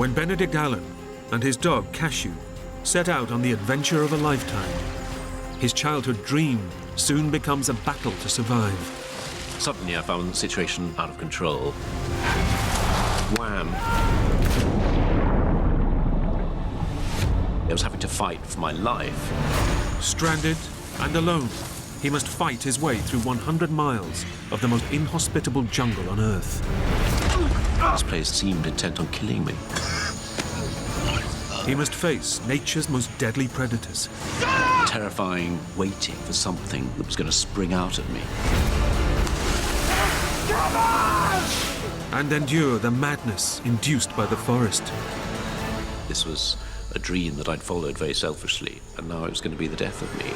when Benedict Allen and his dog Cashew set out on the adventure of a lifetime. His childhood dream soon becomes a battle to survive. Suddenly I found the situation out of control. Wham! I was having to fight for my life. Stranded and alone, he must fight his way through 100 miles of the most inhospitable jungle on Earth. This place seemed intent on killing me. He must face nature's most deadly predators. Terrifying, waiting for something that was going to spring out at me. And endure the madness induced by the forest. This was a dream that I'd followed very selfishly, and now it was going to be the death of me.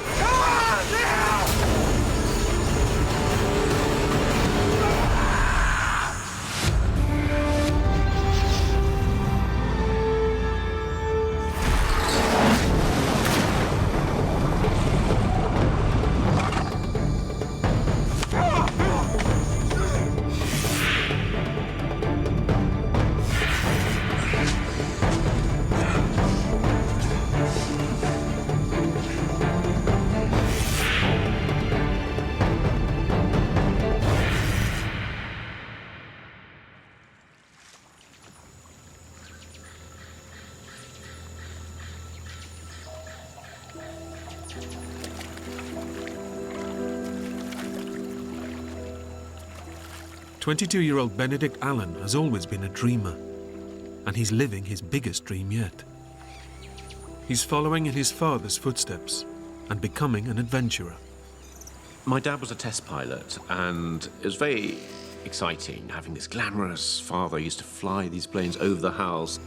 22-year-old Benedict Allen has always been a dreamer, and he's living his biggest dream yet. He's following in his father's footsteps and becoming an adventurer. My dad was a test pilot, and it was very exciting having this glamorous father. He used to fly these planes over the house.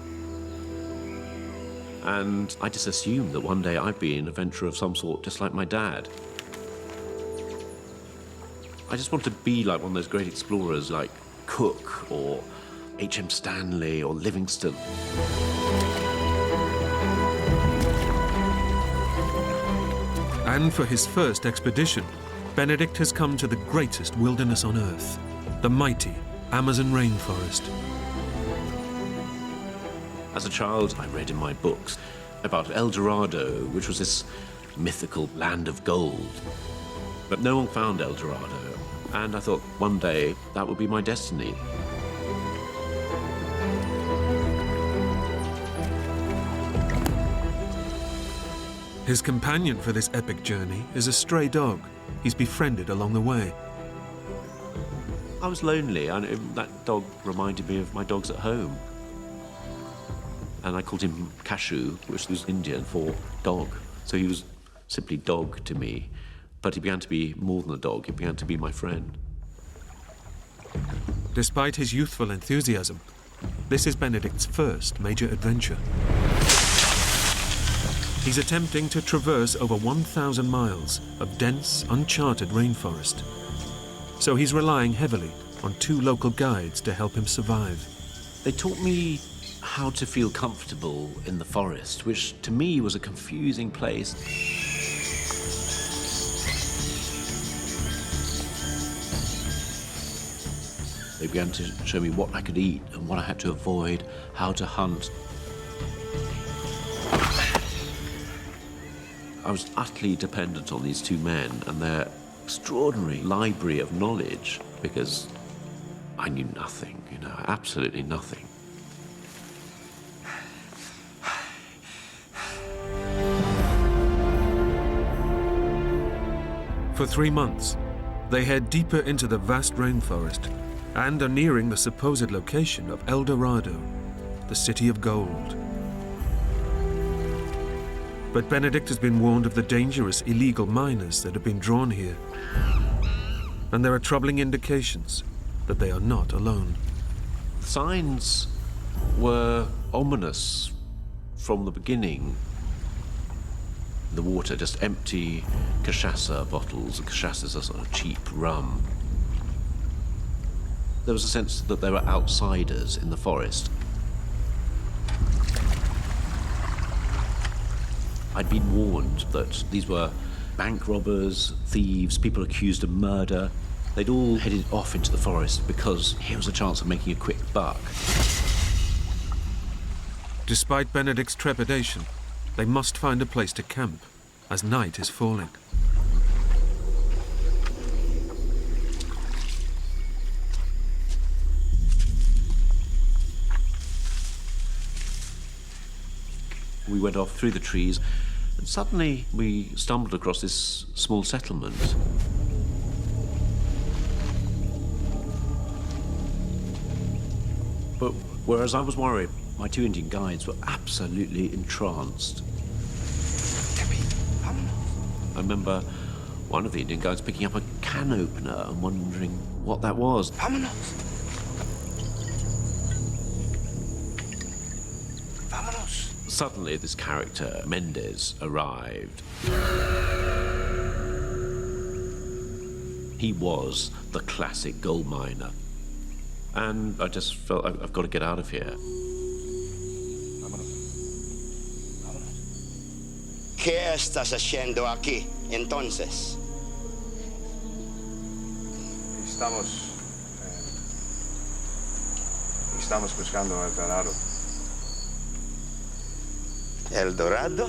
And I just assumed that one day I'd be an adventurer of some sort, just like my dad. I just wanted to be like one of those great explorers like Cook or H.M. Stanley or Livingstone. And for his first expedition, Benedict has come to the greatest wilderness on Earth, the mighty Amazon rainforest. As a child, I read in my books about El Dorado, which was this mythical land of gold. But no one found El Dorado, and I thought one day that would be my destiny. His companion for this epic journey is a stray dog he's befriended along the way. I was lonely, and that dog reminded me of my dogs at home. And I called him Cashew, which was Indian for dog. So he was simply dog to me. But he began to be more than a dog, he began to be my friend. Despite his youthful enthusiasm, this is Benedict's first major adventure. He's attempting to traverse over 1,000 miles of dense, uncharted rainforest. So he's relying heavily on 2 local guides to help him survive. They taught me how to feel comfortable in the forest, which to me was a confusing place. They began to show me what I could eat and what I had to avoid, how to hunt. I was utterly dependent on these 2 men and their extraordinary library of knowledge, because I knew nothing, absolutely nothing. For 3 months, they head deeper into the vast rainforest and are nearing the supposed location of El Dorado, the city of gold. But Benedict has been warned of the dangerous illegal miners that have been drawn here. And there are troubling indications that they are not alone. The signs were ominous from the beginning. The water, just empty cachaça bottles. Cachaça's a sort of cheap rum. There was a sense that there were outsiders in the forest. I'd been warned that these were bank robbers, thieves, people accused of murder. They'd all headed off into the forest because here was a chance of making a quick buck. Despite Benedict's trepidation, they must find a place to camp, as night is falling. We went off through the trees, and suddenly we stumbled across this small settlement. But whereas I was worried, my two Indian guides were absolutely entranced. I remember one of the Indian guides picking up a can opener and wondering what that was. Suddenly, this character, Mendez, arrived. He was the classic gold miner. And I just felt I've got to get out of here. ¿Qué estás haciendo aquí, entonces? Estamos buscando El Dorado. ¿El Dorado?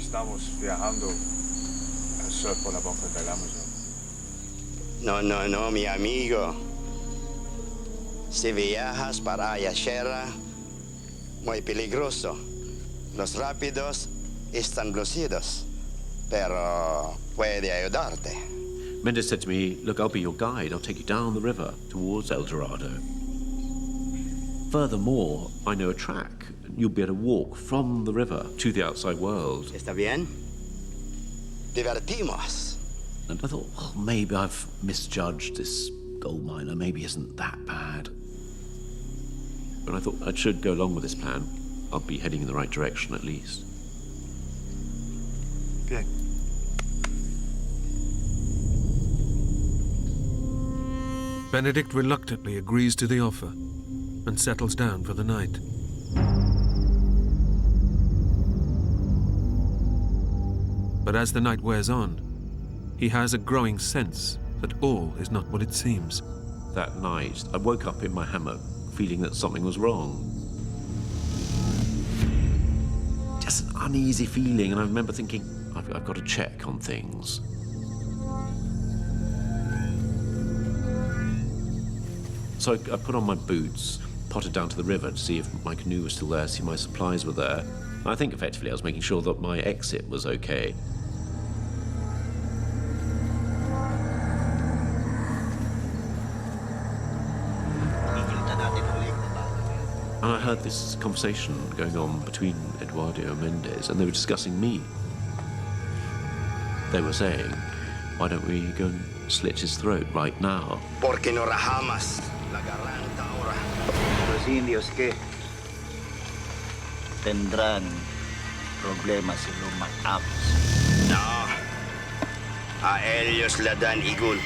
Estamos viajando al sur por la boca del Amazon. No, mi amigo. Si viajas para allá, muy peligroso. Los rápidos están lucidos, pero puede ayudarte. Mendez said to me, look, I'll be your guide. I'll take you down the river towards El Dorado. Furthermore, I know a track. You'll be able to walk from the river to the outside world. ¿Está bien? Divertimos. And I thought, well, maybe I've misjudged this gold miner. Maybe he isn't that bad. But I thought I should go along with this plan. I'll be heading in the right direction at least. Bien. Benedict reluctantly agrees to the offer and settles down for the night. But as the night wears on, he has a growing sense that all is not what it seems. That night, I woke up in my hammock feeling that something was wrong. Just an uneasy feeling, and I remember thinking, I've got to check on things. So I put on my boots, potted down to the river to see if my canoe was still there, see my supplies were there. I think effectively I was making sure that my exit was okay. And I heard this conversation going on between Eduardo and Mendez, and they were discussing me. They were saying, why don't we go and slit his throat right now? Porque no rajamos la garganta ahora. Los indios que tendrán problemas si lo matamos. No. A ellos le dan igual.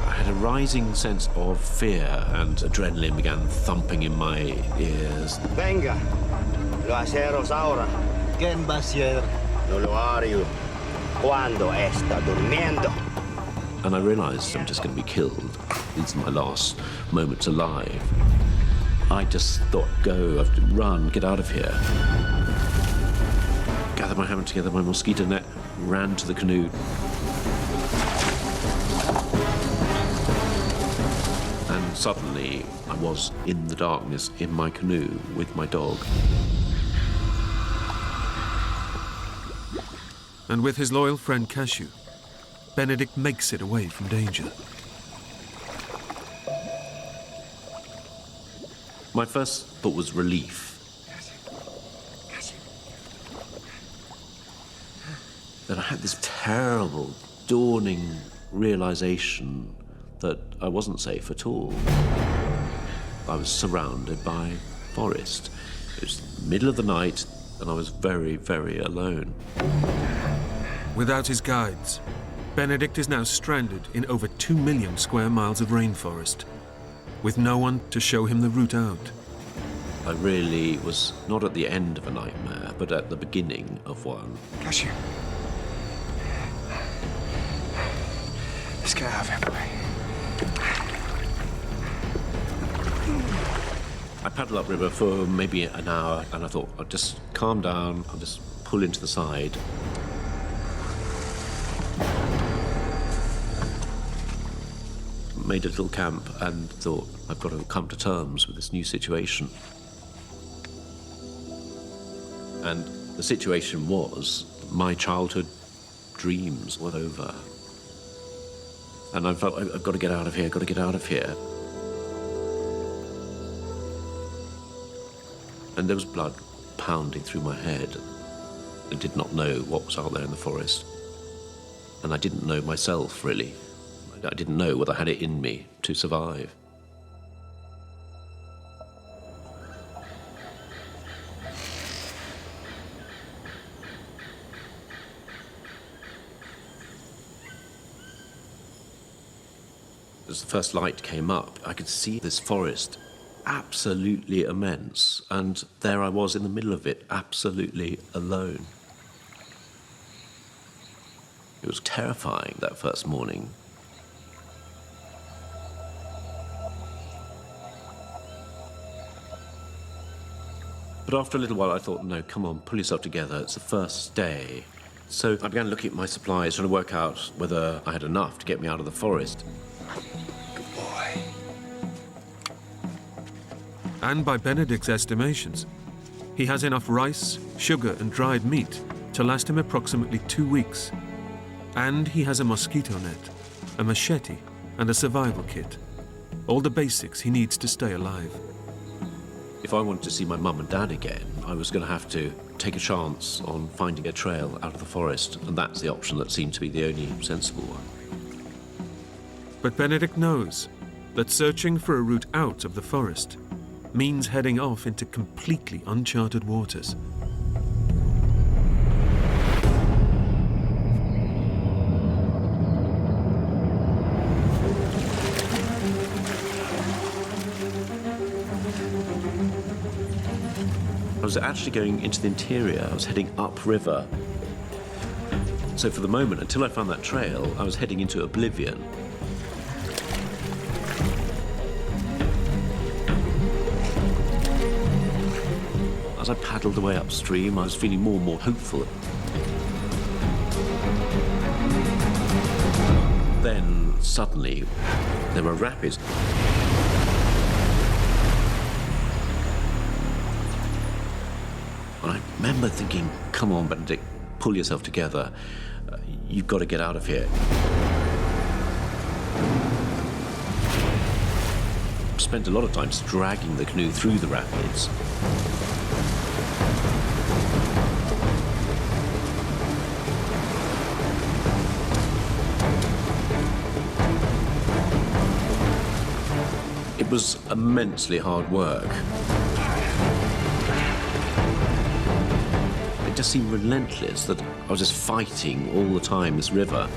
I had a rising sense of fear, and adrenaline began thumping in my ears. Venga. Lo hacemos ahora. ¿Quién va a ser? No lo haré cuando está durmiendo. And I realized I'm just going to be killed. These are my last moments alive. I just thought, go, I have to run, get out of here. Gathered my hammer together, my mosquito net, ran to the canoe. And suddenly, I was in the darkness in my canoe with my dog. And with his loyal friend Cashew, Benedict makes it away from danger. My first thought was relief. Then I had this terrible, dawning realization that I wasn't safe at all. I was surrounded by forest. It was the middle of the night, and I was very, very alone. Without his guides, Benedict is now stranded in over 2 million square miles of rainforest, with no one to show him the route out. I really was not at the end of a nightmare, but at the beginning of one. Cashew. Let's get out of here, boy. I paddled upriver for maybe an hour, and I thought, I'll just calm down, I'll just pull into the side. Made a little camp and thought, I've got to come to terms with this new situation. And the situation was, my childhood dreams were over. And I felt, I've got to get out of here, got to get out of here. And there was blood pounding through my head. I did not know what was out there in the forest. And I didn't know myself, really. I didn't know whether I had it in me to survive. As the first light came up, I could see this forest, absolutely immense, and there I was in the middle of it, absolutely alone. It was terrifying that first morning. But after a little while, I thought, no, come on, pull yourself together. It's the first day. So I began looking at my supplies, trying to work out whether I had enough to get me out of the forest. Good boy. And by Benedict's estimations, he has enough rice, sugar and dried meat to last him approximately 2 weeks. And he has a mosquito net, a machete and a survival kit. All the basics he needs to stay alive. If I wanted to see my mum and dad again, I was going to have to take a chance on finding a trail out of the forest, and that's the option that seemed to be the only sensible one. But Benedict knows that searching for a route out of the forest means heading off into completely uncharted waters. I was actually going into the interior. I was heading upriver. So for the moment, until I found that trail, I was heading into oblivion. As I paddled away upstream, I was feeling more and more hopeful. Then, suddenly, there were rapids. I remember thinking, come on, Benedict, pull yourself together. You've got to get out of here. Spent a lot of time dragging the canoe through the rapids. It was immensely hard work. It just seemed relentless that I was just fighting all the time this river.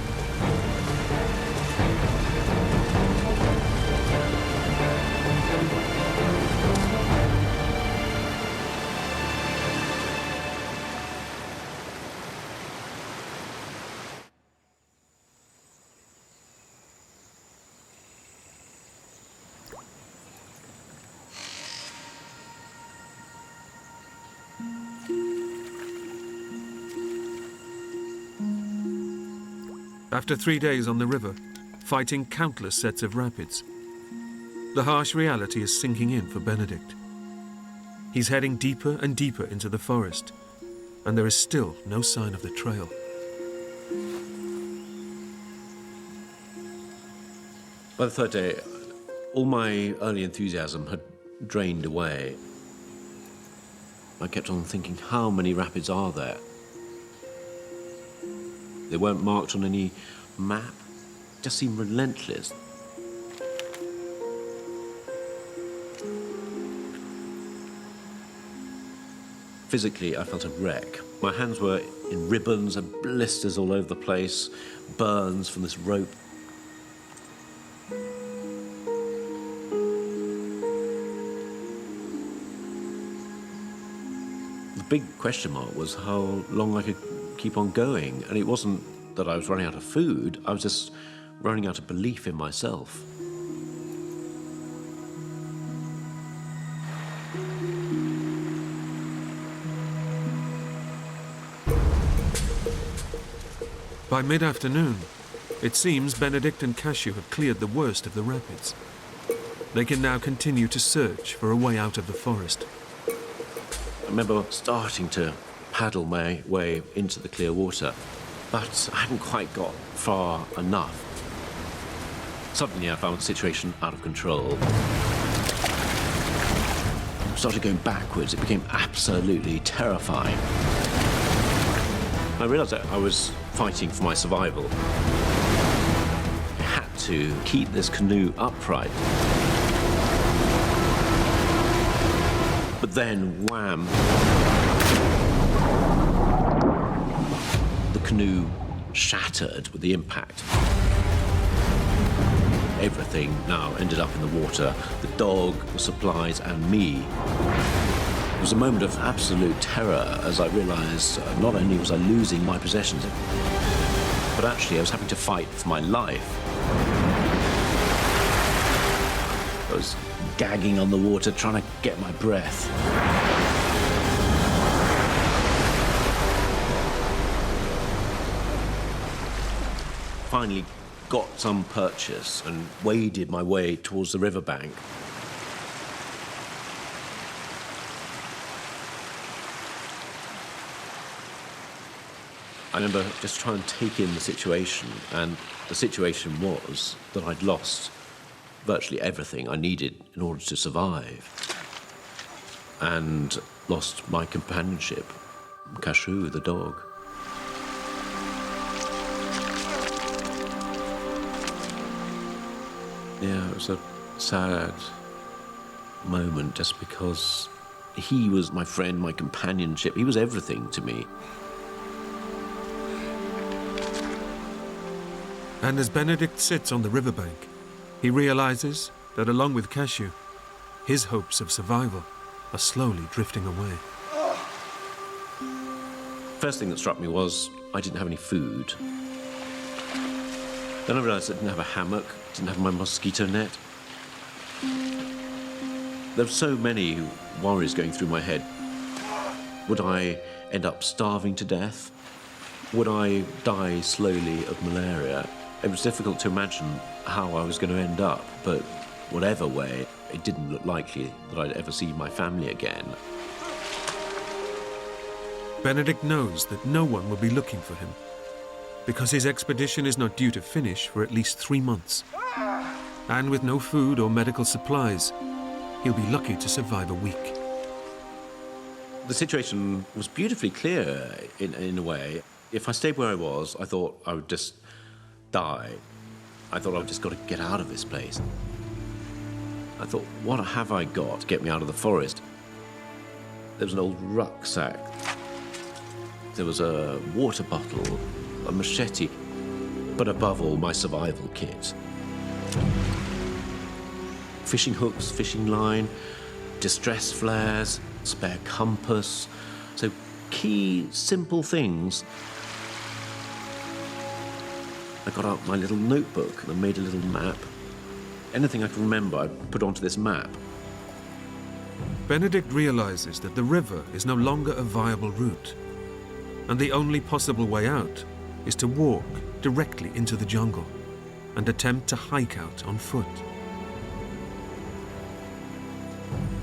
After 3 days on the river, fighting countless sets of rapids, the harsh reality is sinking in for Benedict. He's heading deeper and deeper into the forest, and there is still no sign of the trail. By the third day, all my early enthusiasm had drained away. I kept on thinking, how many rapids are there? They weren't marked on any map. It just seemed relentless. Physically, I felt a wreck. My hands were in ribbons and blisters all over the place, burns from this rope. The big question mark was how long I could keep on going, and it wasn't that I was running out of food, I was just running out of belief in myself. By mid-afternoon, it seems Benedict and Cashew have cleared the worst of the rapids. They can now continue to search for a way out of the forest. I remember starting to paddle my way into the clear water, but I hadn't quite got far enough. Suddenly I found the situation out of control. I started going backwards. It became absolutely terrifying. I realised that I was fighting for my survival. I had to keep this canoe upright. But then, wham! The canoe shattered with the impact. Everything now ended up in the water. The dog, the supplies, and me. It was a moment of absolute terror as I realised not only was I losing my possessions, but actually I was having to fight for my life. I was gagging on the water, trying to get my breath. Finally got some purchase and waded my way towards the riverbank. I remember just trying to take in the situation, and the situation was that I'd lost virtually everything I needed in order to survive, and lost my companionship, Cashew, the dog. Yeah, it was a sad moment just because he was my friend, my companionship. He was everything to me. And as Benedict sits on the riverbank, he realizes that along with Cashew, his hopes of survival are slowly drifting away. First thing that struck me was I didn't have any food. Then I realized I didn't have a hammock, didn't have my mosquito net. There were so many worries going through my head. Would I end up starving to death? Would I die slowly of malaria? It was difficult to imagine how I was going to end up, but whatever way, it didn't look likely that I'd ever see my family again. Benedict knows that no one will be looking for him, because his expedition is not due to finish for at least 3 months. And with no food or medical supplies, he'll be lucky to survive a week. The situation was beautifully clear in a way. If I stayed where I was, I thought I would just die. I thought I've just got to get out of this place. I thought, what have I got to get me out of the forest? There was an old rucksack. There was a water bottle, a machete, but above all, my survival kit. Fishing hooks, fishing line, distress flares, spare compass. So key, simple things. I got out my little notebook and I made a little map. Anything I can remember, I put onto this map. Benedict realizes that the river is no longer a viable route, and the only possible way out is to walk directly into the jungle and attempt to hike out on foot.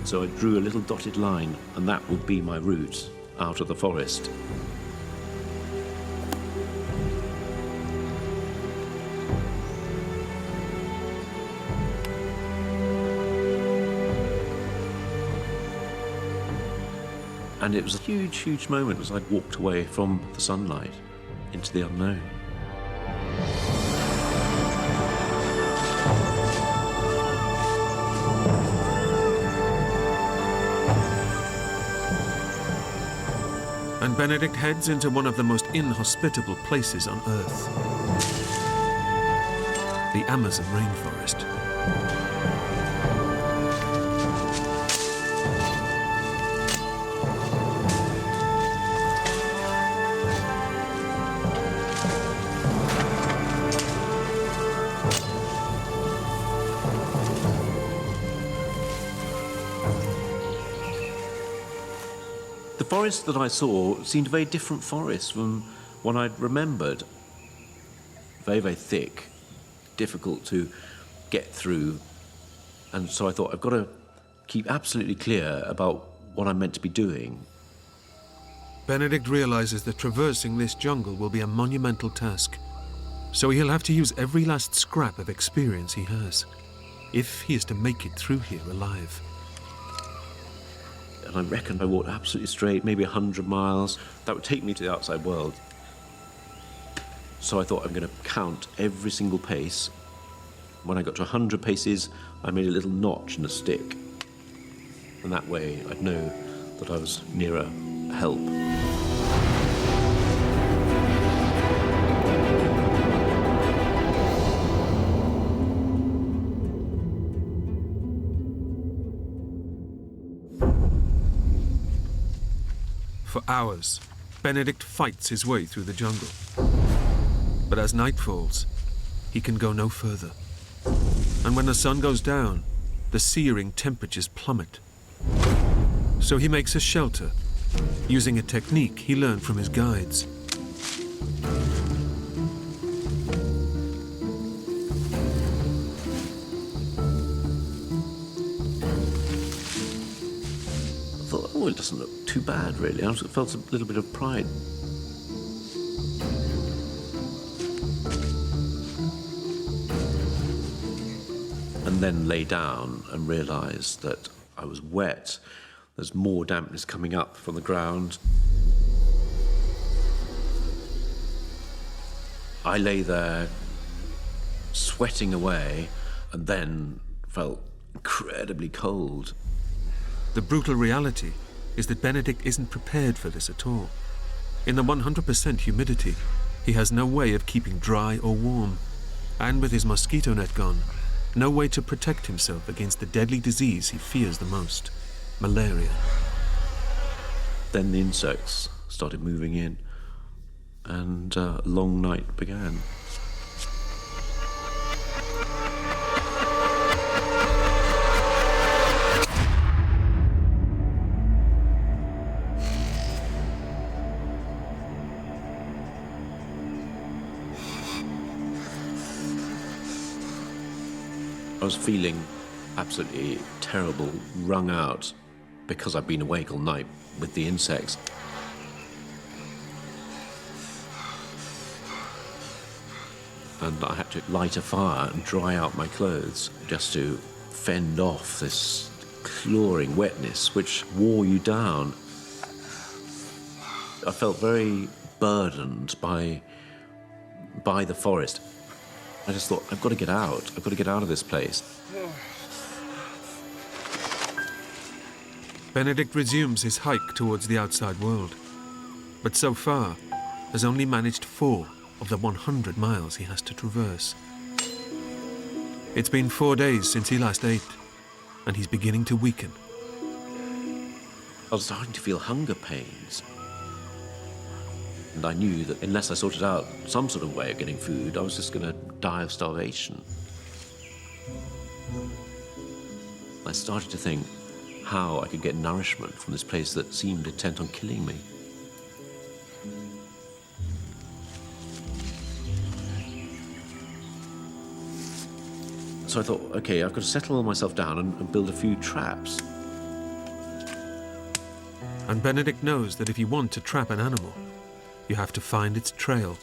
So I drew a little dotted line, and that would be my route out of the forest. And it was a huge, huge moment as I walked away from the sunlight into the unknown. And Benedict heads into one of the most inhospitable places on Earth, the Amazon rainforest. The forest that I saw seemed a very different forest from one I'd remembered. very, very thick, difficult to get through. And so I thought, I've got to keep absolutely clear about what I'm meant to be doing. Benedict realizes that traversing this jungle will be a monumental task, so he'll have to use every last scrap of experience he has, if he is to make it through here alive. And I reckon I walked absolutely straight, maybe 100 miles. That would take me to the outside world. So I thought, I'm going to count every single pace. When I got to 100 paces, I made a little notch in a stick. And that way, I'd know that I was nearer help. For hours, Benedict fights his way through the jungle. But as night falls, he can go no further. And when the sun goes down, the searing temperatures plummet. So he makes a shelter, using a technique he learned from his guides. I thought, oh, it doesn't look too bad, really. I felt a little bit of pride. And then lay down and realised that I was wet. There's more dampness coming up from the ground. I lay there, sweating away, and then felt incredibly cold. The brutal reality is that Benedict isn't prepared for this at all. In the 100% humidity, he has no way of keeping dry or warm. And with his mosquito net gone, no way to protect himself against the deadly disease he fears the most, malaria. Then the insects started moving in, and a long night began. I was feeling absolutely terrible, wrung out, because I'd been awake all night with the insects. And I had to light a fire and dry out my clothes just to fend off this clawing wetness which wore you down. I felt very burdened by the forest. I just thought, I've got to get out. I've got to get out of this place. Benedict resumes his hike towards the outside world, but so far has only managed 4 of the 100 miles he has to traverse. It's been 4 days since he last ate, and he's beginning to weaken. I was starting to feel hunger pains. And I knew that unless I sorted out some sort of way of getting food, I was just going to die of starvation. I started to think how I could get nourishment from this place that seemed intent on killing me. So I thought, okay, I've got to settle myself down and build a few traps. And Benedict knows that if you want to trap an animal, you have to find its trail.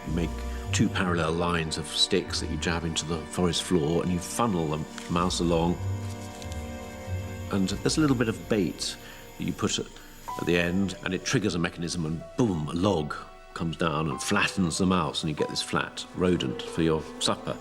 You make 2 parallel lines of sticks that you jab into the forest floor, and you funnel the mouse along. And there's a little bit of bait that you put at the end, and it triggers a mechanism, and boom, a log comes down and flattens the mouse, and you get this flat rodent for your supper.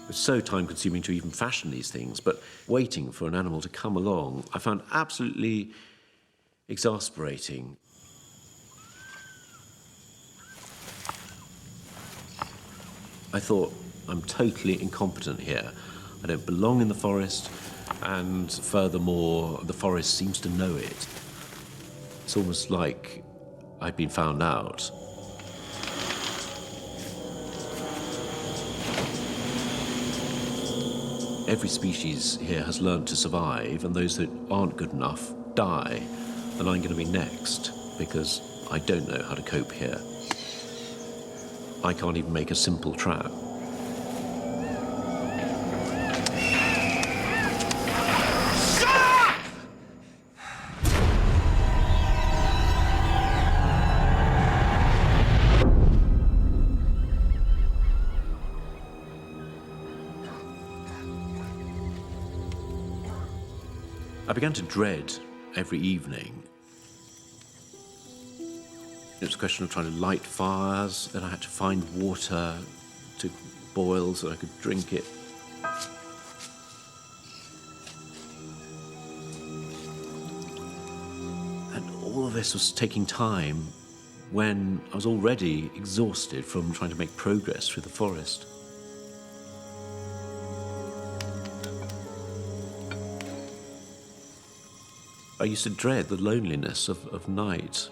It's so time-consuming to even fashion these things, but waiting for an animal to come along, I found absolutely exasperating. I thought, I'm totally incompetent here. I don't belong in the forest, and furthermore, the forest seems to know it. It's almost like I'd been found out. Every species here has learned to survive, and those that aren't good enough die. And I'm going to be next, because I don't know how to cope here. I can't even make a simple trap. I began to dread every evening. It was a question of trying to light fires, and I had to find water to boil so I could drink it. And all of this was taking time when I was already exhausted from trying to make progress through the forest. I used to dread the loneliness of night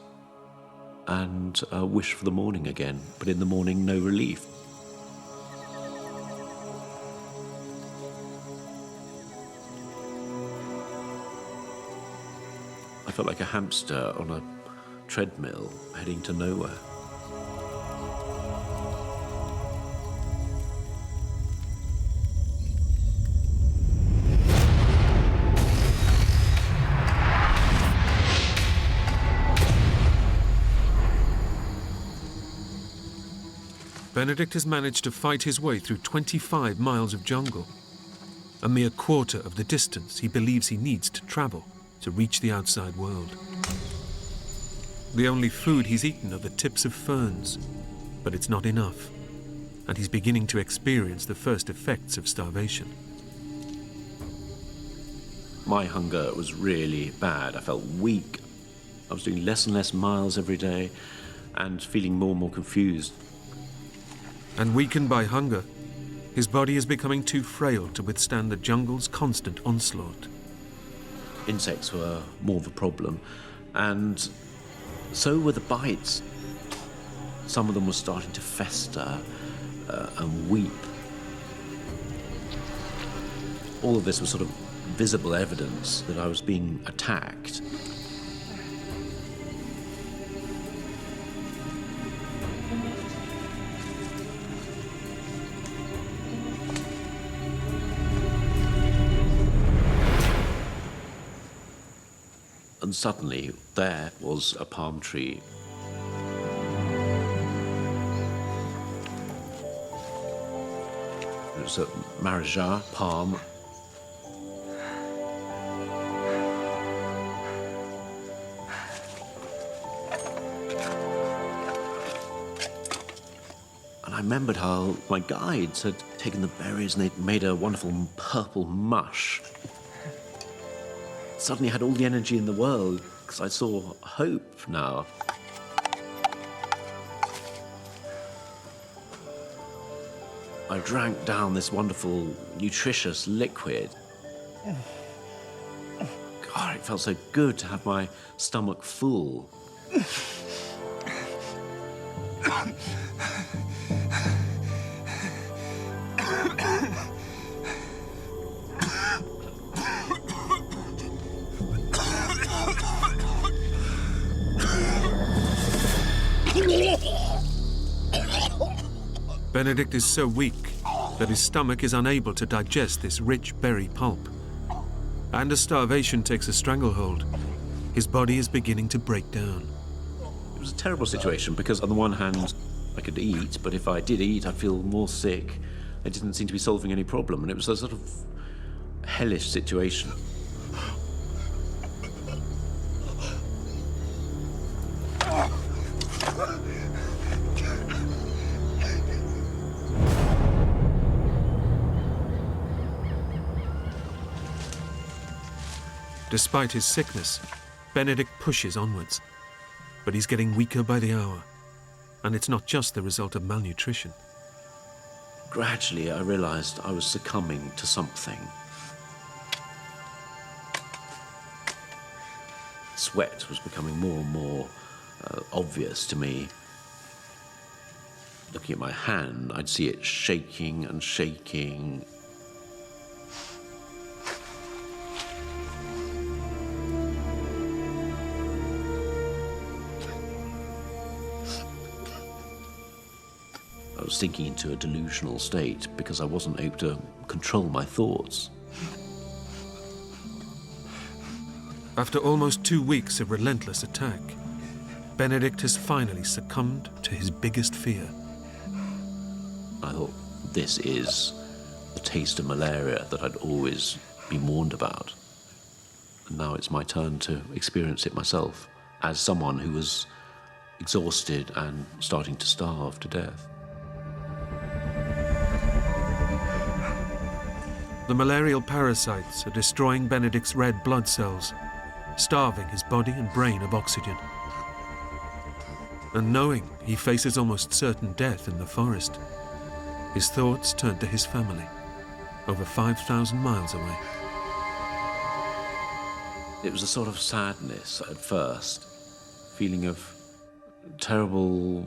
and wish for the morning again, but in the morning, no relief. I felt like a hamster on a treadmill heading to nowhere. Benedict has managed to fight his way through 25 miles of jungle, a mere quarter of the distance he believes he needs to travel to reach the outside world. The only food he's eaten are the tips of ferns, but it's not enough, and he's beginning to experience the first effects of starvation. My hunger was really bad. I felt weak. I was doing less and less miles every day and feeling more and more confused. And weakened by hunger, his body is becoming too frail to withstand the jungle's constant onslaught. Insects were more of a problem, and so were the bites. Some of them were starting to fester and weep. All of this was sort of visible evidence that I was being attacked. And suddenly, there was a palm tree. It was a Malaria palm. And I remembered how my guides had taken the berries and they'd made a wonderful purple mush. Suddenly I had all the energy in the world because I saw hope now. I drank down this wonderful, nutritious liquid. God, it felt so good to have my stomach full. Benedict is so weak that his stomach is unable to digest this rich berry pulp. And as starvation takes a stranglehold, his body is beginning to break down. It was a terrible situation because on the one hand, I could eat, but if I did eat, I'd feel more sick. It didn't seem to be solving any problem, and it was a sort of hellish situation. Despite his sickness, Benedict pushes onwards, but he's getting weaker by the hour, and it's not just the result of malnutrition. Gradually, I realized I was succumbing to something. Sweat was becoming more and more obvious to me. Looking at my hand, I'd see it shaking and shaking. I was sinking into a delusional state because I wasn't able to control my thoughts. After almost 2 weeks of relentless attack, Benedict has finally succumbed to his biggest fear. I thought, this is the taste of malaria that I'd always been warned about. And now it's my turn to experience it myself as someone who was exhausted and starting to starve to death. The malarial parasites are destroying Benedict's red blood cells, starving his body and brain of oxygen. And knowing he faces almost certain death in the forest, his thoughts turn to his family, over 5,000 miles away. It was a sort of sadness at first, feeling of terrible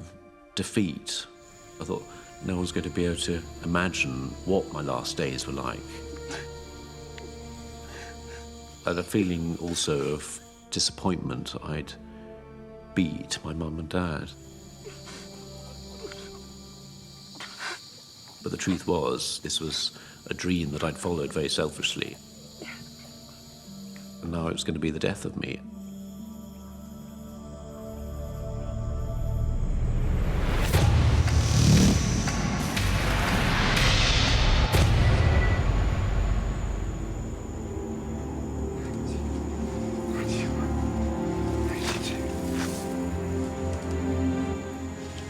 defeat. I thought no one's going to be able to imagine what my last days were like. I had a feeling also of disappointment. I'd beat my mum and dad. But the truth was, this was a dream that I'd followed very selfishly. And now it was going to be the death of me.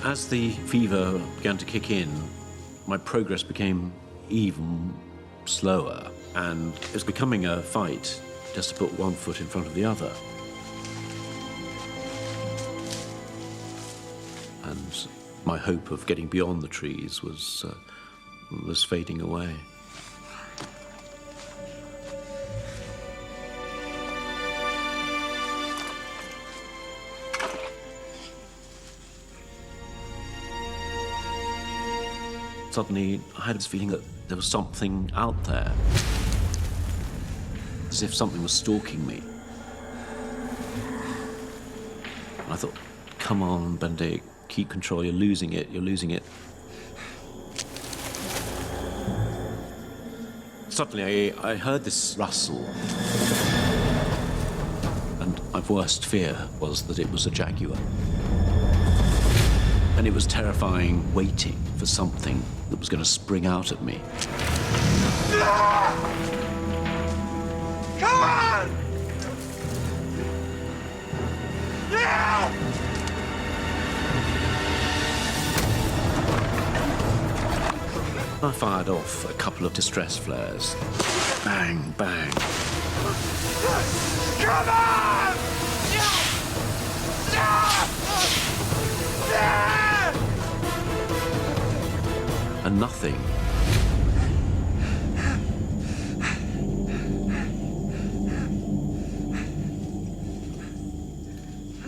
As the fever began to kick in, my progress became even slower, and it was becoming a fight just to put one foot in front of the other. And my hope of getting beyond the trees was fading away. Suddenly, I had this feeling that there was something out there, as if something was stalking me. And I thought, come on, Benedict, keep control, you're losing it, you're losing it. Suddenly, I heard this rustle, and my worst fear was that it was a jaguar. And it was terrifying, waiting for something that was going to spring out at me. Come on! Yeah! I fired off a couple of distress flares. Bang, bang. Come on! And nothing.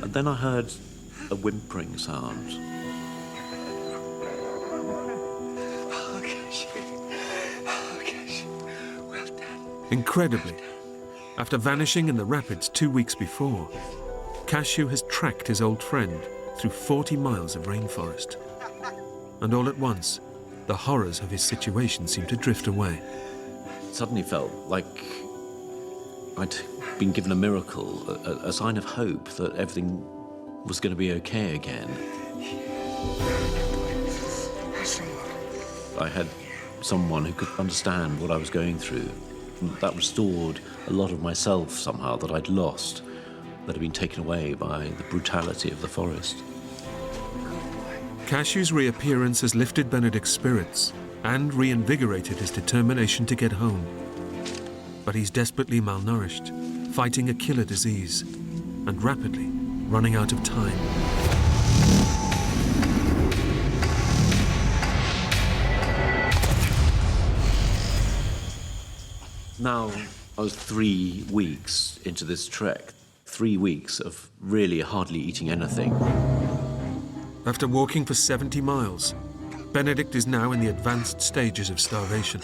And then I heard a whimpering sound. Well done. Incredibly, after vanishing in the rapids 2 weeks before, Cashew has tracked his old friend through 40 miles of rainforest. And all at once, the horrors of his situation seem to drift away. Suddenly felt like I'd been given a miracle, a sign of hope that everything was going to be okay again. I had someone who could understand what I was going through. That restored a lot of myself somehow that I'd lost, that had been taken away by the brutality of the forest. Cashew's reappearance has lifted Benedict's spirits and reinvigorated his determination to get home. But he's desperately malnourished, fighting a killer disease, and rapidly running out of time. Now, I was 3 weeks into this trek, 3 weeks of really hardly eating anything. After walking for 70 miles, Benedict is now in the advanced stages of starvation,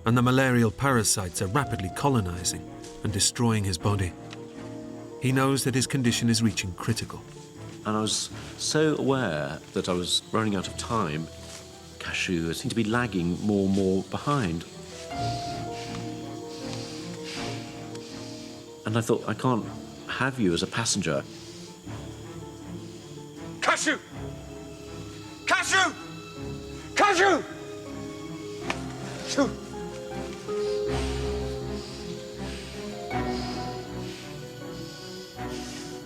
and the malarial parasites are rapidly colonizing and destroying his body. He knows that his condition is reaching critical. And I was so aware that I was running out of time. Cashew seemed to be lagging more and more behind. And I thought, I can't have you as a passenger. Cashew! Cashew! Cashew! Cashew!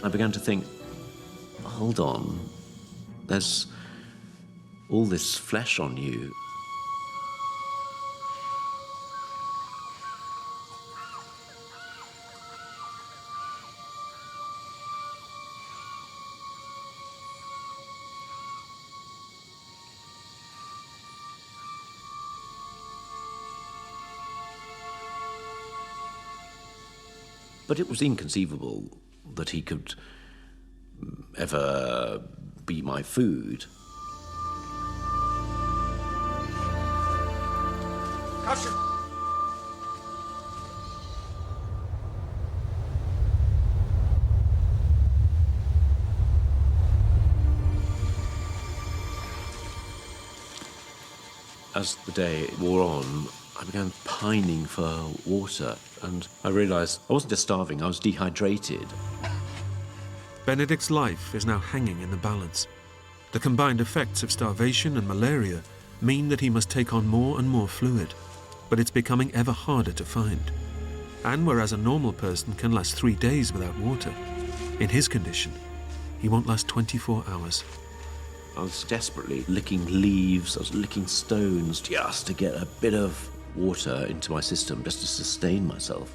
I began to think, hold on, there's all this flesh on you. But it was inconceivable that he could ever be my food. Cashew! As the day wore on, I began pining for water, and I realized I wasn't just starving, I was dehydrated. Benedict's life is now hanging in the balance. The combined effects of starvation and malaria mean that he must take on more and more fluid, but it's becoming ever harder to find. And whereas a normal person can last 3 days without water, in his condition, he won't last 24 hours. I was desperately licking leaves, I was licking stones just to get a bit of water into my system, just to sustain myself.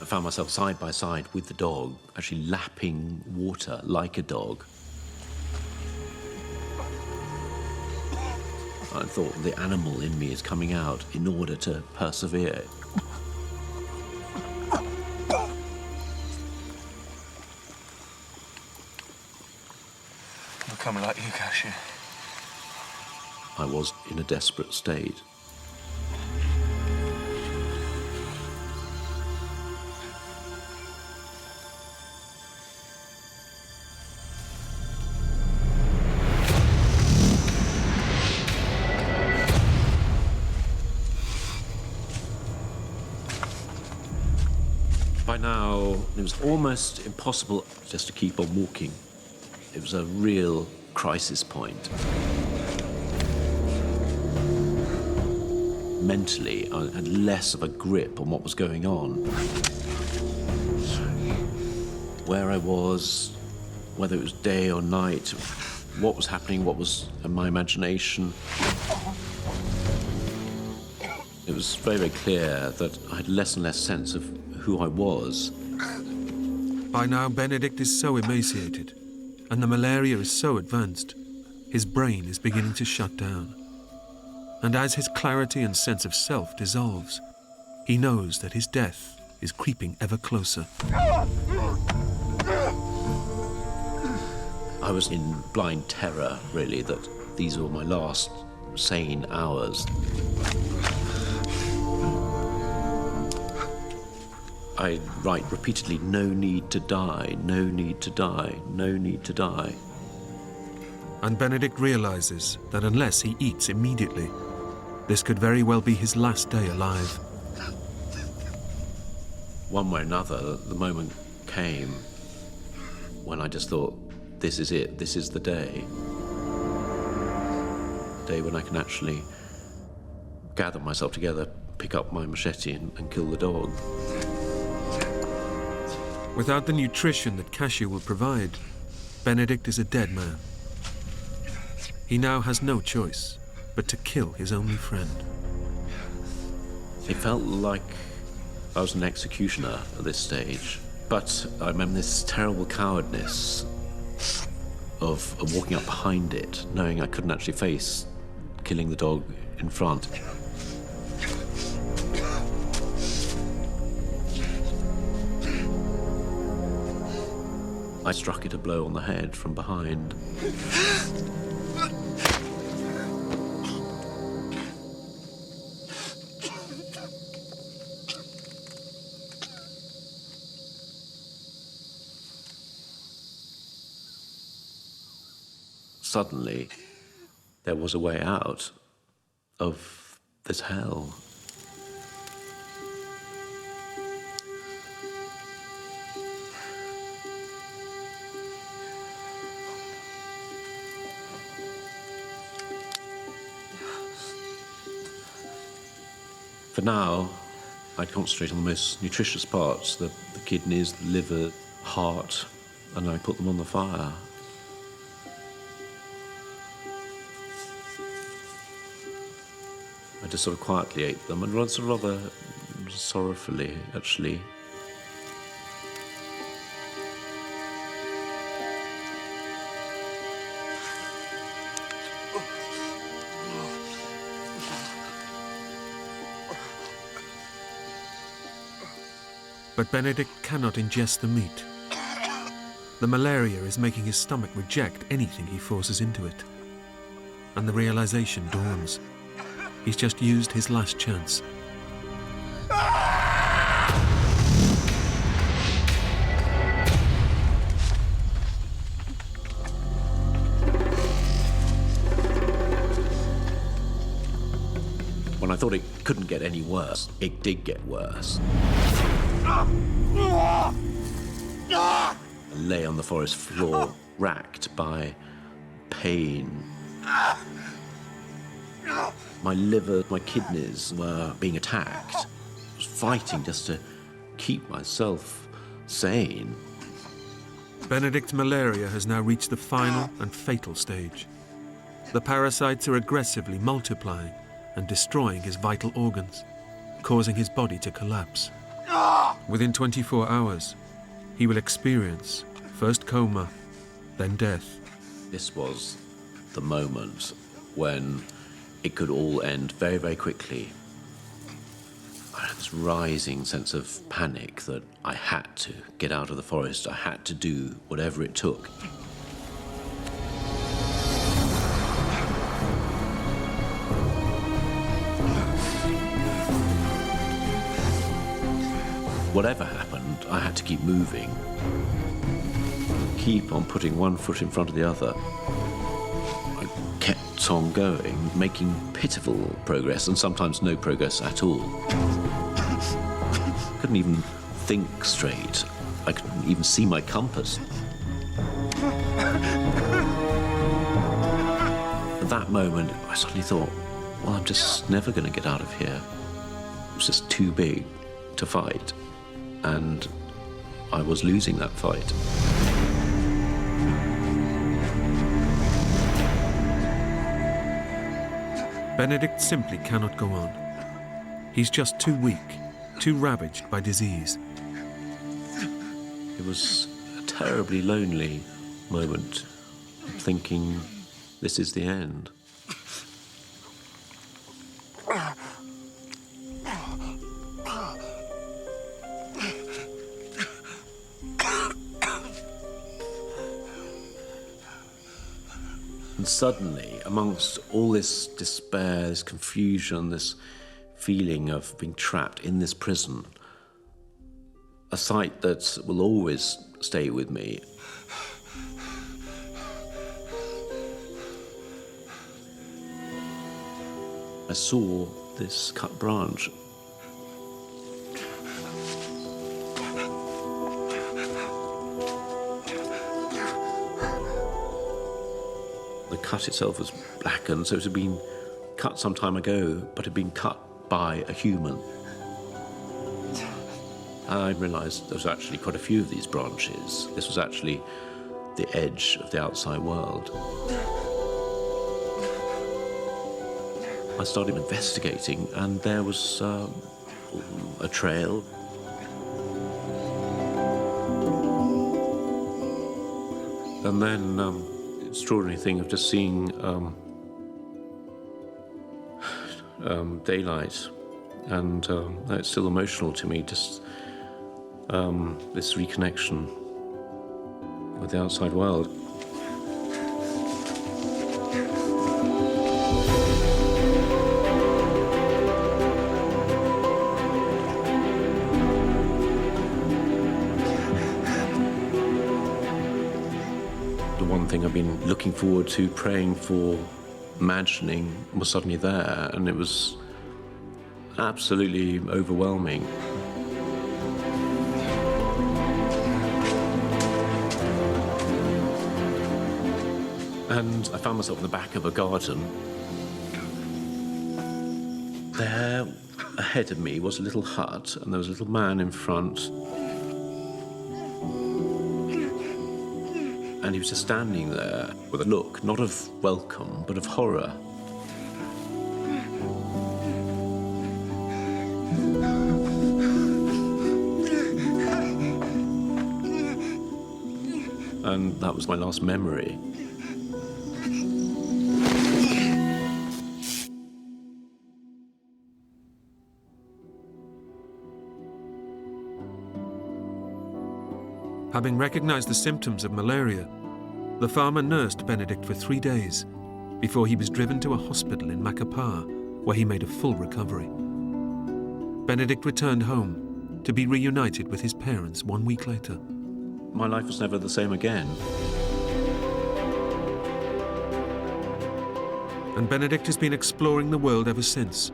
I found myself side by side with the dog, actually lapping water like a dog. I thought the animal in me is coming out in order to persevere. Become like you, Cashew. I was in a desperate state. By now, it was almost impossible just to keep on walking. It was a real crisis point. Mentally, I had less of a grip on what was going on. Where I was, whether it was day or night, what was happening, what was in my imagination. It was very, very clear that I had less and less sense of who I was. By now, Benedict is so emaciated, and the malaria is so advanced, his brain is beginning to shut down. And as his clarity and sense of self dissolves, he knows that his death is creeping ever closer. I was in blind terror, really, that these were my last sane hours. I write repeatedly, no need to die, no need to die, no need to die. And Benedict realizes that unless he eats immediately, this could very well be his last day alive. One way or another, the moment came when I just thought, this is it, this is the day. The day when I can actually gather myself together, pick up my machete and kill the dog. Without the nutrition that Cashew will provide, Benedict is a dead man. He now has no choice but to kill his only friend. It felt like I was an executioner at this stage. But I remember this terrible cowardness of walking up behind it, knowing I couldn't actually face killing the dog in front. I struck it a blow on the head from behind. Suddenly, there was a way out of this hell. For now, I'd concentrate on the most nutritious parts, the kidneys, the liver, heart, and I put them on the fire. I just sort of quietly ate them, and rather sorrowfully, actually. But Benedict cannot ingest the meat. The malaria is making his stomach reject anything he forces into it. And the realization dawns. He's just used his last chance. When I thought it couldn't get any worse, it did get worse. I lay on the forest floor, racked by pain. My liver, my kidneys were being attacked. I was fighting just to keep myself sane. Benedict's malaria has now reached the final and fatal stage. The parasites are aggressively multiplying and destroying his vital organs, causing his body to collapse. Within 24 hours, he will experience first coma, then death. This was the moment when it could all end very, very quickly. I had this rising sense of panic that I had to get out of the forest. I had to do whatever it took. Whatever happened, I had to keep moving. Keep on putting one foot in front of the other. I kept on going, making pitiful progress, and sometimes no progress at all. Couldn't even think straight. I couldn't even see my compass. At that moment, I suddenly thought, well, I'm just never going to get out of here. It was just too big to fight. And I was losing that fight. Benedict simply cannot go on. He's just too weak, too ravaged by disease. It was a terribly lonely moment, thinking this is the end. And suddenly, amongst all this despair, this confusion, this feeling of being trapped in this prison, a sight that will always stay with me. I saw this cut branch. The cut itself was blackened, so it had been cut some time ago, but had been cut by a human. And I realised there was actually quite a few of these branches. This was actually the edge of the outside world. I started investigating, and there was a trail. And then extraordinary thing of just seeing daylight, and it's still emotional to me, just this reconnection with the outside world. The one thing I've been looking forward to, praying for, imagining, was suddenly there, and it was absolutely overwhelming. And I found myself in the back of a garden. There, ahead of me, was a little hut, and there was a little man in front. And he was just standing there with a look, not of welcome, but of horror. And that was my last memory. Having recognized the symptoms of malaria, the farmer nursed Benedict for 3 days before he was driven to a hospital in Macapá, where he made a full recovery. Benedict returned home to be reunited with his parents 1 week later. My life was never the same again. And Benedict has been exploring the world ever since,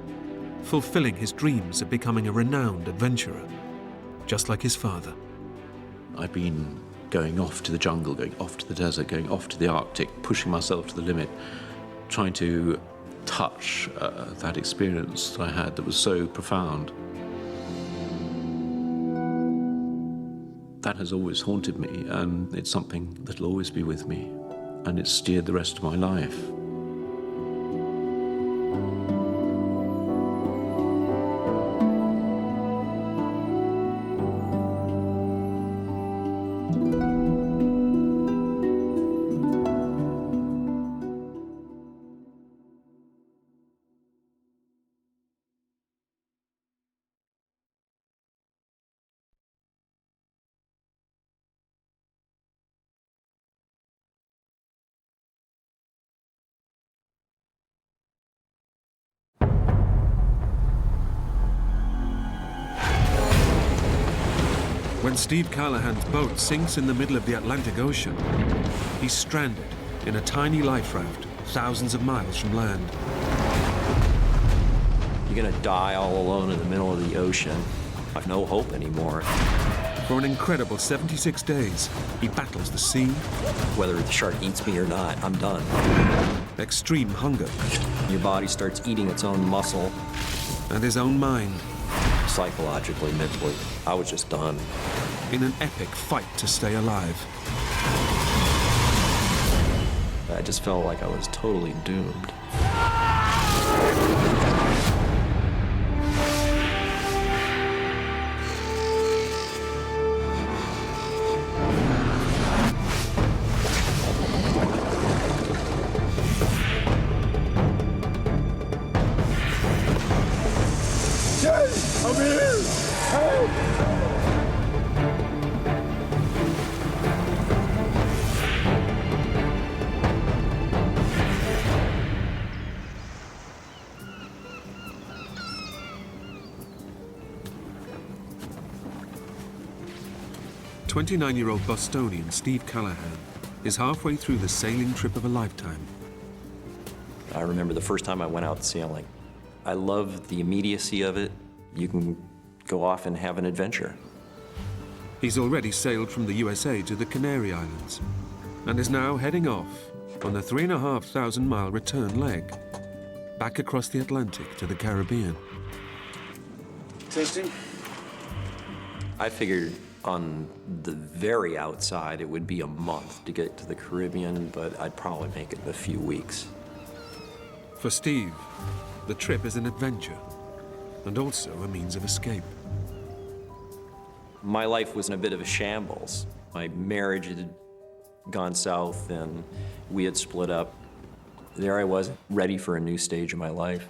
fulfilling his dreams of becoming a renowned adventurer, just like his father. I've been going off to the jungle, going off to the desert, going off to the Arctic, pushing myself to the limit, trying to touch that experience that I had that was so profound. That has always haunted me, and it's something that'll always be with me, and it's steered the rest of my life. When Steve Callahan's boat sinks in the middle of the Atlantic Ocean, he's stranded in a tiny life raft thousands of miles from land. You're gonna die all alone in the middle of the ocean. I've no hope anymore. For an incredible 76 days, he battles the sea, Whether the shark eats me or not, I'm done. extreme hunger, Your body starts eating its own muscle. and his own mind Psychologically, mentally, I was just done. in an epic fight to stay alive. I just felt like I was totally doomed. I'm here! Help! 29-year-old Bostonian Steve Callahan is halfway through the sailing trip of a lifetime. I remember the first time I went out sailing. I love the immediacy of it. You can go off and have an adventure. He's already sailed from the USA to the Canary Islands and is now heading off on the 3,500-mile return leg back across the Atlantic to the Caribbean. Testing? I figured on the very outside it would be a month to get to the Caribbean, but I'd probably make it in a few weeks. For Steve, The trip is an adventure, and also a means of escape. My life was in a bit of a shambles. My marriage had gone south and we had split up. There I was, ready for a new stage of my life.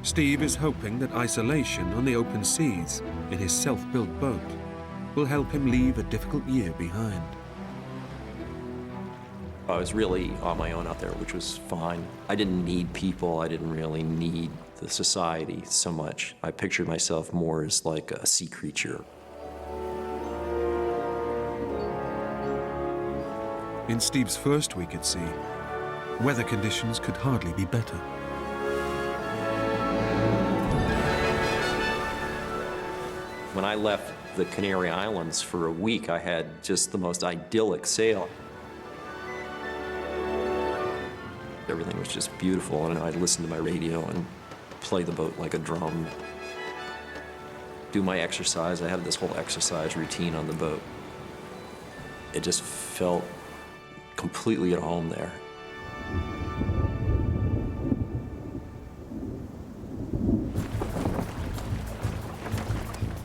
Steve is hoping that isolation on the open seas in his self-built boat will help him leave a difficult year behind. I was really on my own out there, which was fine. I didn't need people. I didn't really need the society so much. I pictured myself more as like a sea creature. In Steve's first week at sea, weather conditions could hardly be better. When I left the Canary Islands for a week, I had just the most idyllic sail. Everything was just beautiful, and I'd listen to my radio and play the boat like a drum. Do my exercise. I had this whole exercise routine on the boat. It just felt completely at home there.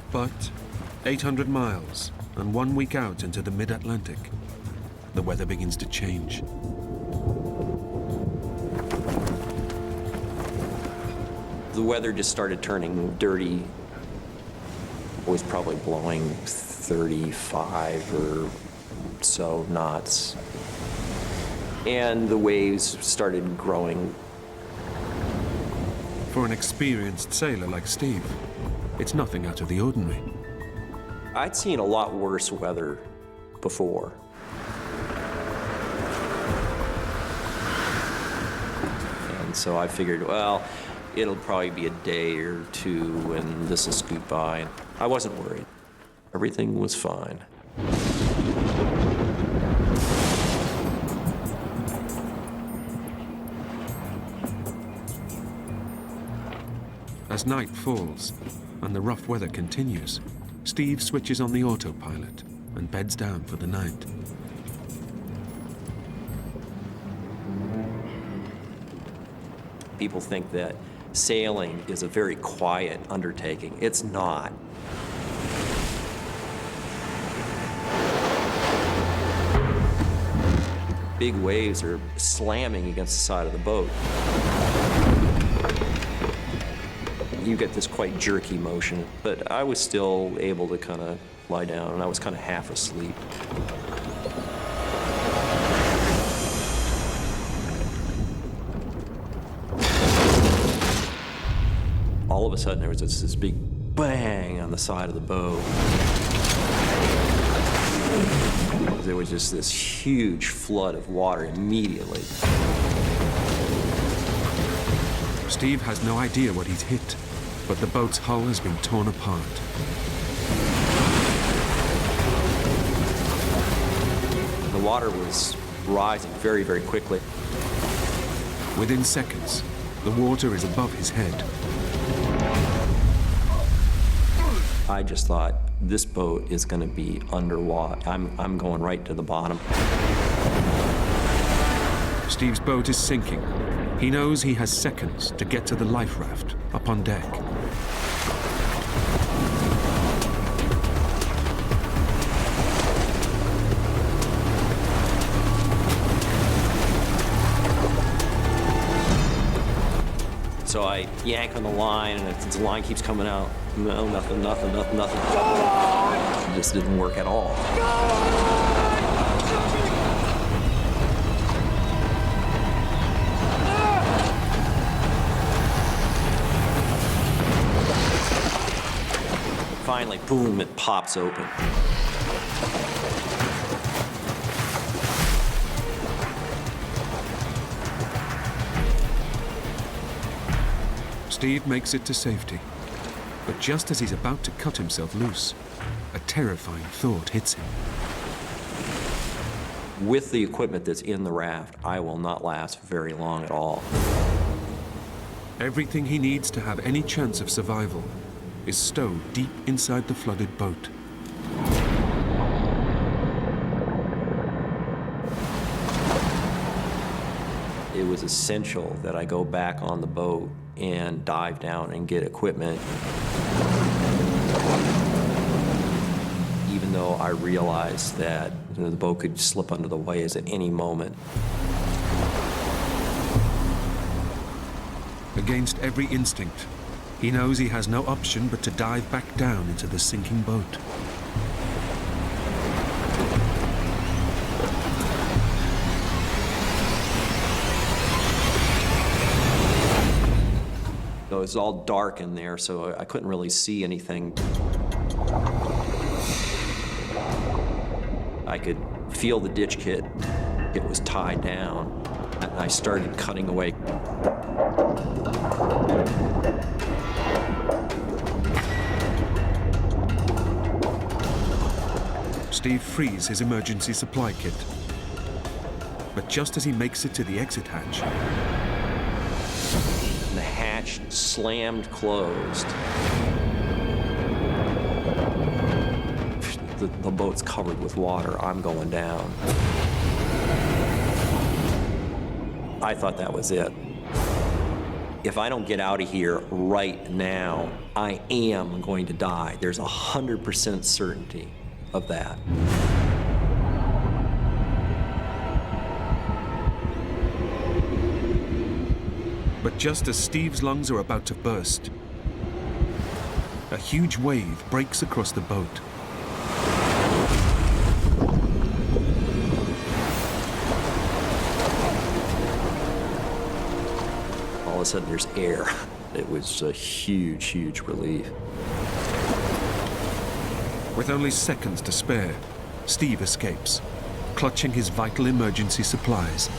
But 800 miles and 1 week out into the mid-Atlantic, the weather begins to change. The weather just started turning dirty. It was probably blowing 35 or so knots. And the waves started growing. For an experienced sailor like Steve, it's nothing out of the ordinary. I'd seen a lot worse weather before. And so I figured, well, it'll probably be a day or two and this will scoot by. And I wasn't worried. Everything was fine. As night falls and the rough weather continues, Steve switches on the autopilot and beds down for the night. People think that sailing is a very quiet undertaking. It's not. Big waves are slamming against the side of the boat. You get this quite jerky motion, but I was still able to kind of lie down, and I was kind of half asleep. All of a sudden, there was this big bang on the side of the boat. There was just this huge flood of water immediately. Steve has no idea what he's hit, but the boat's hull has been torn apart. The water was rising very, very quickly. Within seconds, the water is above his head. I just thought, this boat is going to be underwater. I'm going right to the bottom. Steve's boat is sinking. He knows he has seconds to get to the life raft up on deck. So I yank on the line, and the line keeps coming out. No, nothing. It just didn't work at all. Finally, boom, it pops open. Steve makes it to safety. But just as he's about to cut himself loose, a terrifying thought hits him. With the equipment that's in the raft, I will not last very long at all. Everything he needs to have any chance of survival is stowed deep inside the flooded boat. It was essential that I go back on the boat and dive down and get equipment. Even though I realized that the boat could slip under the waves at any moment. Against every instinct, he knows he has no option but to dive back down into the sinking boat. It was all dark in there, so I couldn't really see anything. I could feel the ditch kit. It was tied down, and I started cutting away. Steve frees his emergency supply kit. But just as he makes it to the exit hatch, The hatch slammed closed. The boat's covered with water. I'm going down. I thought that was it. If I don't get out of here right now, I am going to die. There's 100% certainty of that. but just as Steve's lungs are about to burst, a huge wave breaks across the boat. All of a sudden, there's air. It was a huge, huge relief. With only seconds to spare, Steve escapes, clutching his vital emergency supplies.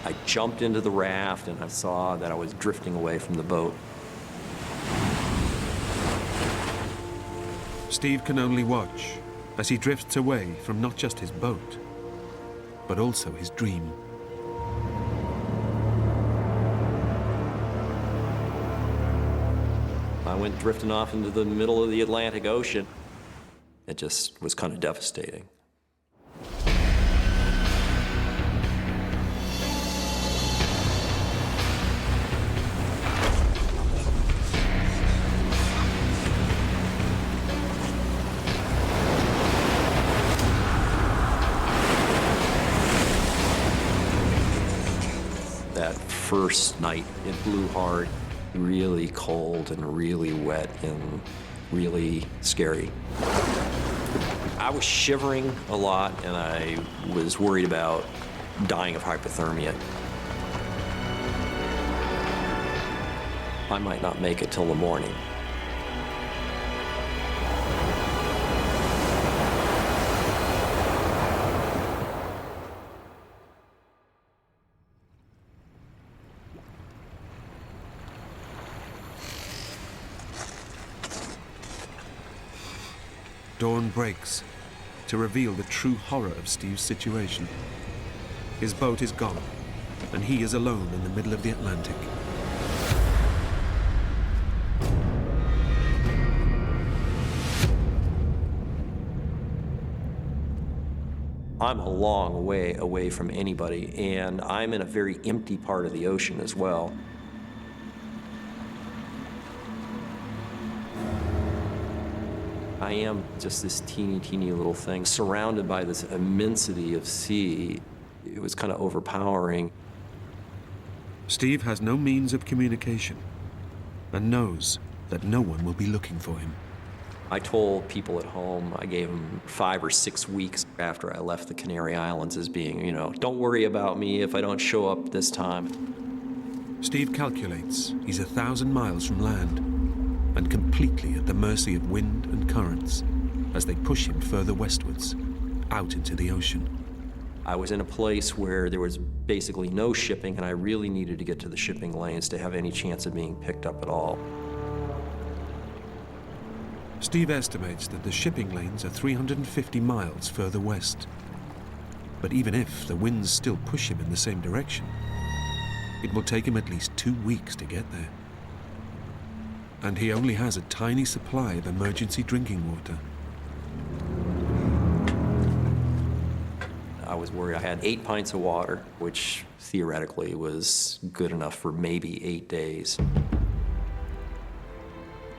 I jumped into the raft and I saw that I was drifting away from the boat. Steve can only watch as he drifts away from not just his boat, but also his dream. I went drifting off into the middle of the Atlantic Ocean. It just was kind of devastating. That first night, it blew hard. Really cold and really wet and really scary. I was shivering a lot and I was worried about dying of hypothermia. I might not make it till the morning. Dawn breaks to reveal the true horror of Steve's situation. His boat is gone, and he is alone in the middle of the Atlantic. I'm a long way away from anybody, and I'm in a very empty part of the ocean as well. I am just this teeny little thing surrounded by this immensity of sea. It was kind of overpowering. Steve has no means of communication and knows that no one will be looking for him. I told people at home, I gave them 5 or 6 weeks after I left the Canary Islands as being, don't worry about me if I don't show up this time. Steve calculates he's 1,000 miles from land and completely at the mercy of wind and currents as they push him further westwards, out into the ocean. I was in a place where there was basically no shipping, and I really needed to get to the shipping lanes to have any chance of being picked up at all. Steve estimates that the shipping lanes are 350 miles further west. But even if the winds still push him in the same direction, it will take him at least 2 weeks to get there. And he only has a tiny supply of emergency drinking water. I was worried. I had 8 pints of water, which theoretically was good enough for maybe 8 days.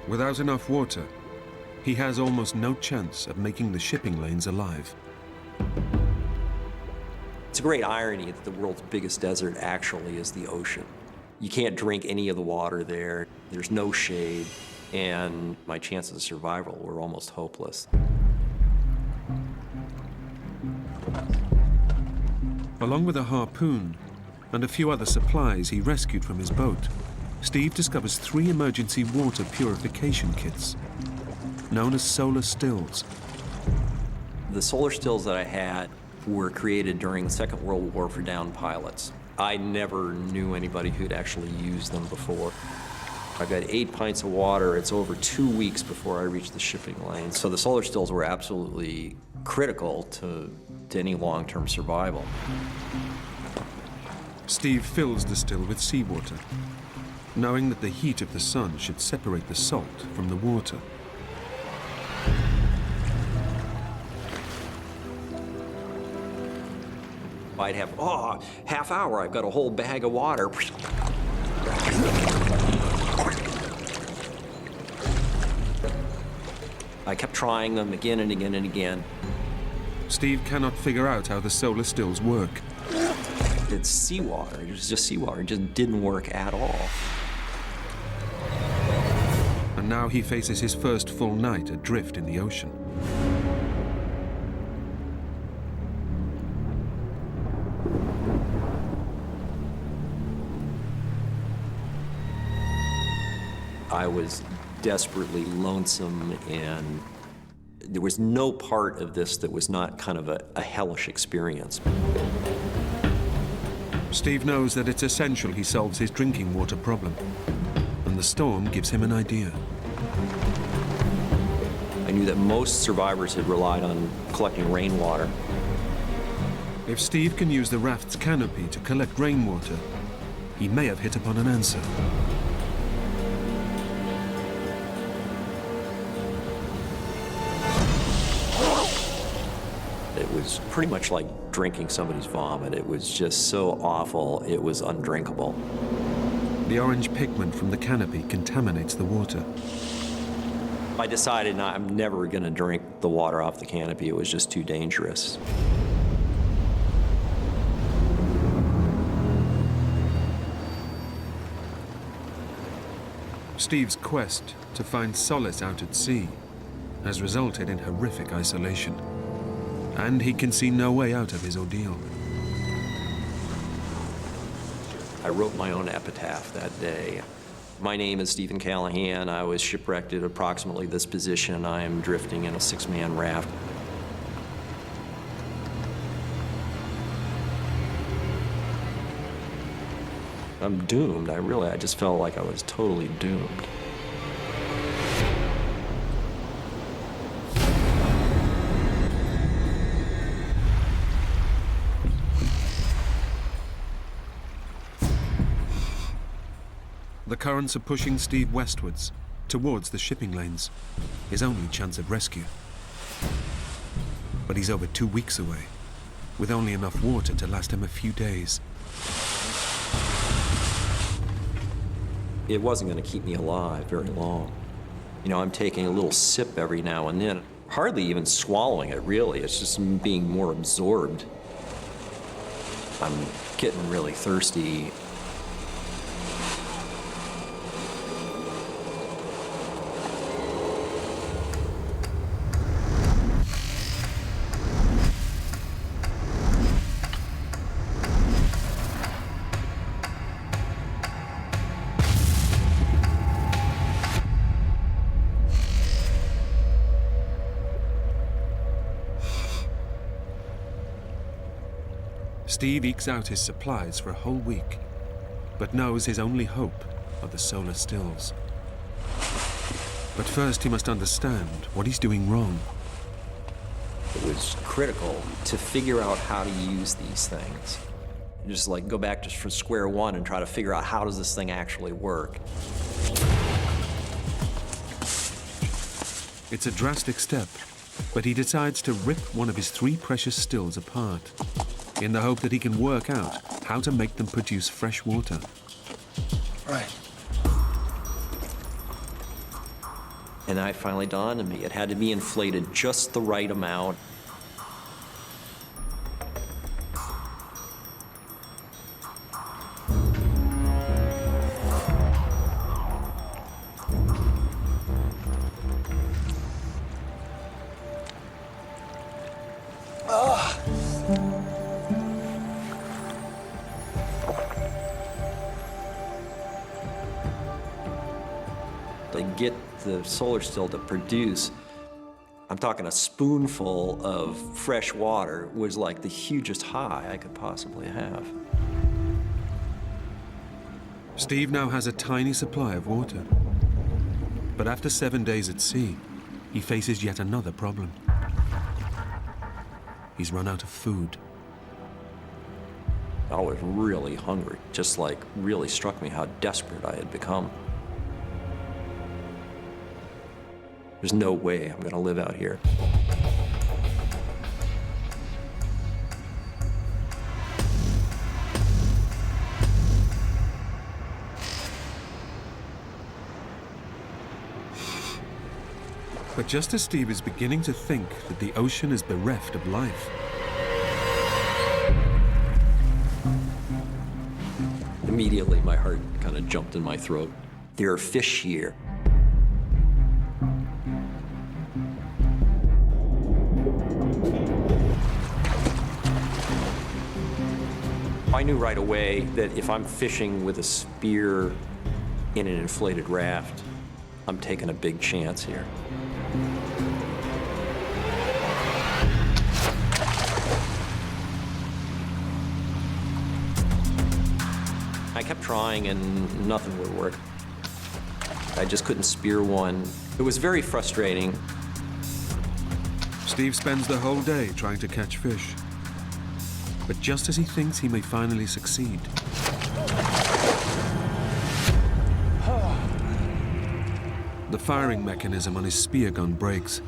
Without enough water, he has almost no chance of making the shipping lanes alive. It's a great irony that the world's biggest desert actually is the ocean. You can't drink any of the water there. There's no shade, and my chances of survival were almost hopeless. Along with a harpoon and a few other supplies he rescued from his boat, Steve discovers 3 emergency water purification kits, known as solar stills. The solar stills that I had were created during the Second World War for downed pilots. I never knew anybody who'd actually used them before. I've got 8 pints of water. It's over 2 weeks before I reach the shipping lane. So the solar stills were absolutely critical to any long-term survival. Steve fills the still with seawater, knowing that the heat of the sun should separate the salt from the water. I'd have, half hour, I've got a whole bag of water. I kept trying them again and again and again. Steve cannot figure out how the solar stills work. It's seawater. It was just seawater. It just didn't work at all. And now he faces his first full night adrift in the ocean. I was desperately lonesome, and there was no part of this that was not kind of a hellish experience. Steve knows that it's essential he solves his drinking water problem, and the storm gives him an idea. I knew that most survivors had relied on collecting rainwater. If Steve can use the raft's canopy to collect rainwater, he may have hit upon an answer. It was pretty much like drinking somebody's vomit. It was just so awful, it was undrinkable. The orange pigment from the canopy contaminates the water. I decided I'm never going to drink the water off the canopy. It was just too dangerous. Steve's quest to find solace out at sea has resulted in horrific isolation, and he can see no way out of his ordeal. I wrote my own epitaph that day. My name is Stephen Callahan. I was shipwrecked at approximately this position. I am drifting in a 6-man raft. I'm doomed. I just felt like I was totally doomed. The currents are pushing Steve westwards, towards the shipping lanes, his only chance of rescue. But he's over 2 weeks away, with only enough water to last him a few days. It wasn't going to keep me alive very long. You know, I'm taking a little sip every now and then, hardly even swallowing it, really. It's just being more absorbed. I'm getting really thirsty. Steve ekes out his supplies for a whole week, but knows his only hope are the solar stills. But first he must understand what he's doing wrong. It was critical to figure out how to use these things. Just like go back just from square one and try to figure out how does this thing actually work. It's a drastic step, but he decides to rip one of his 3 precious stills apart, in the hope that he can work out how to make them produce fresh water. Right. And then it finally dawned on me, it had to be inflated just the right amount. To get the solar still to produce, I'm talking a spoonful of fresh water was like the hugest high I could possibly have. Steve now has a tiny supply of water. But after 7 days at sea, he faces yet another problem. He's run out of food. I was really hungry, just like really struck me how desperate I had become. There's no way I'm gonna live out here. But just as Steve is beginning to think that the ocean is bereft of life, Immediately, my heart kind of jumped in my throat. There are fish here. I knew right away that if I'm fishing with a spear in an inflated raft, I'm taking a big chance here. I kept trying and nothing would work. I just couldn't spear one. It was very frustrating. Steve spends the whole day trying to catch fish. But just as he thinks he may finally succeed, the firing mechanism on his spear gun breaks.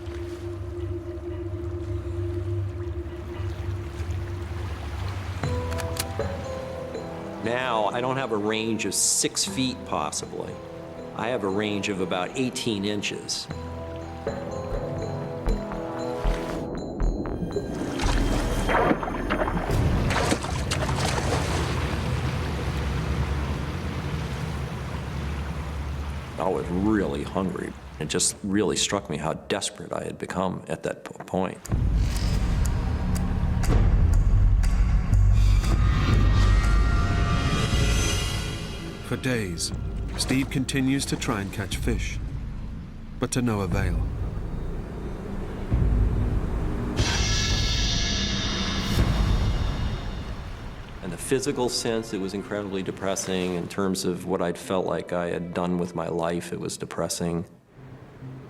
Now, I don't have a range of 6 feet, possibly. I have a range of about 18 inches. I was really hungry. It just really struck me how desperate I had become at that point. For days, Steve continues to try and catch fish, but to no avail. In the physical sense, it was incredibly depressing. In terms of what I'd felt like I had done with my life, it was depressing.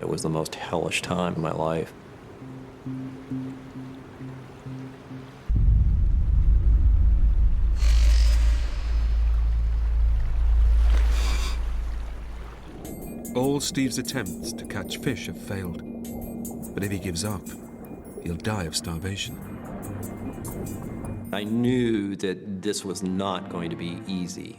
It was the most hellish time in my life. All Steve's attempts to catch fish have failed. But if he gives up, he'll die of starvation. I knew that this was not going to be easy.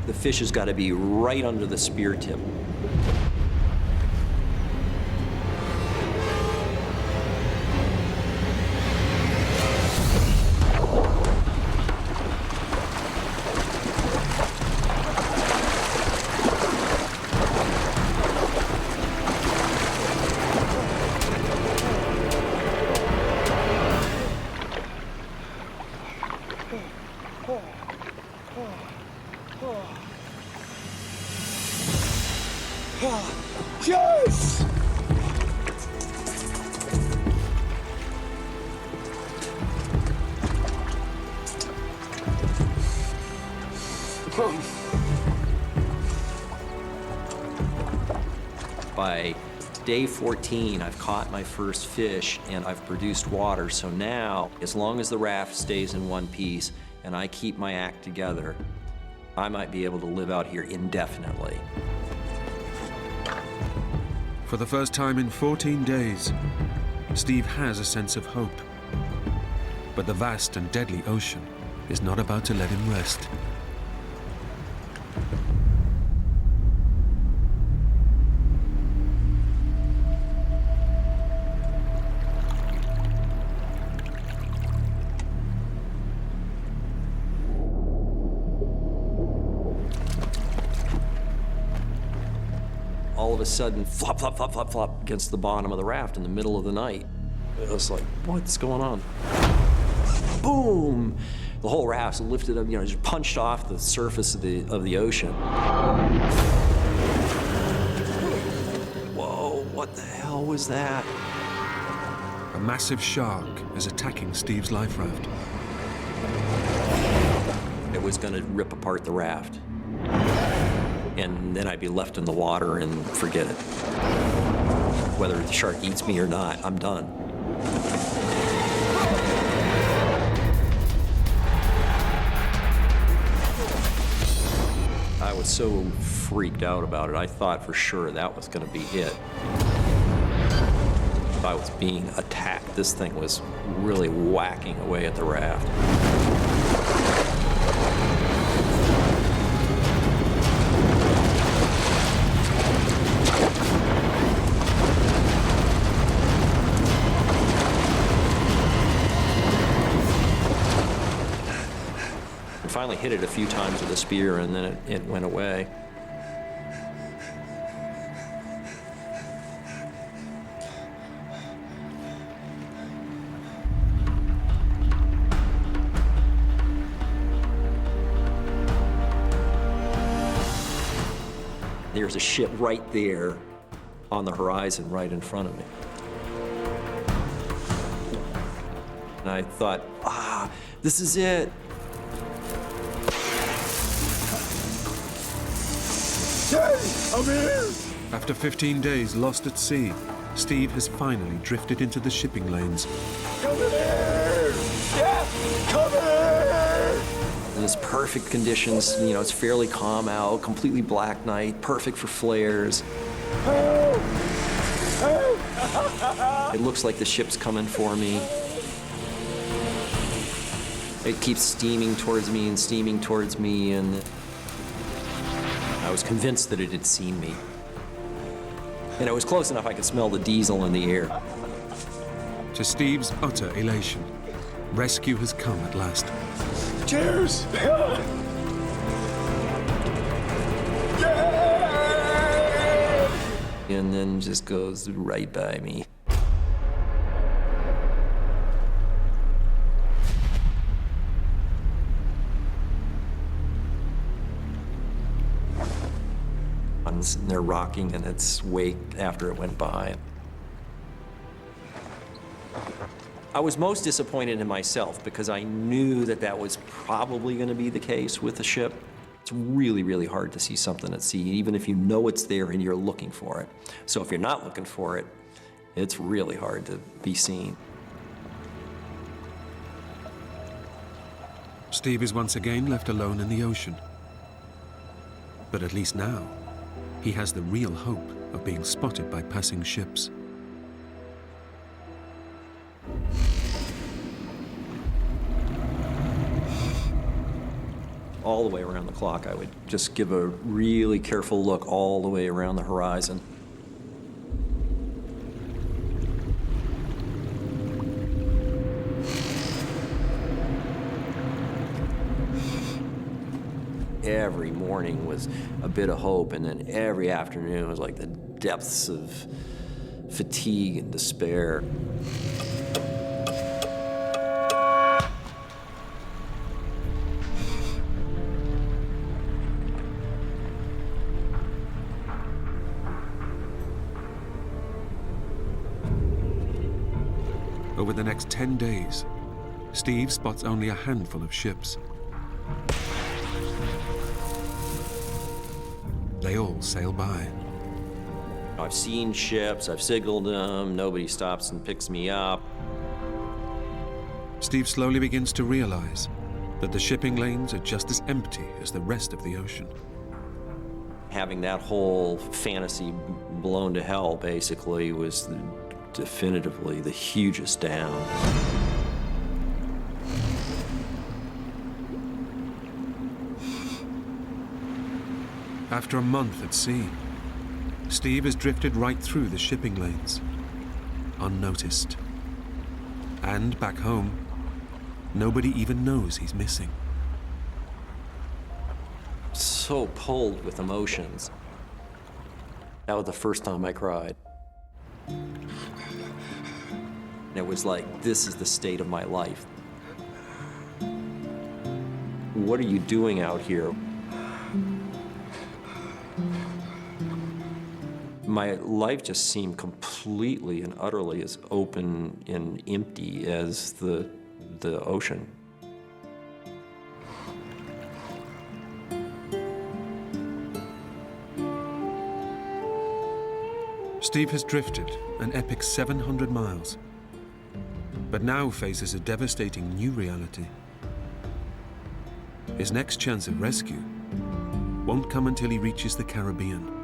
The fish has got to be right under the spear tip. Yes! By day 14, I've caught my first fish and I've produced water. So now, as long as the raft stays in one piece and I keep my act together, I might be able to live out here indefinitely. For the first time in 14 days, Steve has a sense of hope. But the vast and deadly ocean is not about to let him rest. All of a sudden, flop, flop, flop, flop, flop against the bottom of the raft in the middle of the night. It was like, what's going on? Boom! The whole raft's lifted up, just punched off the surface of the ocean. Whoa, what the hell was that? A massive shark is attacking Steve's life raft. It was gonna rip apart the raft. And then I'd be left in the water and forget it. Whether the shark eats me or not, I'm done. I was so freaked out about it. I thought for sure that was gonna be it. I was being attacked. This thing was really whacking away at the raft. Finally hit it a few times with a spear, and then it went away. There's a ship right there on the horizon right in front of me. And I thought, this is it. I'm here! After 15 days lost at sea, Steve has finally drifted into the shipping lanes. Come here! Yeah! Come here! And it's perfect conditions, it's fairly calm out, completely black night, perfect for flares. Help! Help! It looks like the ship's coming for me. It keeps steaming towards me, and I was convinced that it had seen me. And it was close enough I could smell the diesel in the air. To Steve's utter elation, rescue has come at last. Cheers! And then just goes right by me. I'm sitting there rocking in its wake after it went by. I was most disappointed in myself because I knew that was probably going to be the case with the ship. It's really, really hard to see something at sea, even if you know it's there and you're looking for it. So if you're not looking for it, it's really hard to be seen. Steve is once again left alone in the ocean. But at least now, he has the real hope of being spotted by passing ships. All the way around the clock, I would just give a really careful look all the way around the horizon. Every morning was a bit of hope, and then every afternoon was like the depths of fatigue and despair. Over the next 10 days, Steve spots only a handful of ships. they all sail by. I've seen ships, I've signaled them, nobody stops and picks me up. Steve slowly begins to realize that the shipping lanes are just as empty as the rest of the ocean. Having that whole fantasy blown to hell, basically, was definitively the hugest down. After a month at sea, Steve has drifted right through the shipping lanes, unnoticed. And back home, nobody even knows he's missing. So pulled with emotions. That was the first time I cried. And it was like, this is the state of my life. What are you doing out here? My life just seemed completely and utterly as open and empty as the ocean. Steve has drifted an epic 700 miles, but now faces a devastating new reality. His next chance of rescue won't come until he reaches the Caribbean,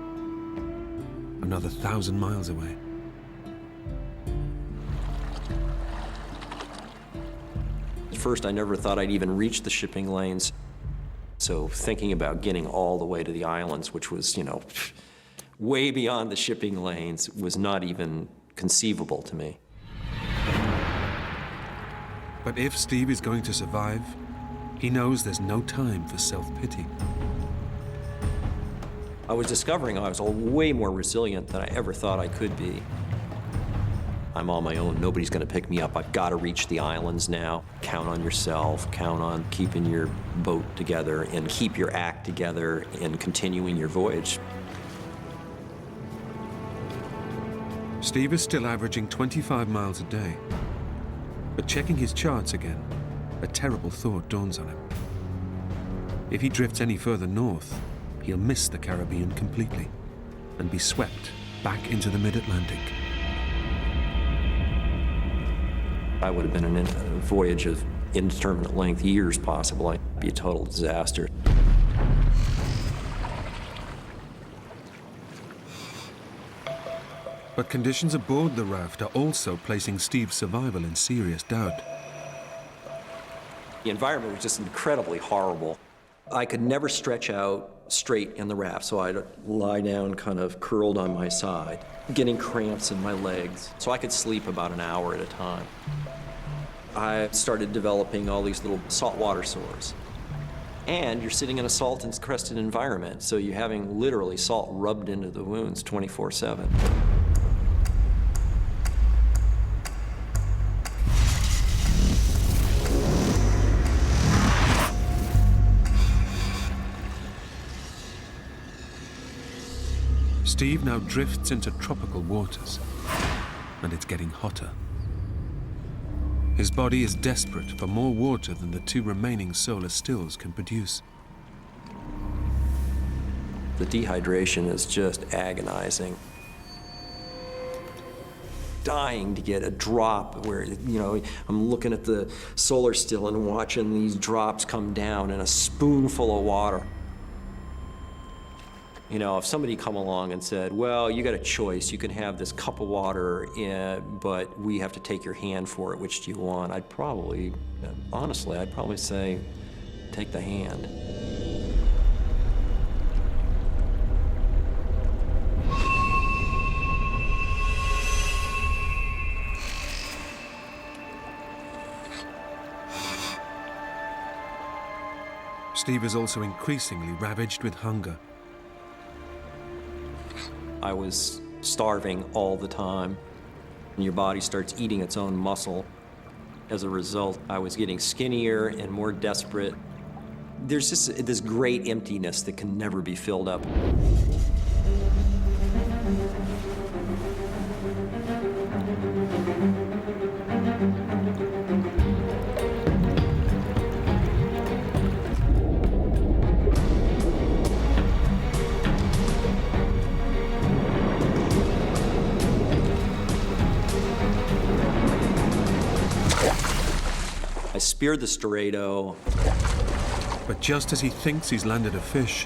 another 1,000 miles away. At first, I never thought I'd even reach the shipping lanes. So thinking about getting all the way to the islands, which was, way beyond the shipping lanes, was not even conceivable to me. But if Steve is going to survive, he knows there's no time for self-pity. I was discovering I was way more resilient than I ever thought I could be. I'm on my own. Nobody's going to pick me up. I've got to reach the islands now. Count on yourself. Count on keeping your boat together and keep your act together and continuing your voyage. Steve is still averaging 25 miles a day. But checking his charts again, a terrible thought dawns on him. If he drifts any further north, he'll miss the Caribbean completely and be swept back into the mid-Atlantic. I would have been in a voyage of indeterminate length, years possibly. It'd be a total disaster. But conditions aboard the raft are also placing Steve's survival in serious doubt. The environment was just incredibly horrible. I could never stretch out straight in the raft, so I'd lie down kind of curled on my side, getting cramps in my legs, so I could sleep about an hour at a time. I started developing all these little saltwater sores. And you're sitting in a salt-encrusted environment, so you're having literally salt rubbed into the wounds 24/7. Steve now drifts into tropical waters, and it's getting hotter. His body is desperate for more water than the 2 remaining solar stills can produce. The dehydration is just agonizing. Dying to get a drop where, I'm looking at the solar still and watching these drops come down in a spoonful of water. If somebody come along and said, well, you got a choice, you can have this cup of water, but we have to take your hand for it, which do you want? I'd probably say, take the hand. Steve is also increasingly ravaged with hunger. I was starving all the time, and your body starts eating its own muscle. As a result, I was getting skinnier and more desperate. There's just this great emptiness that can never be filled up. speared the Storado. But just as he thinks he's landed a fish,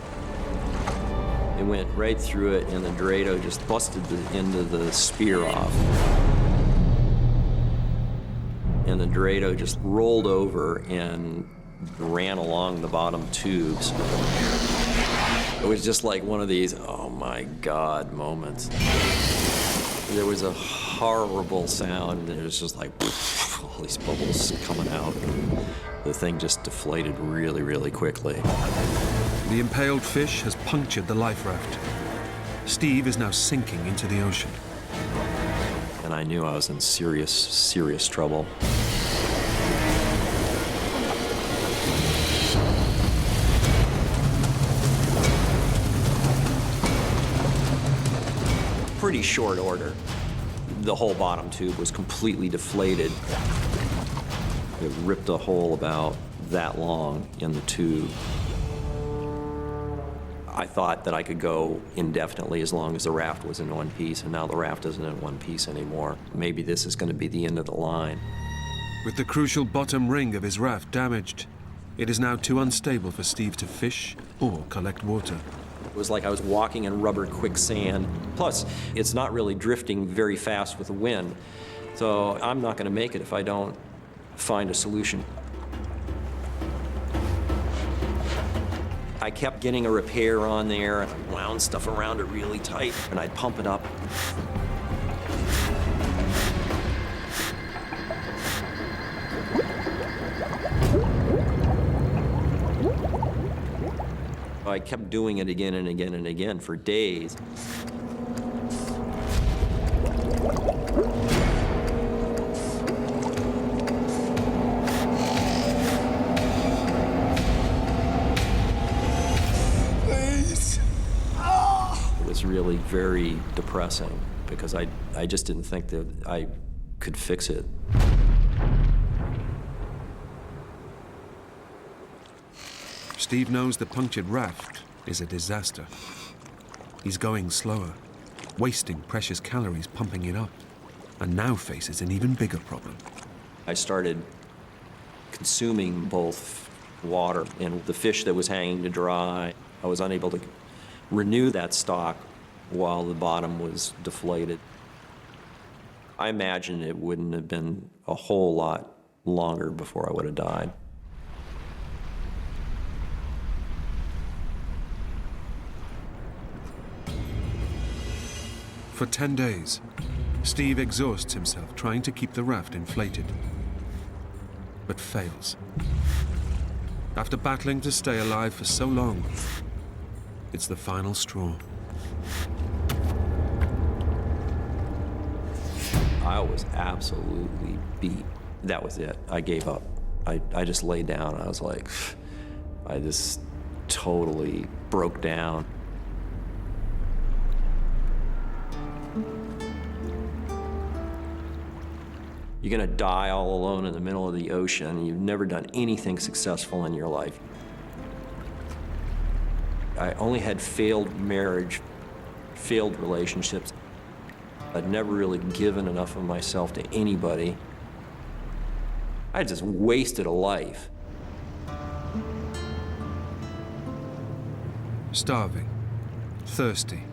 It went right through it, and the Dorado just busted the end of the spear off. And the Dorado just rolled over and ran along the bottom tubes. It was just like one of these, oh my God, moments. There was a horrible sound, and it was just like, all these bubbles coming out. The thing just deflated really, really quickly. the impaled fish has punctured the life raft. Steve is now sinking into the ocean. And I knew I was in serious, serious trouble. Pretty short order. The whole bottom tube was completely deflated. It ripped a hole about that long in the tube. I thought that I could go indefinitely as long as the raft was in one piece, and now the raft isn't in one piece anymore. Maybe this is going to be the end of the line. With the crucial bottom ring of his raft damaged, it is now too unstable for Steve to fish or collect water. It was like I was walking in rubber quicksand. Plus, it's not really drifting very fast with the wind. So I'm not going to make it if I don't find a solution. I kept getting a repair on there, and I wound stuff around it really tight, and I'd pump it up. I kept doing it again and again and again for days. Please. It was really very depressing because I just didn't think that I could fix it. Steve knows the punctured raft is a disaster. He's going slower, wasting precious calories pumping it up, and now faces an even bigger problem. I started consuming both water and the fish that was hanging to dry. I was unable to renew that stock while the bottom was deflated. I imagine it wouldn't have been a whole lot longer before I would have died. For 10 days, Steve exhausts himself trying to keep the raft inflated, but fails. After battling to stay alive for so long, it's the final straw. I was absolutely beat. That was it. I gave up. I just laid down. I was like, I just totally broke down. You're gonna die all alone in the middle of the ocean. You've never done anything successful in your life. I only had failed marriage, failed relationships. I'd never really given enough of myself to anybody. I just wasted a life. Starving, thirsty,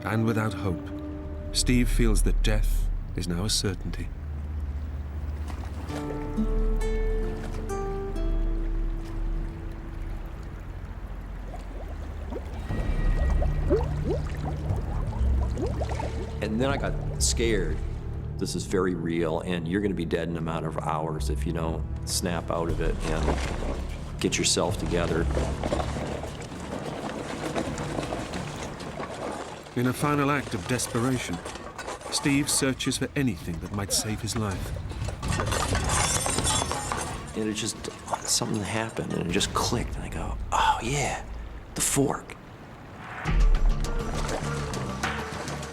and without hope, Steve feels that death is now a certainty. And then I got scared. This is very real, and you're gonna be dead in a matter of hours if you don't snap out of it and get yourself together. In a final act of desperation, Steve searches for anything that might save his life. And it just, something happened, and it just clicked, and I go, oh yeah, the fork.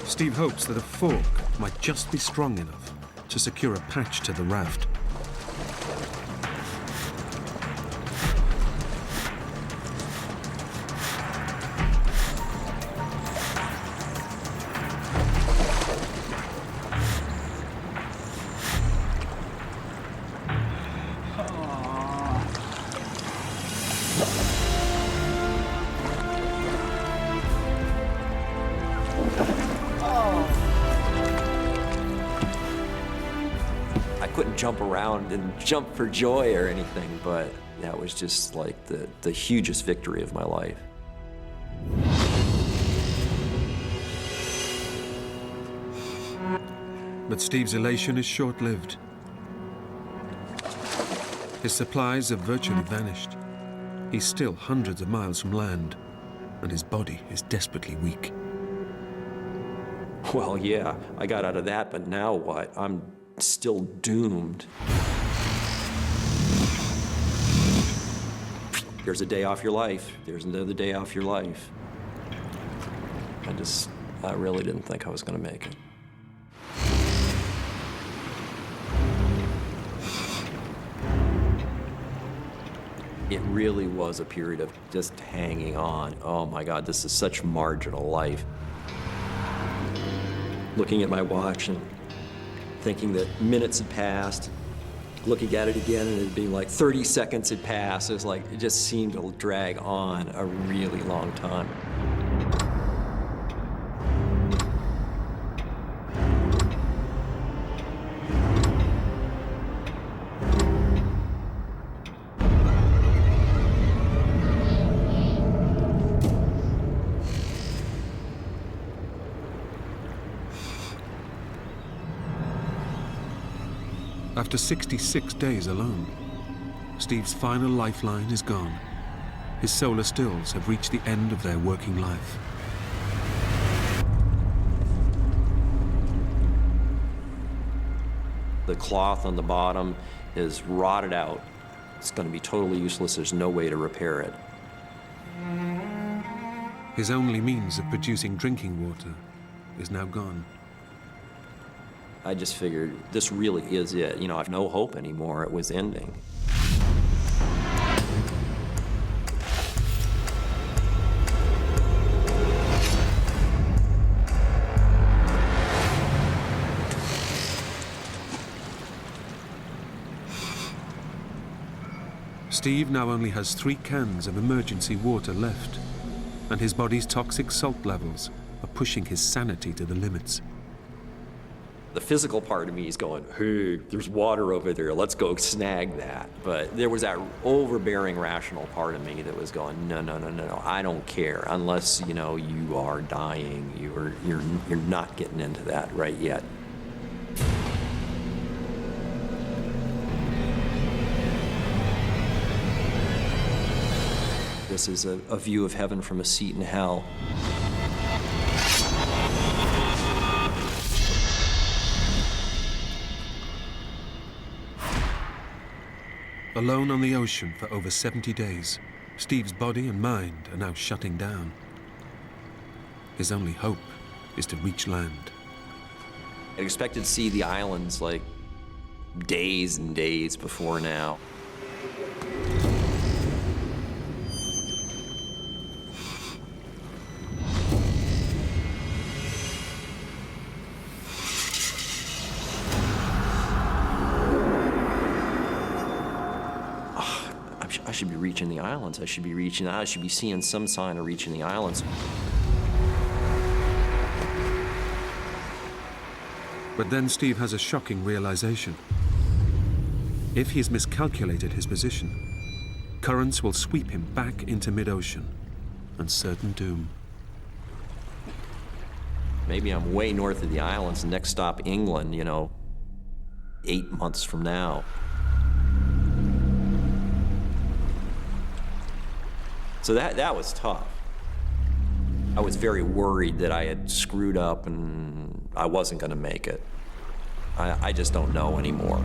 Steve hopes that a fork might just be strong enough to secure a patch to the raft. jump around and jump for joy or anything, but that was just like the hugest victory of my life. But Steve's elation is short-lived. His supplies have virtually vanished. He's still hundreds of miles from land, and his body is desperately weak. Well, yeah, I got out of that, but now what? I'm still doomed. There's a day off your life. There's another day off your life. I really didn't think I was gonna make it. It really was a period of just hanging on. Oh my God, this is such marginal life. Looking at my watch and thinking that minutes had passed, looking at it again and it being like 30 seconds had passed. It was like, it just seemed to drag on a really long time. After 66 days alone, Steve's final lifeline is gone. His solar stills have reached the end of their working life. The cloth on the bottom is rotted out. It's going to be totally useless. There's no way to repair it. His only means of producing drinking water is now gone. I just figured this really is it. You know, I have no hope anymore. It was ending. Steve now only has 3 cans of emergency water left, and his body's toxic salt levels are pushing his sanity to the limits. The physical part of me is going, hey, there's water over there, let's go snag that. But there was that overbearing rational part of me that was going, no, I don't care. Unless, you know, you are dying, you're not getting into that right yet. This is a view of heaven from a seat in hell. Alone on the ocean for over 70 days, Steve's body and mind are now shutting down. His only hope is to reach land. I expected to see the islands like days and days before now. I should be reaching the islands. I should be seeing some sign of reaching the islands. But then Steve has a shocking realization. If he's miscalculated his position, currents will sweep him back into mid-ocean and certain doom. Maybe I'm way north of the islands, next stop England, you know, 8 months from now. So that was tough. I was very worried that I had screwed up and I wasn't going to make it. I just don't know anymore.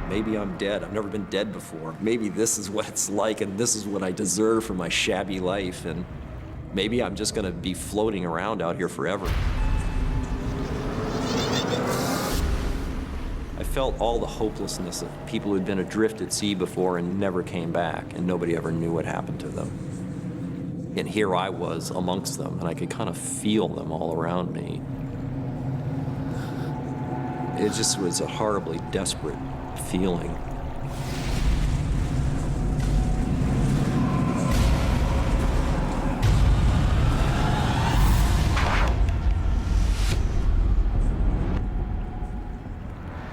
Maybe I'm dead. I've never been dead before. Maybe this is what it's like and this is what I deserve for my shabby life, and maybe I'm just gonna be floating around out here forever. felt all the hopelessness of people who'd been adrift at sea before and never came back, and nobody ever knew what happened to them. And here I was amongst them, and I could kind of feel them all around me. It just was a horribly desperate feeling.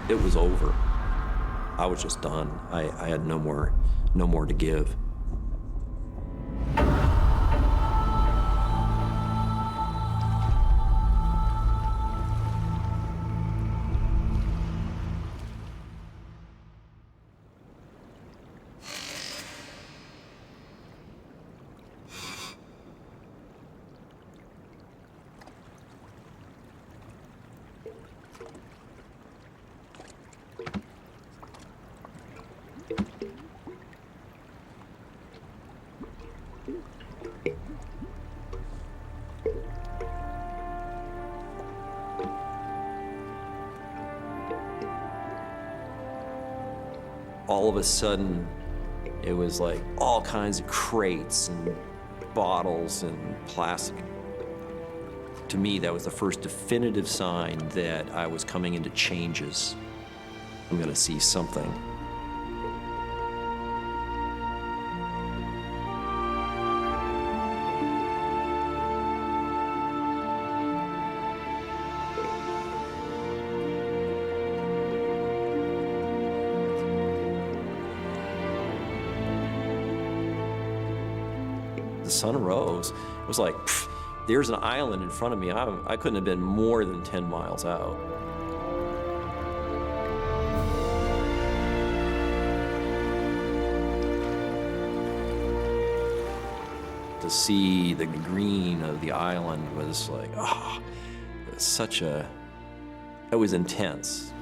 It was over. I was just done. I had no more to give. All of a sudden, it was like all kinds of crates and bottles and plastic. To me, that was the first definitive sign that I was coming into changes. I'm gonna see something. The sun rose. It was like, pff, there's an island in front of me. I couldn't have been more than 10 miles out. To see the green of the island was like, oh, it was intense.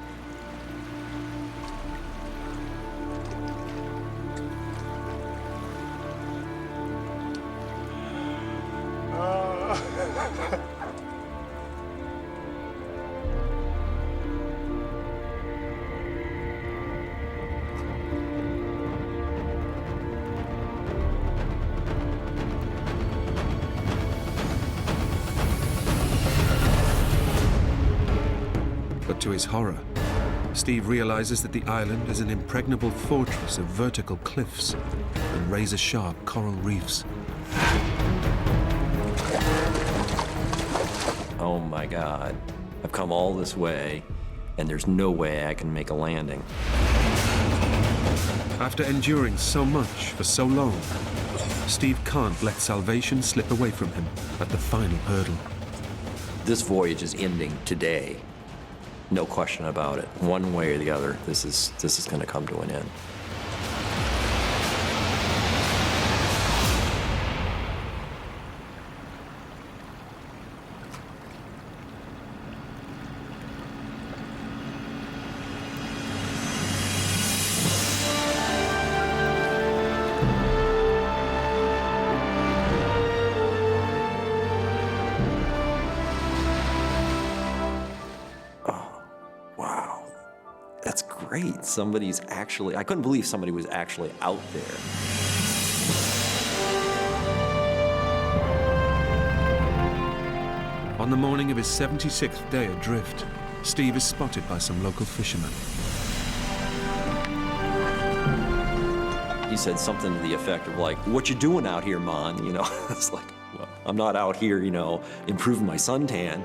But to his horror, Steve realizes that the island is an impregnable fortress of vertical cliffs and razor-sharp coral reefs. Oh my God, I've come all this way, and there's no way I can make a landing. After enduring so much for so long, Steve can't let salvation slip away from him at the final hurdle. This voyage is ending today. No question about it. One way or the other, this is going to come to an end. That's great. I couldn't believe somebody was actually out there. On the morning of his 76th day adrift, Steve is spotted by some local fishermen. He said something to the effect of like, "What you doing out here, man?" You know, it's like, well, I'm not out here, you know, improving my suntan.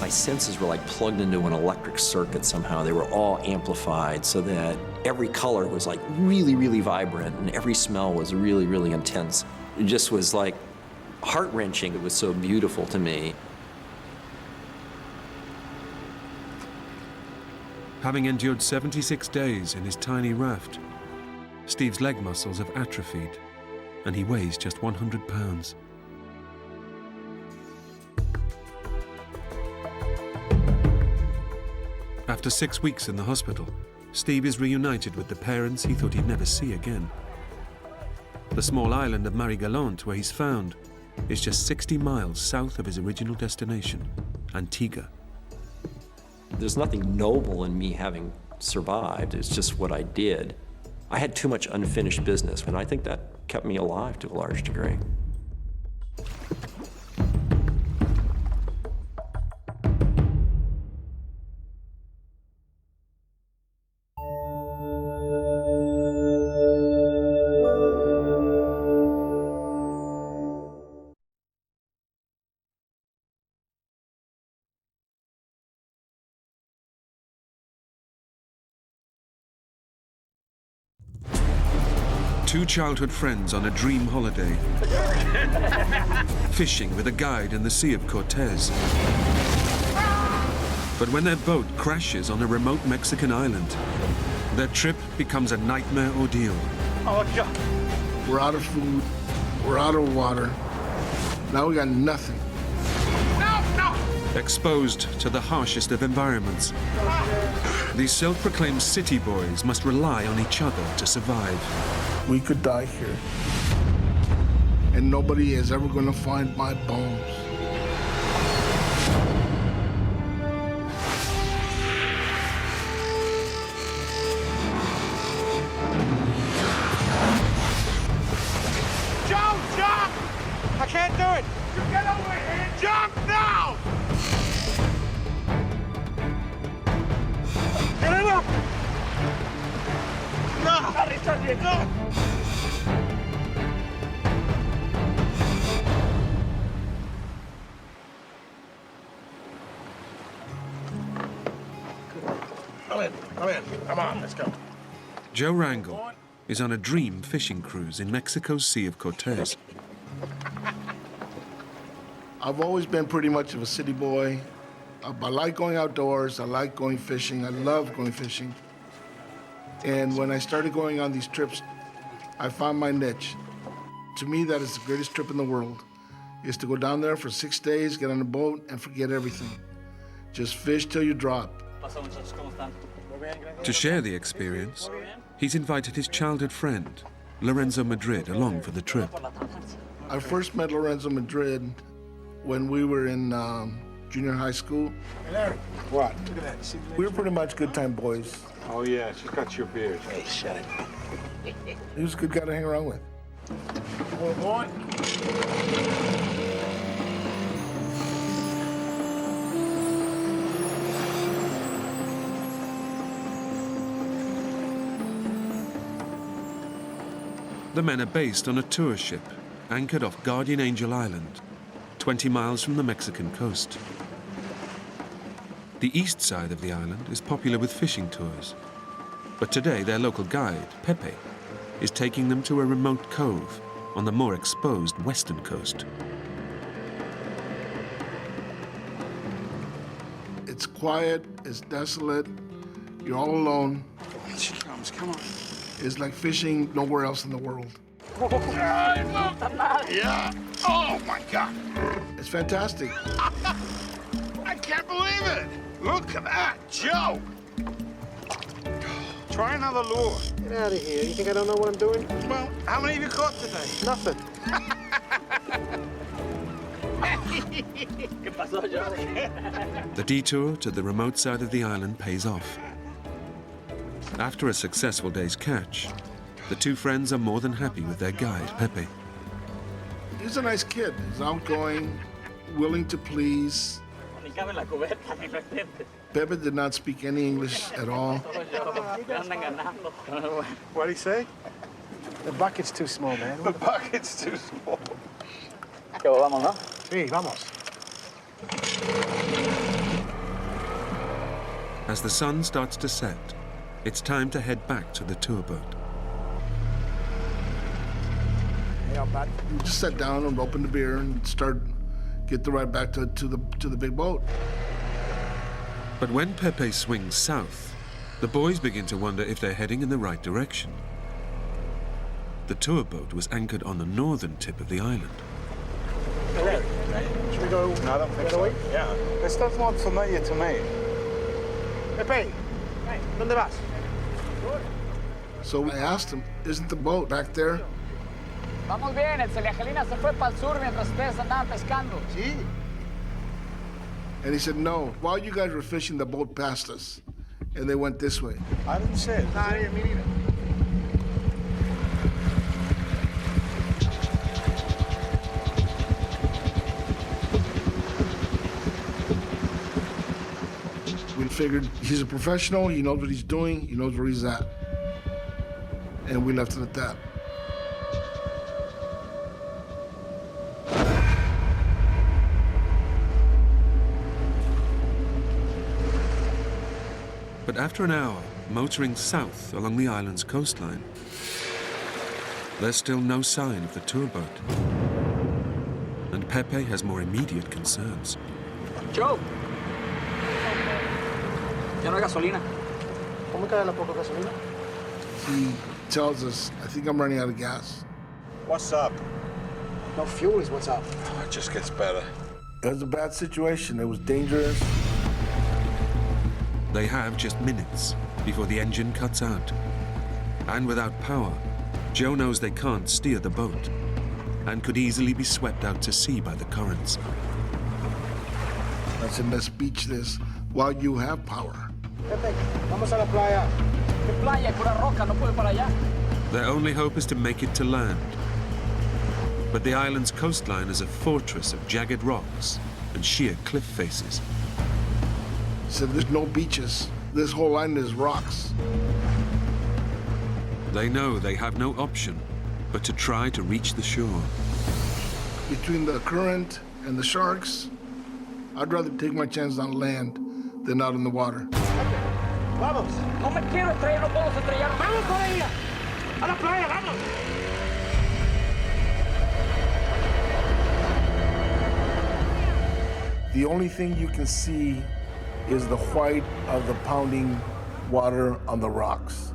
My senses were like plugged into an electric circuit somehow. They were all amplified so that every color was like really, really vibrant and every smell was really, really intense. It just was like heart-wrenching. It was so beautiful to me. Having endured 76 days in his tiny raft, Steve's leg muscles have atrophied and he weighs just 100 pounds. After 6 weeks in the hospital, Steve is reunited with the parents he thought he'd never see again. The small island of Marie-Galante, where he's found, is just 60 miles south of his original destination, Antigua. There's nothing noble in me having survived. It's just what I did. I had too much unfinished business, and I think that kept me alive to a large degree. Two childhood friends on a dream holiday, fishing with a guide in the Sea of Cortez. But when their boat crashes on a remote Mexican island, their trip becomes a nightmare ordeal. We're out of food. We're out of water. Now we got nothing. Exposed to the harshest of environments, these self-proclaimed city boys must rely on each other to survive. We could die here. And nobody is ever going to find my bones. Jump! I can't do it! You get over here! Jump now! Get him up! No! Come on, let's go. Joe Rangel is on a dream fishing cruise in Mexico's Sea of Cortez. I've always been pretty much of a city boy. I like going outdoors. I like going fishing. I love going fishing. And when I started going on these trips, I found my niche. To me, that is the greatest trip in the world, is to go down there for 6 days, get on a boat, and forget everything. Just fish till you drop. To share the experience, he's invited his childhood friend, Lorenzo Madrid, along for the trip. I first met Lorenzo Madrid when we were in junior high school. What? We were pretty much good time boys. Oh, yeah, she's got your beard. Hey, shut it. He was a good guy to hang around with. The men are based on a tour ship anchored off Guardian Angel Island, 20 miles from the Mexican coast. The east side of the island is popular with fishing tours, but today their local guide, Pepe, is taking them to a remote cove on the more exposed western coast. It's quiet, it's desolate, you're all alone. She comes, come on. It's like fishing nowhere else in the world. Yeah. Oh, my God. It's fantastic. I can't believe it. Look at that, Joe. Try another lure. Get out of here. You think I don't know what I'm doing? Well, how many have you caught today? Nothing. The detour to the remote side of the island pays off. After a successful day's catch, the two friends are more than happy with their guide, Pepe. He's a nice kid. He's outgoing, willing to please. Pepe did not speak any English at all. What'd he say? The bucket's too small, man. The bucket's too small. Sí, vamos. As the sun starts to set, it's time to head back to the tour boat. We just sat down and opened the beer and get the ride back to the big boat. But when Pepe swings south, the boys begin to wonder if they're heading in the right direction. The tour boat was anchored on the northern tip of the island. Should we go? No, I don't think so. Yeah. This does not familiar to me. Pepe, ¿dónde vas? So I asked him, isn't the boat back there? Vamos bien, el Celiangelina se fue para el sur mientras ustedes andaban pescando. Sí. And he said, no. While you guys were fishing, the boat passed us. And they went this way. I didn't say it. Nah, me neither. We figured he's a professional, he knows what he's doing, he knows where he's at. And we left it at that. But after an hour, motoring south along the island's coastline, there's still no sign of the tour boat. And Pepe has more immediate concerns. Joe. Ya no hay gasolina. ¿Cómo queda la poca gasolina? He tells us, I think I'm running out of gas. What's up? No fuel is what's up. It just gets better. It was a bad situation, it was dangerous. They have just minutes before the engine cuts out. And without power, Joe knows they can't steer the boat and could easily be swept out to sea by the currents. I said, let's beach this while you have power. Pepe, vamos a la playa. ¿Qué playa? Pura roca, no puedo para allá. Their only hope is to make it to land. But the island's coastline is a fortress of jagged rocks and sheer cliff faces. He said, there's no beaches. This whole island is rocks. They know they have no option but to try to reach the shore. Between the current and the sharks, I'd rather take my chances on land than out in the water. Vamos. No me quiero estrellar, no puedo estrellar. ¡Vamos por ella! ¡A la playa, vamos! The only thing you can see is the white of the pounding water on the rocks.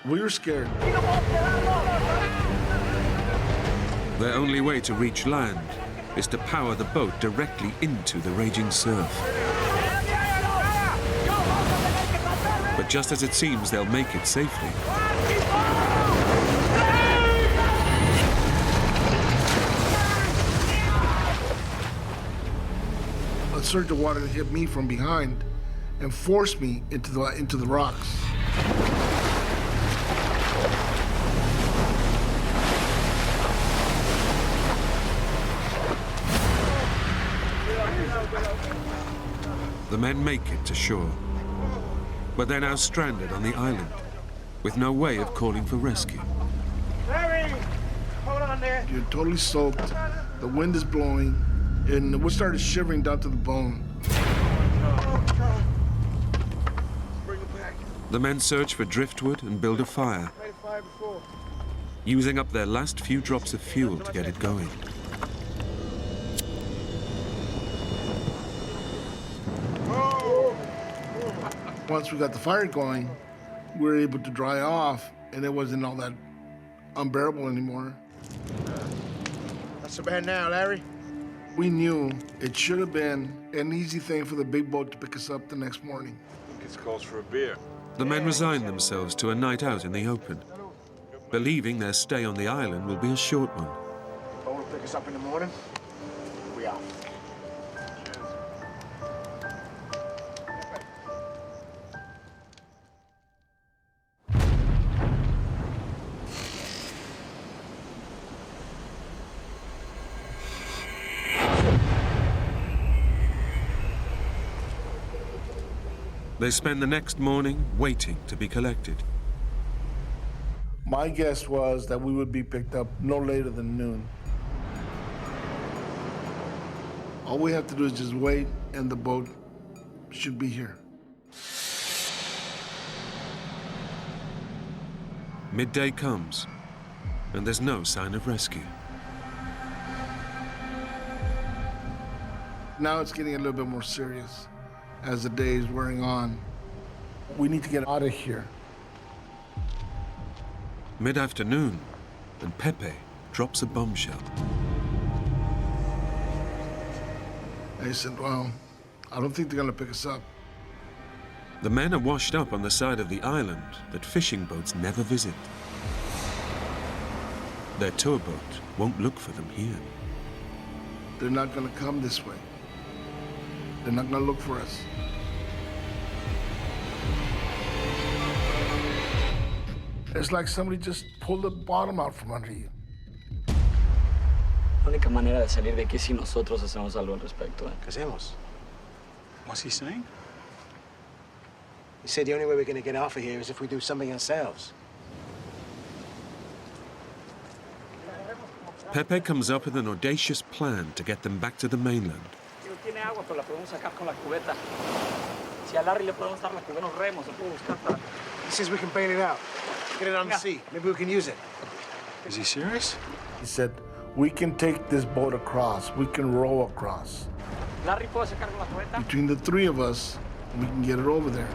We were scared. Their only way to reach land is to power the boat directly into the raging surf. But just as it seems they'll make it safely, A surge of water hit me from behind and forced me into the rocks. the men make it to shore. But they're now stranded on the island, with no way of calling for rescue. Larry! Hold on there. You're totally soaked, the wind is blowing, and we started shivering down to the bone. Bring it back. The men search for driftwood and build a fire, Made a fire before. using up their last few drops of fuel to get it going. Once we got the fire going, we were able to dry off, and it wasn't all that unbearable anymore. Not so bad now, Larry. We knew it should have been an easy thing for the big boat to pick us up the next morning. It's calls for a beer. The men resign themselves to a night out in the open, believing their stay on the island will be a short one. Boat will pick us up in the morning. We out. They spend the next morning waiting to be collected. My guess was that we would be picked up no later than noon. All we have to do is just wait, and the boat should be here. Midday comes, and there's no sign of rescue. Now it's getting a little bit more serious as the day is wearing on. We need to get out of here. Mid-afternoon, and Pepe drops a bombshell. I said, well, I don't think they're gonna pick us up. The men are washed up on the side of the island that fishing boats never visit. Their tour boat won't look for them here. They're not gonna come this way. They're not gonna look for us. It's like somebody just pulled the bottom out from under you. La única manera de salir de aquí es si nosotros hacemos algo al respecto. ¿Qué hacemos? What's he saying? He said the only way we're gonna get off of here is if we do something ourselves. Pepe comes up with an audacious plan to get them back to the mainland. Si no tiene agua, pero la podemos sacar con la cubeta. Si a Larry le podemos dar la cubeta, nos remos, se puede buscar para... He says we can bail it out. Get it on the sea. Maybe we can use it. Is he serious? He said, we can take this boat across. We can row across. Larry puede sacar con la cubeta. Between the three of us, we can get it over there.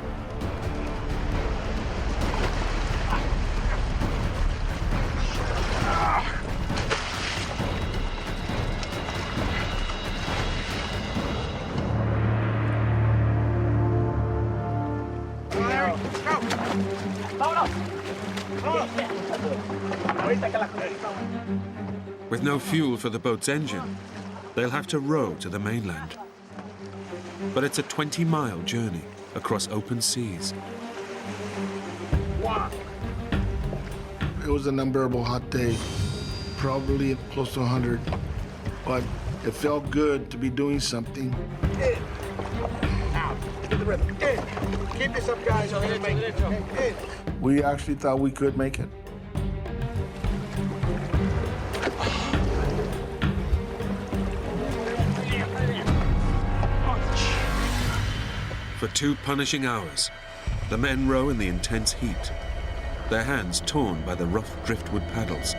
With no fuel for the boat's engine, they'll have to row to the mainland. But it's a 20-mile journey across open seas. It was an unbearable hot day, probably close to 100, but it felt good to be doing something. Out. Get the rhythm. Keep this up, guys. We actually thought we could make it. For 2 punishing hours, the men row in the intense heat, their hands torn by the rough driftwood paddles.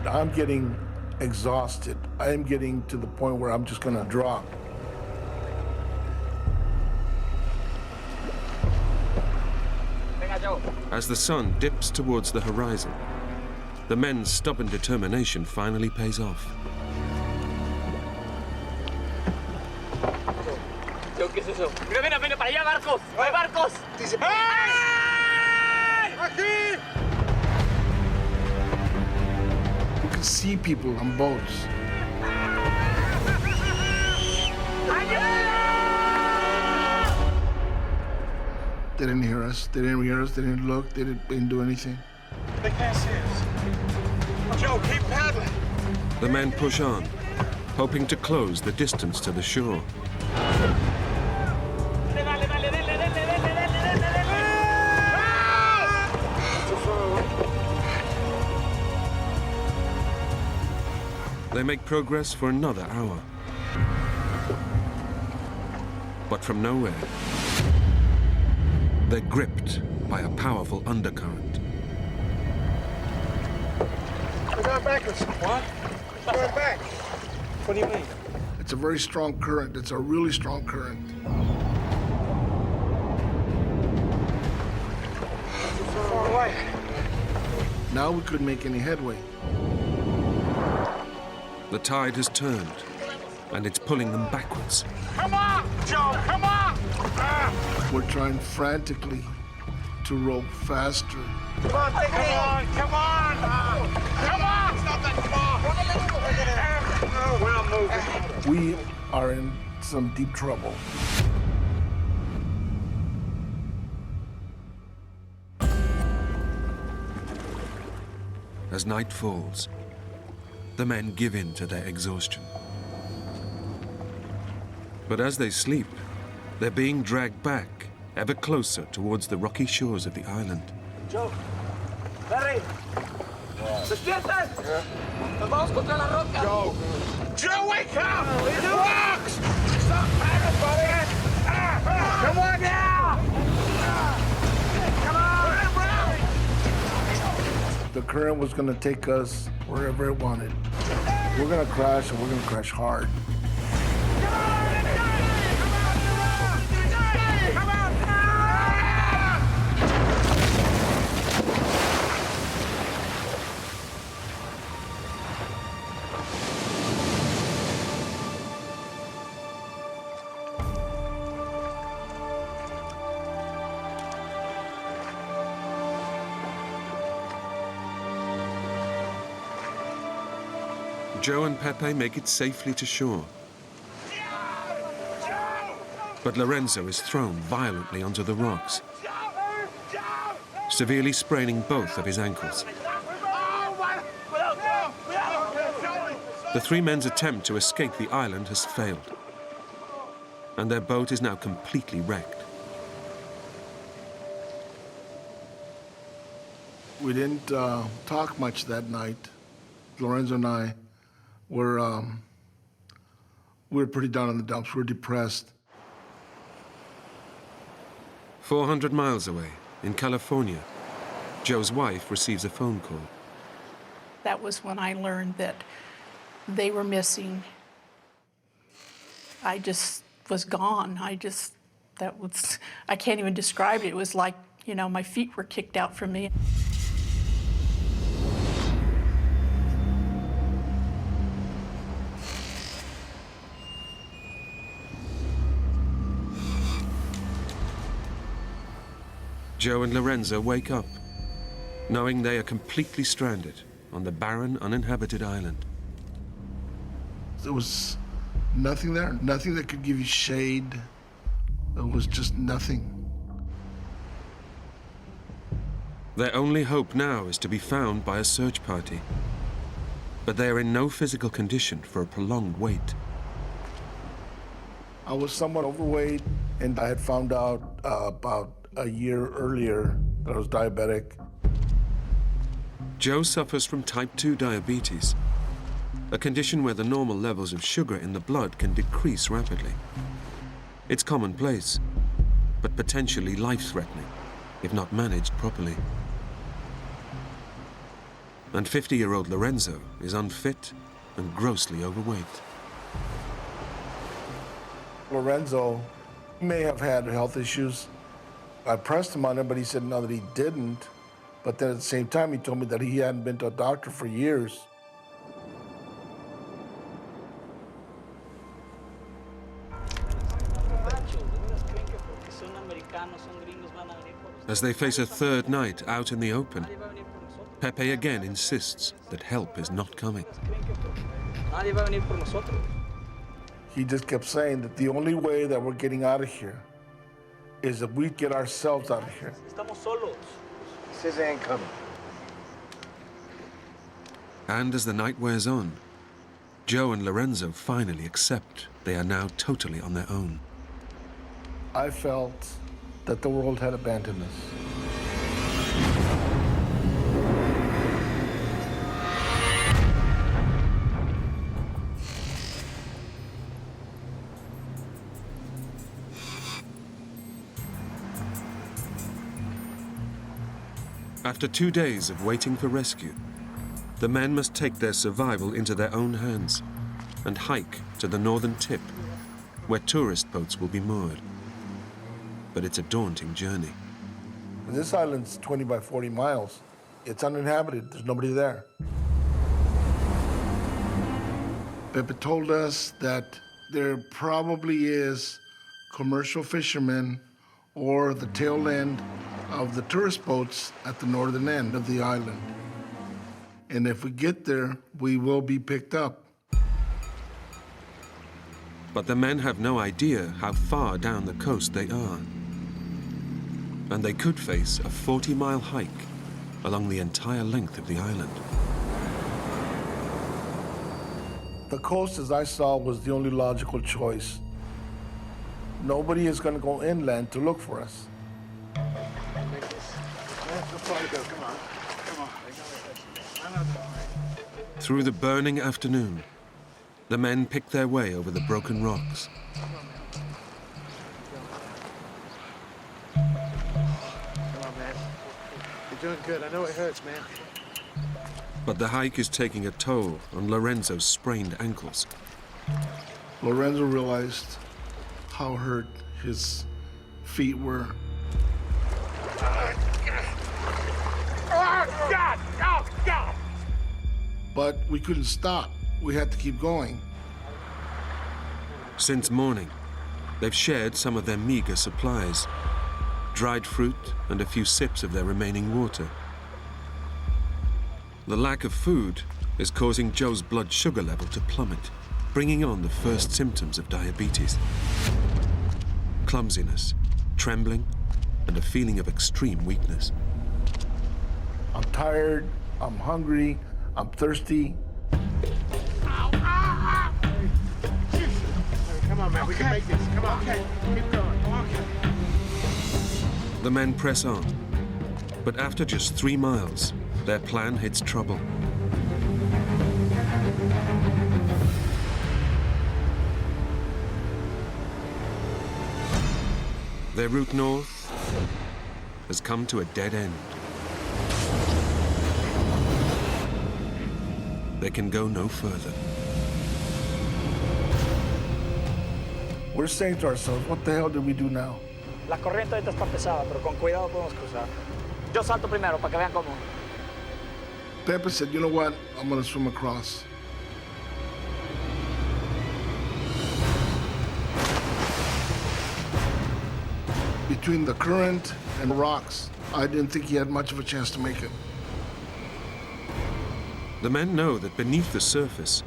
I'm getting exhausted. I am getting to the point where I'm just gonna drop. As the sun dips towards the horizon, the men's stubborn determination finally pays off. ¿Qué es eso? Mira, para allá, barcos. ¡Hay barcos! ¡Hey! ¡Aquí! You can see people on boats. They didn't hear us. They didn't hear us. They didn't look. They didn't do anything. They can't see us. Joe, keep paddling. The men push on, hoping to close the distance to the shore. They make progress for another hour. But from nowhere, they're gripped by a powerful undercurrent. We're going backwards. What? We're going back. What do you mean? It's a very strong current. It's a really strong current. Too far away. Now we couldn't make any headway. The tide has turned, and it's pulling them backwards. Come on, Joe, come on! We're trying frantically to row faster. Come on, take it on! Come on! Come on! It's not that far! No, we're not moving. We are in some deep trouble. As night falls, the men give in to their exhaustion. But as they sleep, they're being dragged back ever closer towards the rocky shores of the island. Joe, Larry, despierten. Nos vamos contra la roca. Joe! Joe, wake up! It rocks! Stop paddling, buddy! Come on now! Come on! The current was gonna take us wherever it wanted. We're gonna crash, and we're gonna crash hard. Joe and Pepe make it safely to shore. But Lorenzo is thrown violently onto the rocks, severely spraining both of his ankles. The three men's attempt to escape the island has failed, and their boat is now completely wrecked. We didn't talk much that night. Lorenzo and I were pretty down in the dumps. We were depressed. 400 miles away, in California, Joe's wife receives a phone call. That was when I learned that they were missing. I just was gone. I can't even describe it. It was like, you know, my feet were kicked out from me. Joe and Lorenzo wake up, knowing they are completely stranded on the barren, uninhabited island. There was nothing there, nothing that could give you shade. There was just nothing. Their only hope now is to be found by a search party, but they are in no physical condition for a prolonged wait. I was somewhat overweight, and I had found out about a year earlier that I was diabetic. Joe suffers from type 2 diabetes, a condition where the normal levels of sugar in the blood can decrease rapidly. It's commonplace, but potentially life-threatening if not managed properly. And 50-year-old Lorenzo is unfit and grossly overweight. Lorenzo may have had health issues. I pressed him on it, but he said no, that he didn't. But then at the same time, he told me that he hadn't been to a doctor for years. As they face a third night out in the open, Pepe again insists that help is not coming. He just kept saying that the only way that we're getting out of here is if we get ourselves out of here. He says they ain't coming. And as the night wears on, Joe and Lorenzo finally accept they are now totally on their own. I felt that the world had abandoned us. After 2 days of waiting for rescue, the men must take their survival into their own hands and hike to the northern tip, where tourist boats will be moored. But it's a daunting journey. This island's 20 by 40 miles. It's uninhabited. There's nobody there. Pepe told us that there probably is commercial fishermen or the tail end of the tourist boats at the northern end of the island. And if we get there, we will be picked up. But the men have no idea how far down the coast they are. And they could face a 40-mile hike along the entire length of the island. The coast, as I saw, was the only logical choice. Nobody is going to go inland to look for us. Through the burning afternoon, the men pick their way over the broken rocks. Come on, man. You're doing good. I know it hurts, man. But the hike is taking a toll on Lorenzo's sprained ankles. Lorenzo realized how hurt his feet were. Oh, God! Oh, God! But we couldn't stop. We had to keep going. Since morning, they've shared some of their meager supplies, dried fruit and a few sips of their remaining water. The lack of food is causing Joe's blood sugar level to plummet, bringing on the first symptoms of diabetes. Clumsiness, trembling, and a feeling of extreme weakness. I'm tired, I'm hungry, I'm thirsty. Ow, ow, ow. Come on, man, we can make this. Come on. Okay, keep going. Okay. The men press on, but after just 3 miles, their plan hits trouble. Their route north has come to a dead end. They can go no further. We're saying to ourselves, what the hell did we do now? La corriente ahorita está pesada, pero con cuidado podemos cruzar. Yo salto primero para que vean cómo. Pepe said, you know what? I'm gonna swim across. Between the current and rocks, I didn't think he had much of a chance to make it. The men know that beneath the surface,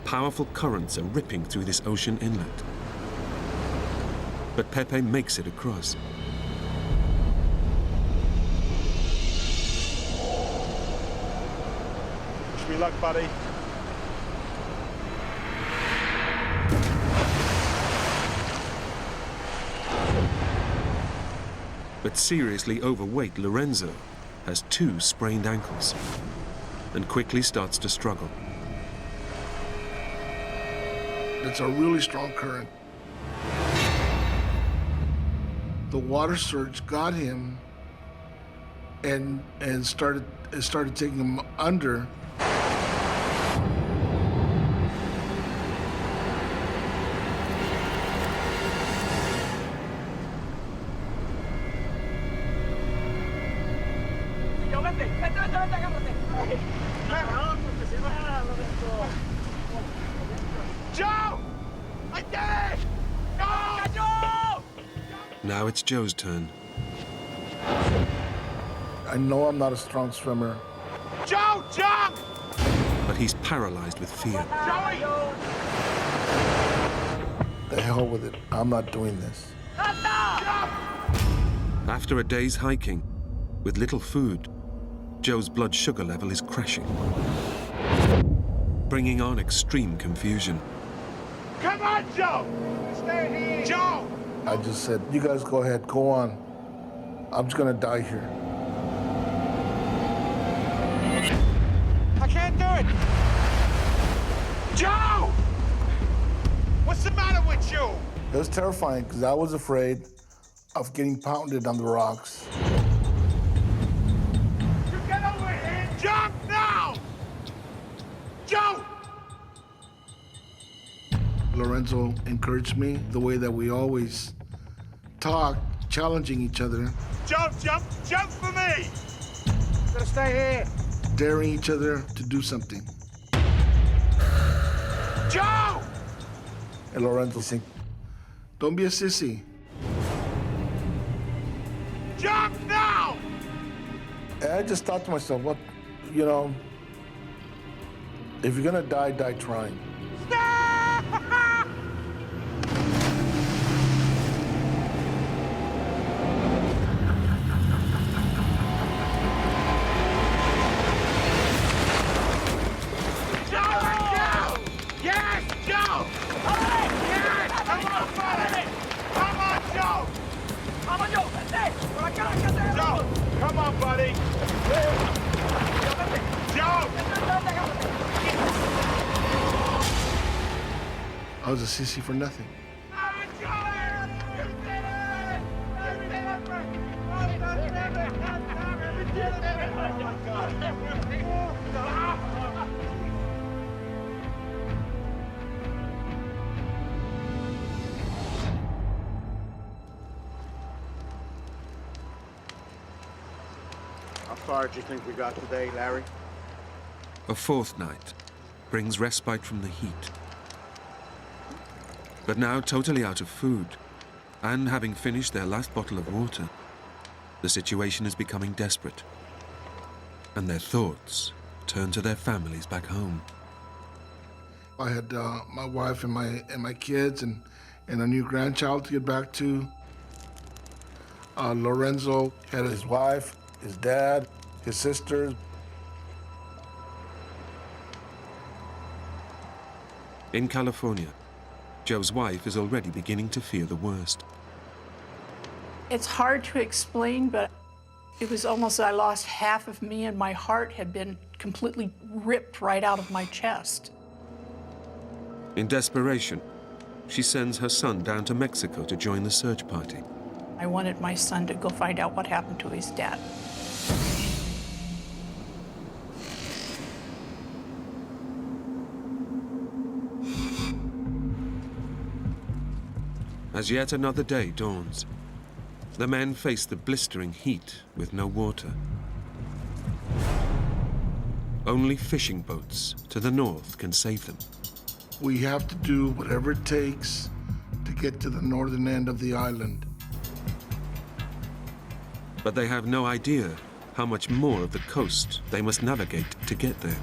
powerful currents are ripping through this ocean inlet. But Pepe makes it across. Wish me luck, buddy. But seriously overweight Lorenzo has 2 sprained ankles and quickly starts to struggle. It's a really strong current. The water surge got him and started taking him under. Joe! I did it! No! Now it's Joe's turn. I know I'm not a strong swimmer. Joe, jump! But he's paralyzed with fear. Joey! The hell with it. I'm not doing this. After a day's hiking, with little food, Joe's blood sugar level is crashing, bringing on extreme confusion. Come on, Joe! Stay here! Joe! I just said, you guys go ahead, go on. I'm just gonna die here. I can't do it! Joe! What's the matter with you? It was terrifying because I was afraid of getting pounded on the rocks. You get over here! Jump now! Joe! Lorenzo encouraged me the way that we always talk, challenging each other. Jump, jump, jump for me! You gotta stay here. Daring each other to do something. Joe! And Lorenzo said, don't be a sissy. Jump now! And I just thought to myself, what, you know, if you're gonna die, die trying. Come on, buddy. Joe! I was a sissy for nothing. How far do you think we got today, Larry? A 4th night brings respite from the heat. But now totally out of food, and having finished their last bottle of water, the situation is becoming desperate, and their thoughts return to their families back home. I had my wife and my kids and a new grandchild to get back to. Lorenzo had his wife, his dad, his sisters. In California, Joe's wife is already beginning to fear the worst. It's hard to explain, but it was almost I lost half of me and my heart had been completely ripped right out of my chest. In desperation, she sends her son down to Mexico to join the search party. I wanted my son to go find out what happened to his dad. As yet another day dawns, the men face the blistering heat with no water. Only fishing boats to the north can save them. We have to do whatever it takes to get to the northern end of the island. But they have no idea how much more of the coast they must navigate to get there.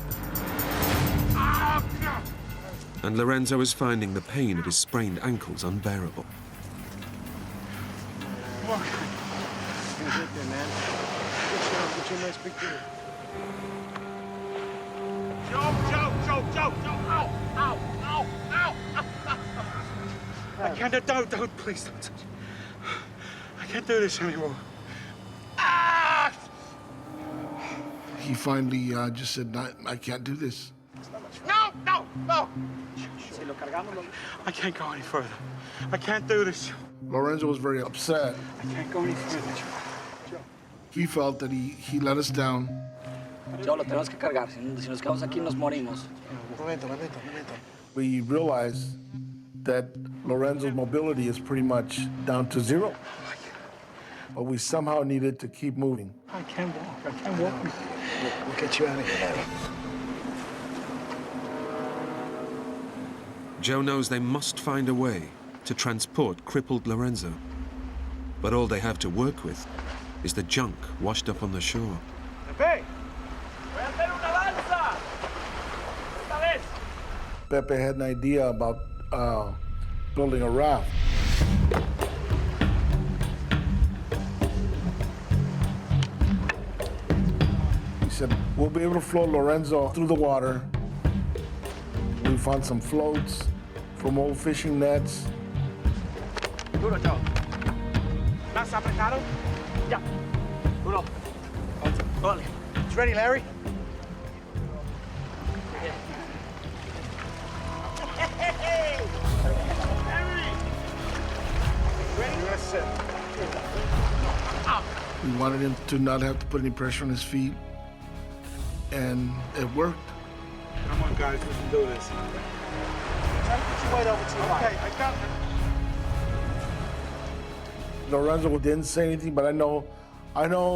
And Lorenzo is finding the pain of his sprained ankles unbearable. Come on. You're gonna get there, man. Get you a nice big dinner. Joe! Ow! I can't, don't, please don't touch me. I can't do this anymore. He finally just said, I can't do this. No! I can't go any further. I can't do this. Lorenzo was very upset. I can't go any further. He felt that he let us down. Joe, lo tenemos que cargar. Si nos quedamos aquí, nos morimos. Momento. We realized that Lorenzo's mobility is pretty much down to zero. But we somehow needed to keep moving. I can't walk. We'll get you out of here, Larry. Joe knows they must find a way to transport crippled Lorenzo. But all they have to work with is the junk washed up on the shore. Pepe! Voy a hacer una lanza! Esta vez! Pepe had an idea about building a raft. He said, we'll be able to float Lorenzo through the water. We found some floats from old fishing nets. Duro, Joe. ¿Más apretado? Ya. Duro. Dale. It's ready, Larry? We wanted him to not have to put any pressure on his feet, and it worked. Come on, guys, we can do this. Try to put your weight over to your right. Okay, I got it. Lorenzo didn't say anything, but I know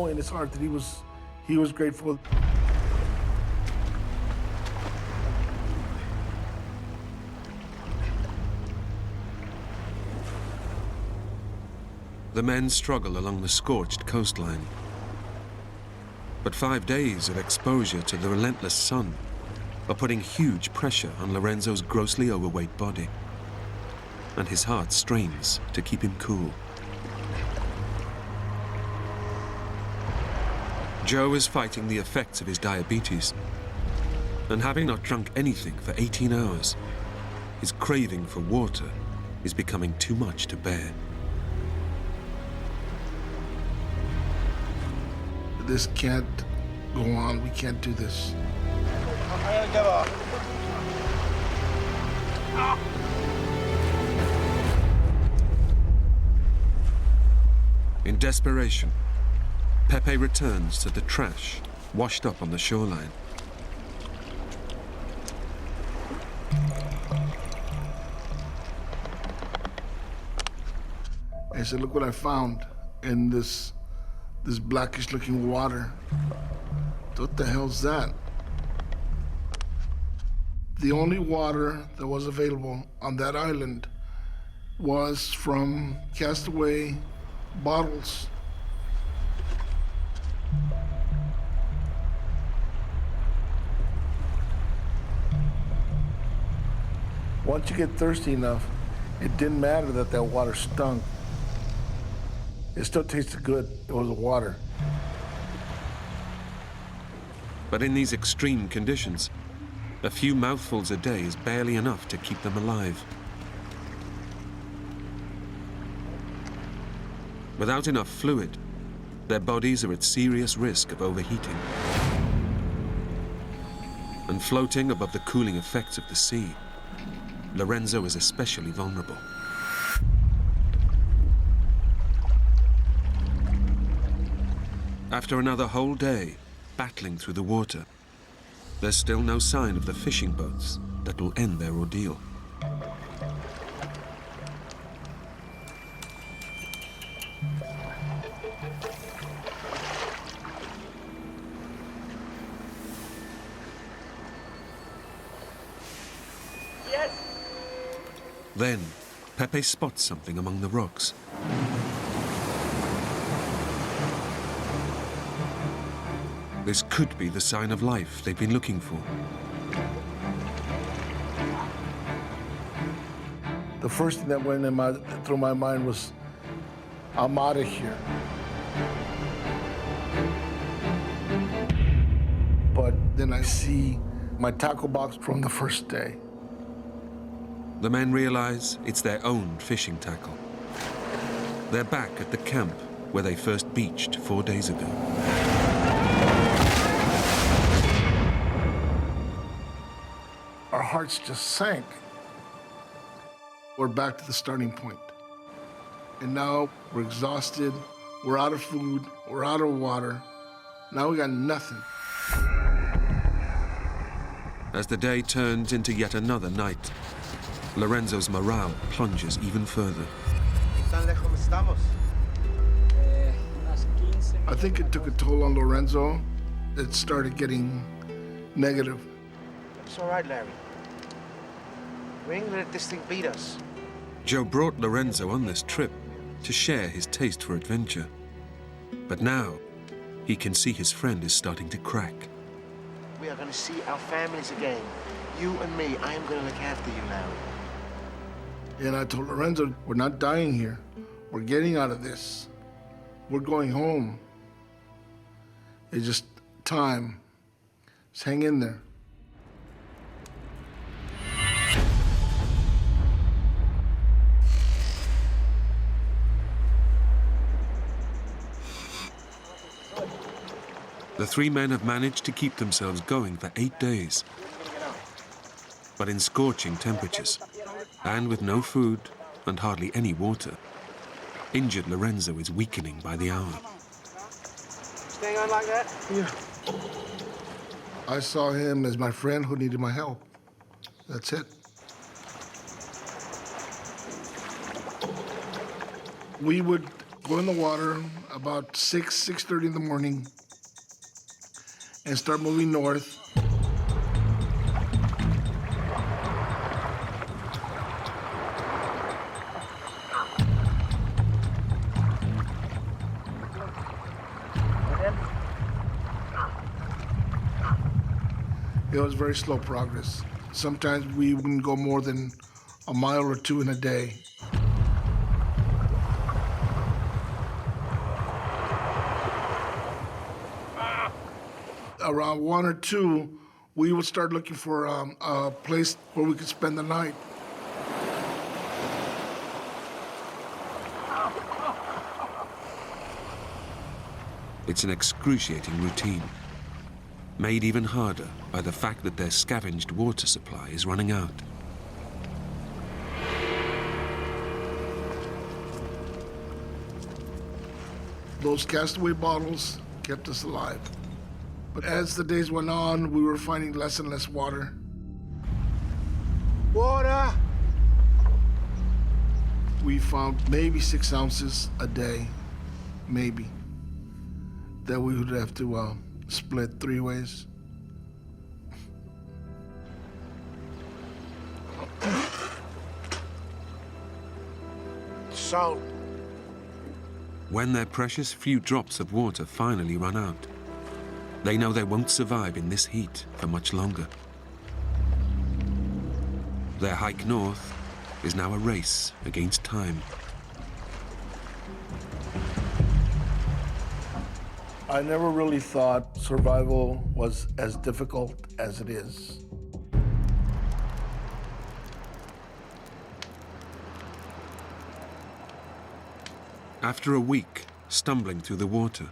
in his heart that he was grateful. The men struggle along the scorched coastline. But 5 days of exposure to the relentless sun are putting huge pressure on Lorenzo's grossly overweight body. And his heart strains to keep him cool. Joe is fighting the effects of his diabetes. And having not drunk anything for 18 hours, his craving for water is becoming too much to bear. This can't go on. We can't do this. I gotta get off. In desperation, Pepe returns to the trash washed up on the shoreline. I said, look what I found in this blackish looking water. What the hell's that? The only water that was available on that island was from castaway bottles. Once you get thirsty enough, it didn't matter that that water stunk. It still tasted good. It was water. But in these extreme conditions, a few mouthfuls a day is barely enough to keep them alive. Without enough fluid, their bodies are at serious risk of overheating. And floating above the cooling effects of the sea, Lorenzo is especially vulnerable. After another whole day battling through the water, there's still no sign of the fishing boats that will end their ordeal. Yes. Then, Pepe spots something among the rocks. This could be the sign of life they've been looking for. The first thing that went through my mind was, I'm out of here. But then I see my tackle box from the first day. The men realize it's their own fishing tackle. They're back at the camp where they first beached 4 days ago. Our hearts just sank. We're back to the starting point. And now we're exhausted, we're out of food, we're out of water. Now we got nothing. As the day turns into yet another night, Lorenzo's morale plunges even further. I think it took a toll on Lorenzo. It started getting negative. It's all right, Larry. We ain't gonna let this thing beat us. Joe brought Lorenzo on this trip to share his taste for adventure. But now, he can see his friend is starting to crack. We are gonna see our families again. You and me, I am gonna look after you, Larry. And I told Lorenzo, we're not dying here. We're getting out of this. We're going home. It's just time. Just hang in there. The three men have managed to keep themselves going for 8 days. But in scorching temperatures, and with no food and hardly any water, injured Lorenzo is weakening by the hour. Staying on like that? Yeah. I saw him as my friend who needed my help. That's it. We would go in the water about 6:30 in the morning and start moving north. It was very slow progress. Sometimes we wouldn't go more than a mile or two in a day. Around 1 or 2, we would start looking for a place where we could spend the night. It's an excruciating routine, made even harder by the fact that their scavenged water supply is running out. Those castaway bottles kept us alive. But as the days went on, we were finding less and less water. Water! We found maybe 6 ounces a day, maybe, that we would have to split 3 ways. Salt. When their precious few drops of water finally run out, they know they won't survive in this heat for much longer. Their hike north is now a race against time. I never really thought survival was as difficult as it is. After a week stumbling through the water,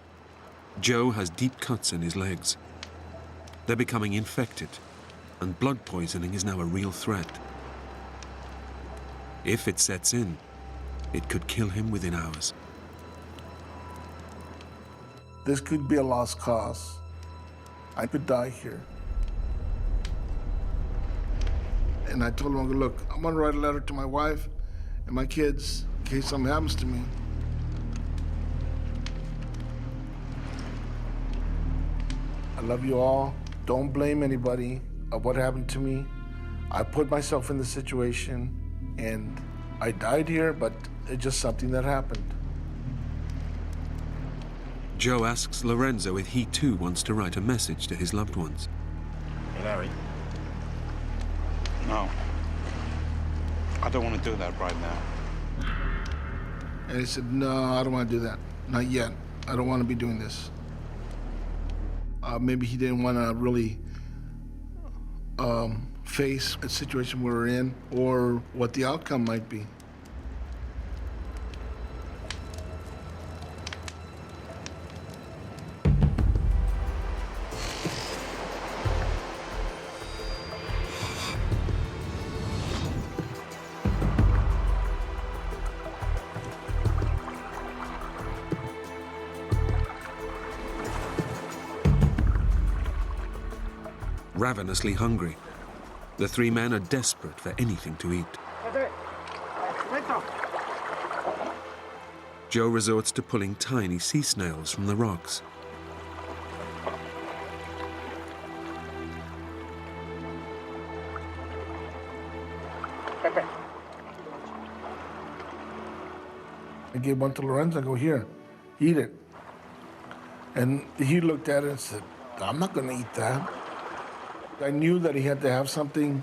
Joe has deep cuts in his legs. They're becoming infected, and blood poisoning is now a real threat. If it sets in, it could kill him within hours. This could be a lost cause. I could die here. And I told him, look, I'm gonna write a letter to my wife and my kids in case something happens to me. I love you all. Don't blame anybody of what happened to me. I put myself in the situation and I died here, but it's just something that happened. Joe asks Lorenzo if he too wants to write a message to his loved ones. Hey, Larry. No. I don't want to do that right now. And he said, no, I don't want to do that. Not yet. I don't want to be doing this. Maybe he didn't want to really face a situation we're in or what the outcome might be. Ravenously hungry, the three men are desperate for anything to eat. Joe resorts to pulling tiny sea snails from the rocks. I gave one to Lorenzo. I go, here, eat it. And he looked at it and said, I'm not going to eat that. I knew that he had to have something,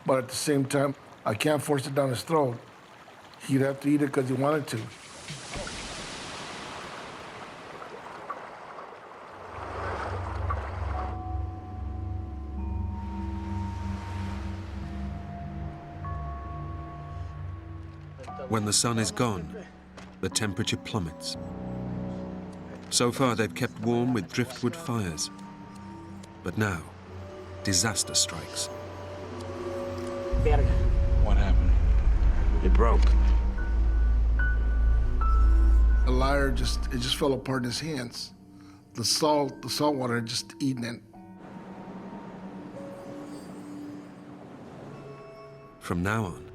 but at the same time, I can't force it down his throat. He'd have to eat it because he wanted to. When the sun is gone, the temperature plummets. So far, they've kept warm with driftwood fires. But now, disaster strikes. What happened? It broke. The lyre it just fell apart in his hands. The salt water had just eaten it. From now on,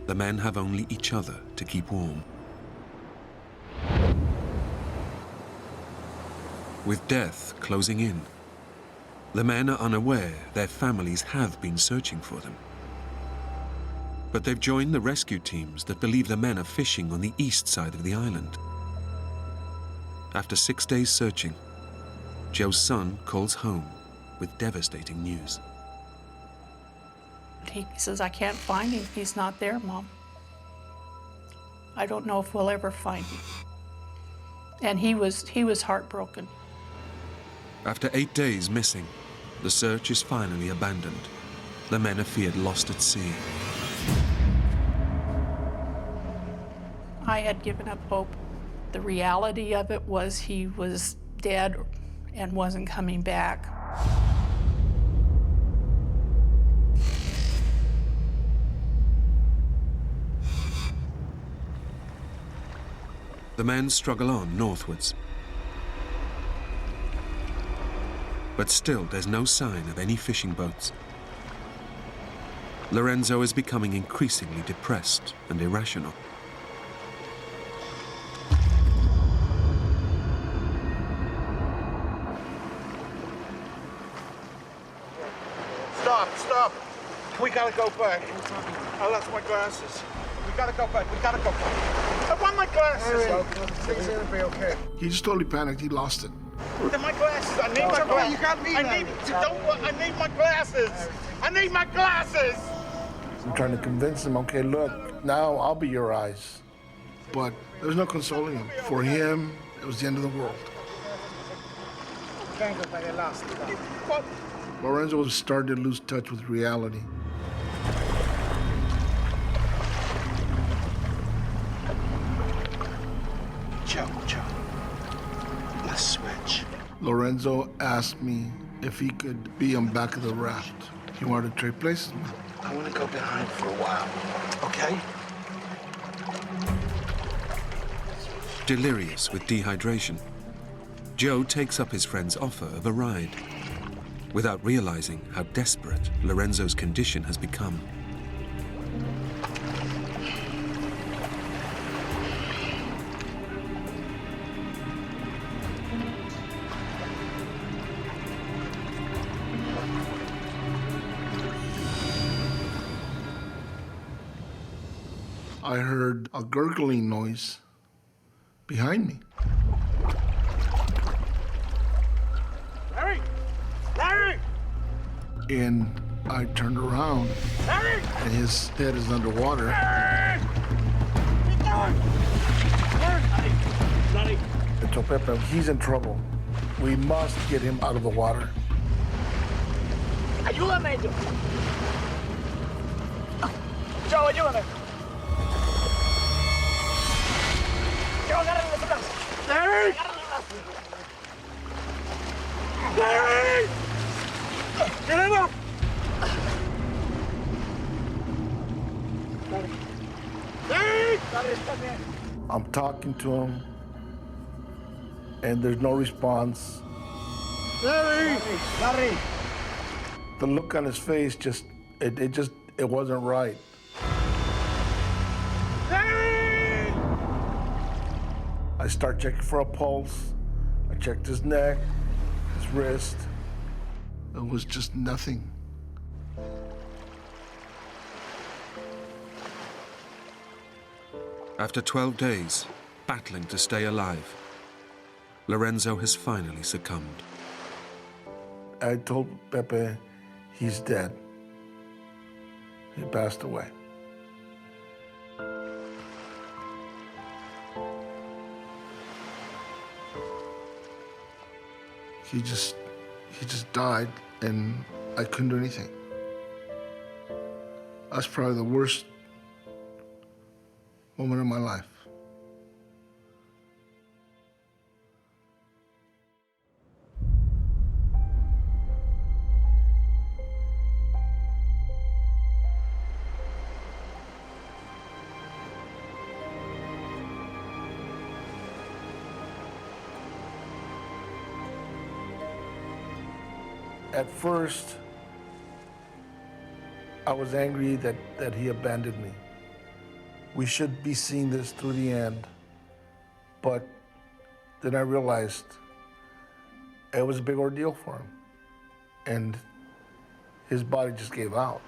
the men have only each other to keep warm. With death closing in, the men are unaware their families have been searching for them. But they've joined the rescue teams that believe the men are fishing on the east side of the island. After 6 days searching, Joe's son calls home with devastating news. He says, I can't find him. He's not there, Mom. I don't know if we'll ever find him. And he was heartbroken. After 8 days missing, the search is finally abandoned. The men are feared lost at sea. I had given up hope. The reality of it was he was dead and wasn't coming back. The men struggle on northwards. But still, there's no sign of any fishing boats. Lorenzo is becoming increasingly depressed and irrational. Stop. We gotta go back. I lost my glasses. We gotta go back. I want my glasses. Things are gonna be okay. He just totally panicked. He lost it. They're my glasses. I need my glasses. You got me. I need my glasses. I need my glasses. I'm trying to convince him, okay, look, now I'll be your eyes. But there's no consoling him. For him, it was the end of the world. Lorenzo was starting to lose touch with reality. Joe, let's switch. Lorenzo asked me if he could be on back of the raft. He wanted to trade places with me. I want to go behind for a while, okay? Delirious with dehydration, Joe takes up his friend's offer of a ride, without realizing how desperate Lorenzo's condition has become. I heard a gurgling noise behind me. Larry! Larry! And I turned around, Larry! and his head is underwater. Larry! Keep going! Larry! Larry! I told Pepe, he's in trouble. We must get him out of the water. Ayúdame, Joe. Joe, ayúdame. Joe, agárrame los brazos. Larry! Larry! Get him up! Larry! I'm talking to him, and there's no response. Larry! Larry! The look on his face it wasn't right. Larry! I start checking for a pulse. I checked his neck, his wrist. It was just nothing. After 12 days, battling to stay alive, Lorenzo has finally succumbed. I told Pepe he's dead. He passed away. He just died, and I couldn't do anything. That's probably the worst moment of my life. At first, I was angry that he abandoned me. We should be seeing this through the end. But then I realized it was a big ordeal for him. And his body just gave out.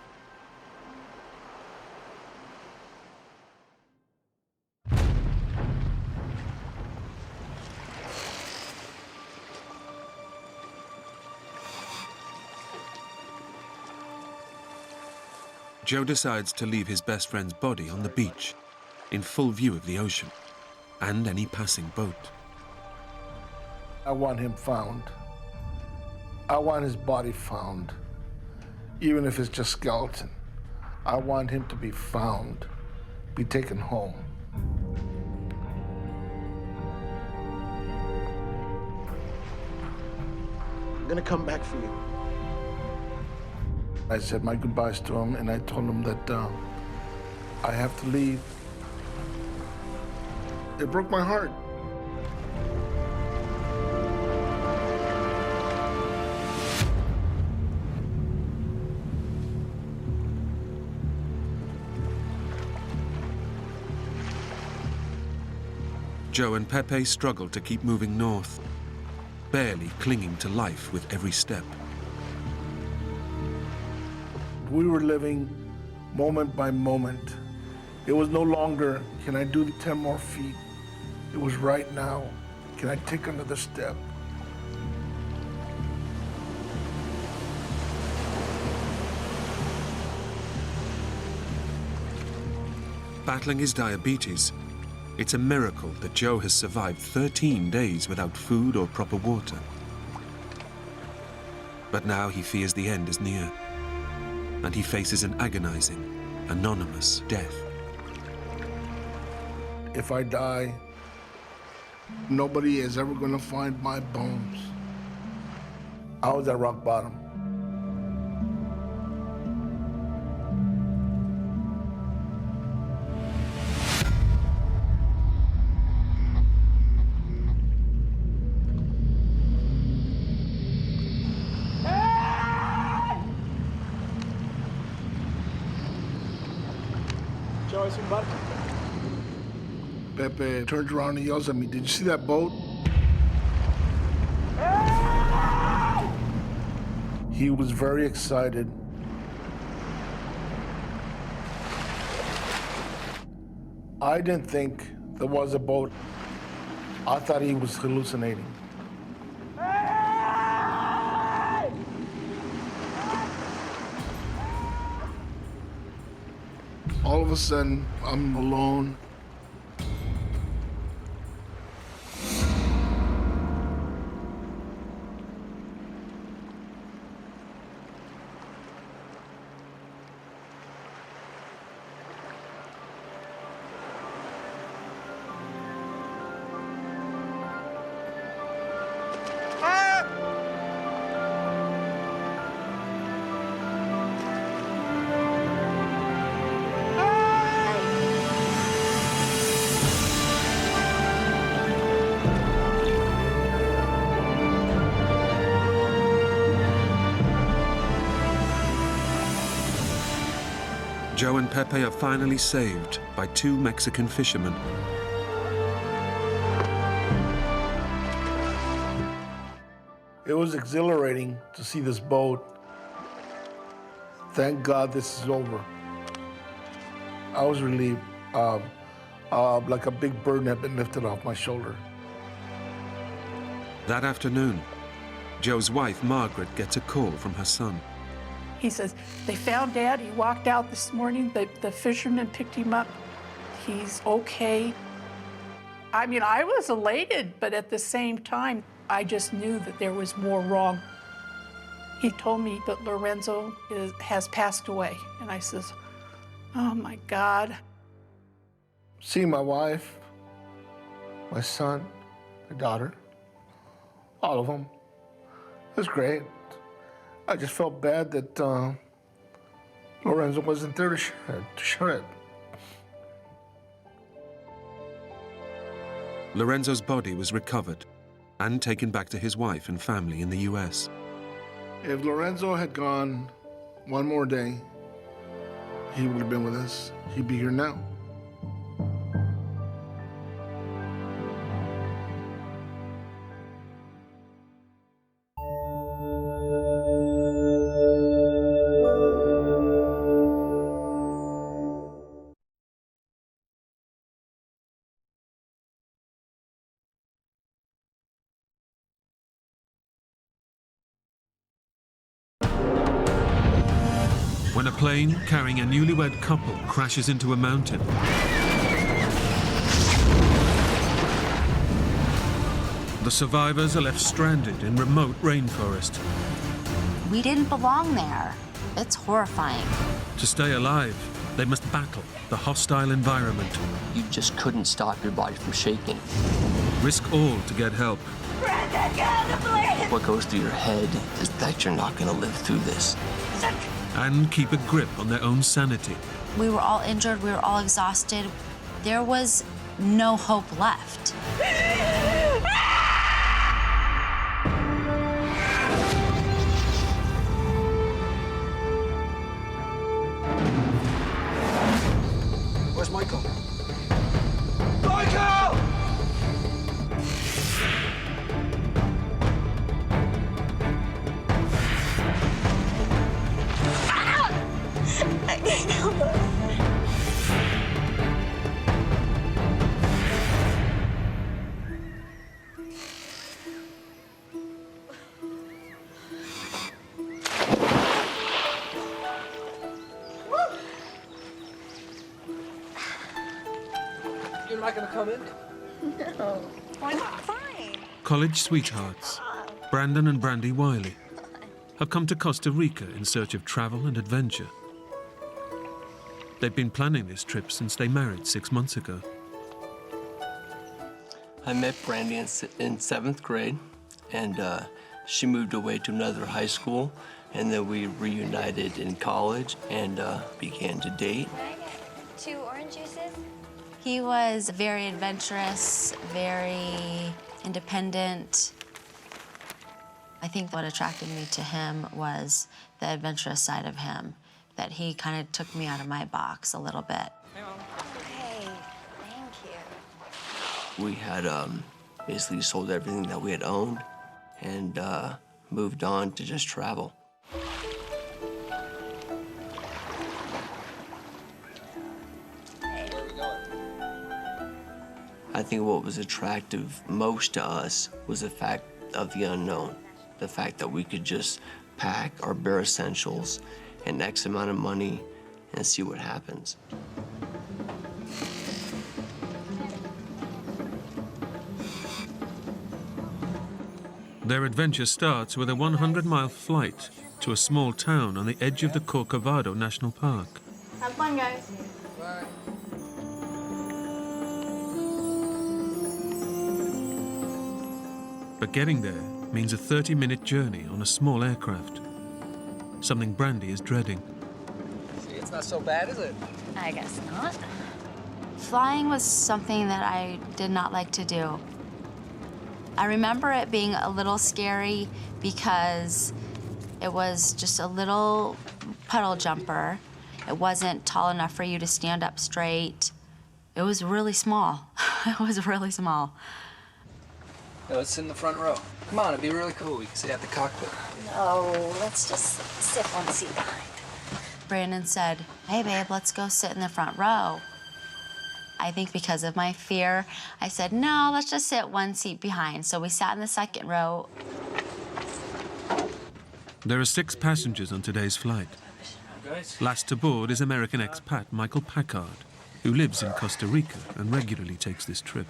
Joe decides to leave his best friend's body on the beach, in full view of the ocean and any passing boat. I want him found. I want his body found, even if it's just skeleton. I want him to be found, be taken home. I'm gonna come back for you. I said my goodbyes to him, and I told him that I have to leave. It broke my heart. Joe and Pepe struggle to keep moving north, barely clinging to life with every step. We were living moment by moment. It was no longer, can I do the 10 more feet? It was right now, can I take another step? Battling his diabetes, it's a miracle that Joe has survived 13 days without food or proper water. But now he fears the end is near, and he faces an agonizing, anonymous death. If I die, nobody is ever going to find my bones. I was at rock bottom. Joe, es un barco. Pepe turns around and yells at me, "Did you see that boat?" He was very excited. I didn't think there was a boat. I thought he was hallucinating. All of a sudden, I'm alone. Joe and Pepe are finally saved by two Mexican fishermen. It was exhilarating to see this boat. Thank God this is over. I was relieved, like a big burden had been lifted off my shoulder. That afternoon, Joe's wife, Margaret, gets a call from her son. He says, they found Dad. He walked out this morning. The fisherman picked him up. He's okay. I mean, I was elated, but at the same time, I just knew that there was more wrong. He told me that Lorenzo has passed away. And I says, oh my God. Seeing my wife, my son, my daughter, all of them, it was great. I just felt bad that Lorenzo wasn't there to share it. Lorenzo's body was recovered and taken back to his wife and family in the US. If Lorenzo had gone one more day, he would have been with us. He'd be here now. When a plane carrying a newlywed couple crashes into a mountain, the survivors are left stranded in remote rainforest. We didn't belong there. It's horrifying. To stay alive, they must battle the hostile environment. You just couldn't stop your body from shaking. Risk all to get help. Brenda, get out of the plane! What goes through your head is that you're not going to live through this. And keep a grip on their own sanity. We were all injured. We were all exhausted. There was no hope left. Where's Michael? Michael! not gonna come in? No. Why not? Fine. College sweethearts, Brandon and Brandy Wiley, have come to Costa Rica in search of travel and adventure. They've been planning this trip since they married 6 months ago. I met Brandy in 7th grade, and she moved away to another high school, and then we reunited in college and began to date. Can I get 2 orange juices? He was very adventurous, very independent. I think what attracted me to him was the adventurous side of him, that he kind of took me out of my box a little bit. Okay, thank you. We had basically sold everything that we had owned and moved on to just travel. I think what was attractive most to us was the fact of the unknown, the fact that we could just pack our bare essentials and X amount of money and see what happens. Their adventure starts with a 100-mile flight to a small town on the edge of the Corcovado National Park. Have fun, guys. Bye. But getting there means a 30-minute journey on a small aircraft, something Brandy is dreading. See, it's not so bad, is it? I guess not. Flying was something that I did not like to do. I remember it being a little scary because it was just a little puddle jumper. It wasn't tall enough for you to stand up straight. It was really small. It was really small. No, let's sit in the front row. Come on, it'd be really cool. We can sit at the cockpit. No, let's just sit one seat behind. Brandon said, "Hey, babe, let's go sit in the front row." I think because of my fear, I said, "No, let's just sit one seat behind." So we sat in the second row. There are 6 passengers on today's flight. Last to board is American expat Michael Packard, who lives in Costa Rica and regularly takes this trip.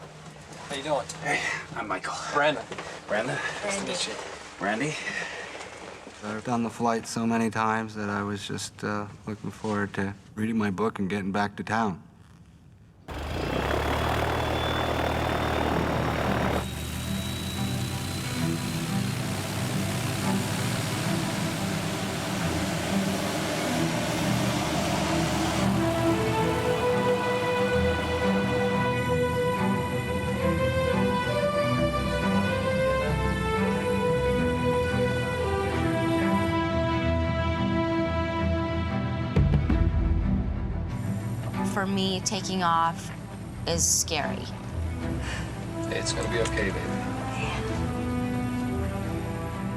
How you doing? Hey, I'm Michael. Brandon. Brandon? Nice to meet you. Brandy? I've done the flight so many times that I was just looking forward to reading my book and getting back to town. For me, taking off is scary. Hey, it's gonna be okay, baby.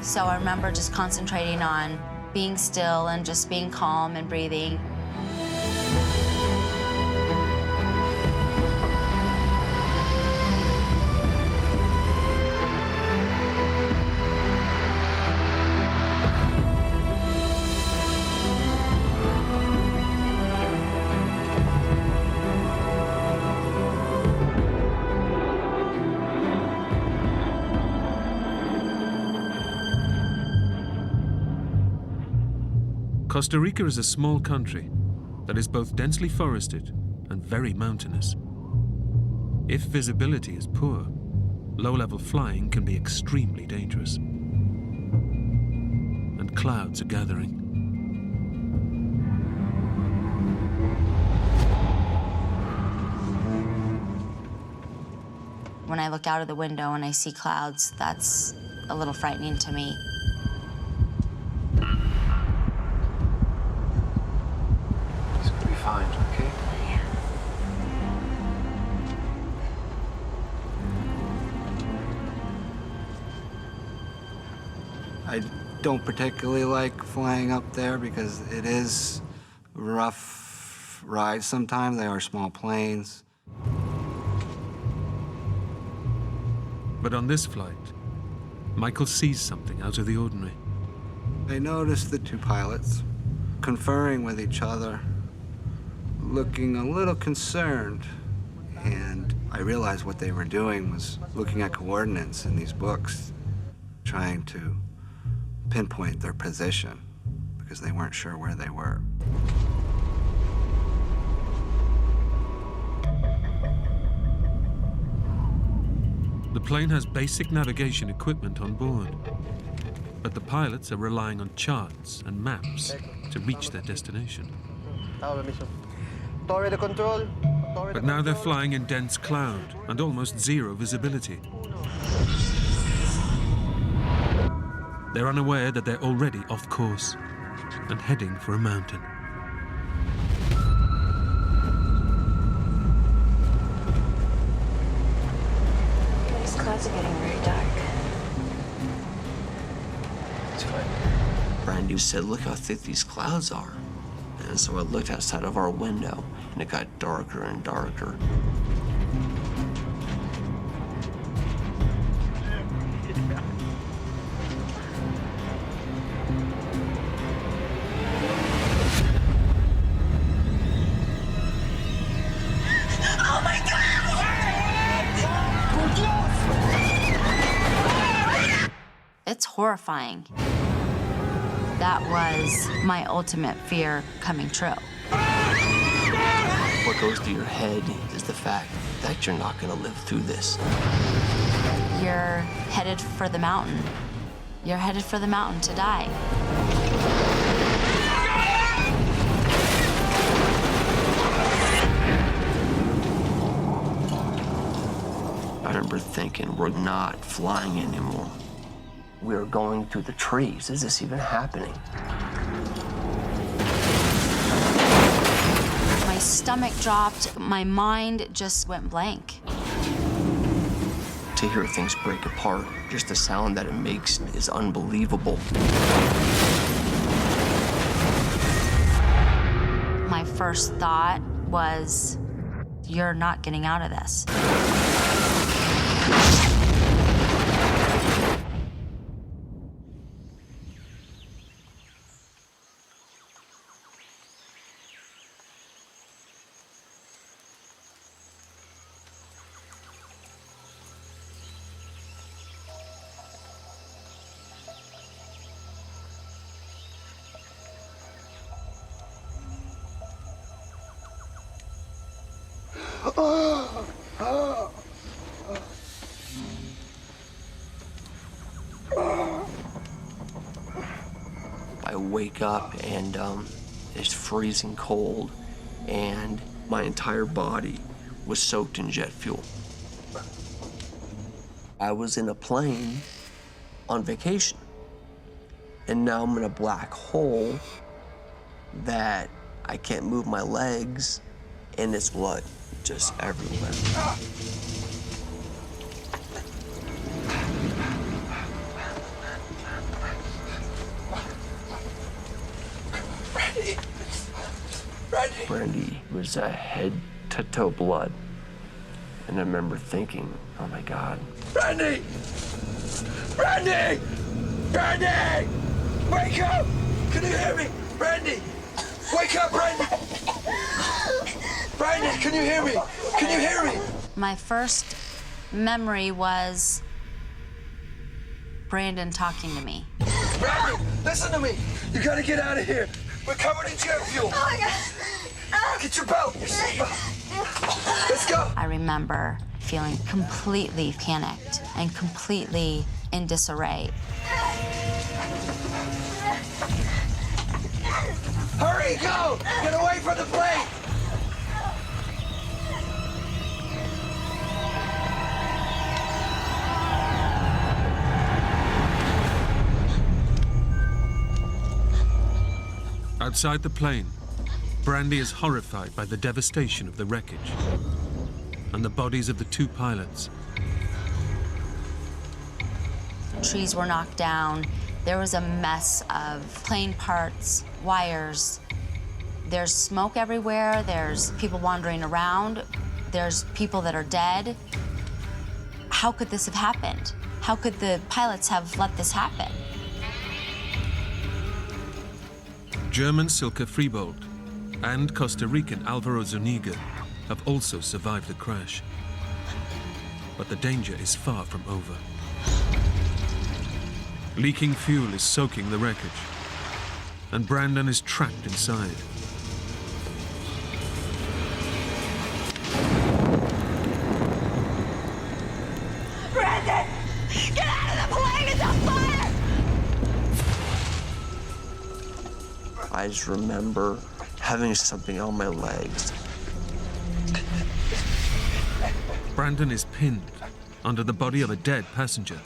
So I remember just concentrating on being still and just being calm and breathing. Costa Rica is a small country that is both densely forested and very mountainous. If visibility is poor, low-level flying can be extremely dangerous. And clouds are gathering. When I look out of the window and I see clouds, that's a little frightening to me. Fine, okay? I don't particularly like flying up there because it is rough rides sometimes. They are small planes. But on this flight, Michael sees something out of the ordinary. I noticed the 2 pilots conferring with each other, looking a little concerned, and I realized what they were doing was looking at coordinates in these books, trying to pinpoint their position because they weren't sure where they were. The plane has basic navigation equipment on board, but the pilots are relying on charts and maps to reach their destination. But now they're flying in dense cloud and almost zero visibility. They're unaware that they're already off course and heading for a mountain. These clouds are getting very dark. It's fine. Brandy said, look how thick these clouds are. And so I looked outside of our window, and it got darker and darker. Oh my God! It's horrifying. That was my ultimate fear coming true. What goes through your head is the fact that you're not gonna live through this. You're headed for the mountain. You're headed for the mountain to die. I remember thinking, we're not flying anymore. We're going through the trees. Is this even happening? My stomach dropped. My mind just went blank. To hear things break apart, just the sound that it makes is unbelievable. My first thought was, you're not getting out of this. I wake up and it's freezing cold, and my entire body was soaked in jet fuel. I was in a plane on vacation, and now I'm in a black hole that I can't move my legs, and it's blood just everywhere. Brandy was head to toe blood. And I remember thinking, oh my God. Brandy! Brandy! Brandy! Wake up! Can you hear me? Brandy! Wake up, Brandy! Brandy, can you hear me? Can you hear me? My first memory was Brandon talking to me. Brandy, listen to me. You gotta get out of here. We're covered in jet fuel. Oh my God. Get your belt. Let's go. I remember feeling completely panicked and completely in disarray. Hurry, go! Get away from the plane! Outside the plane, Brandy is horrified by the devastation of the wreckage and the bodies of the two pilots. Trees were knocked down. There was a mess of plane parts, wires. There's smoke everywhere. There's people wandering around. There's people that are dead. How could this have happened? How could the pilots have let this happen? German Silke Freebold and Costa Rican Alvaro Zuniga have also survived the crash. but the danger is far from over. Leaking fuel is soaking the wreckage, and Brandon is trapped inside. Brandon! Get out of the plane! It's on fire! I just remember having something on my legs. Brandon is pinned under the body of a dead passenger.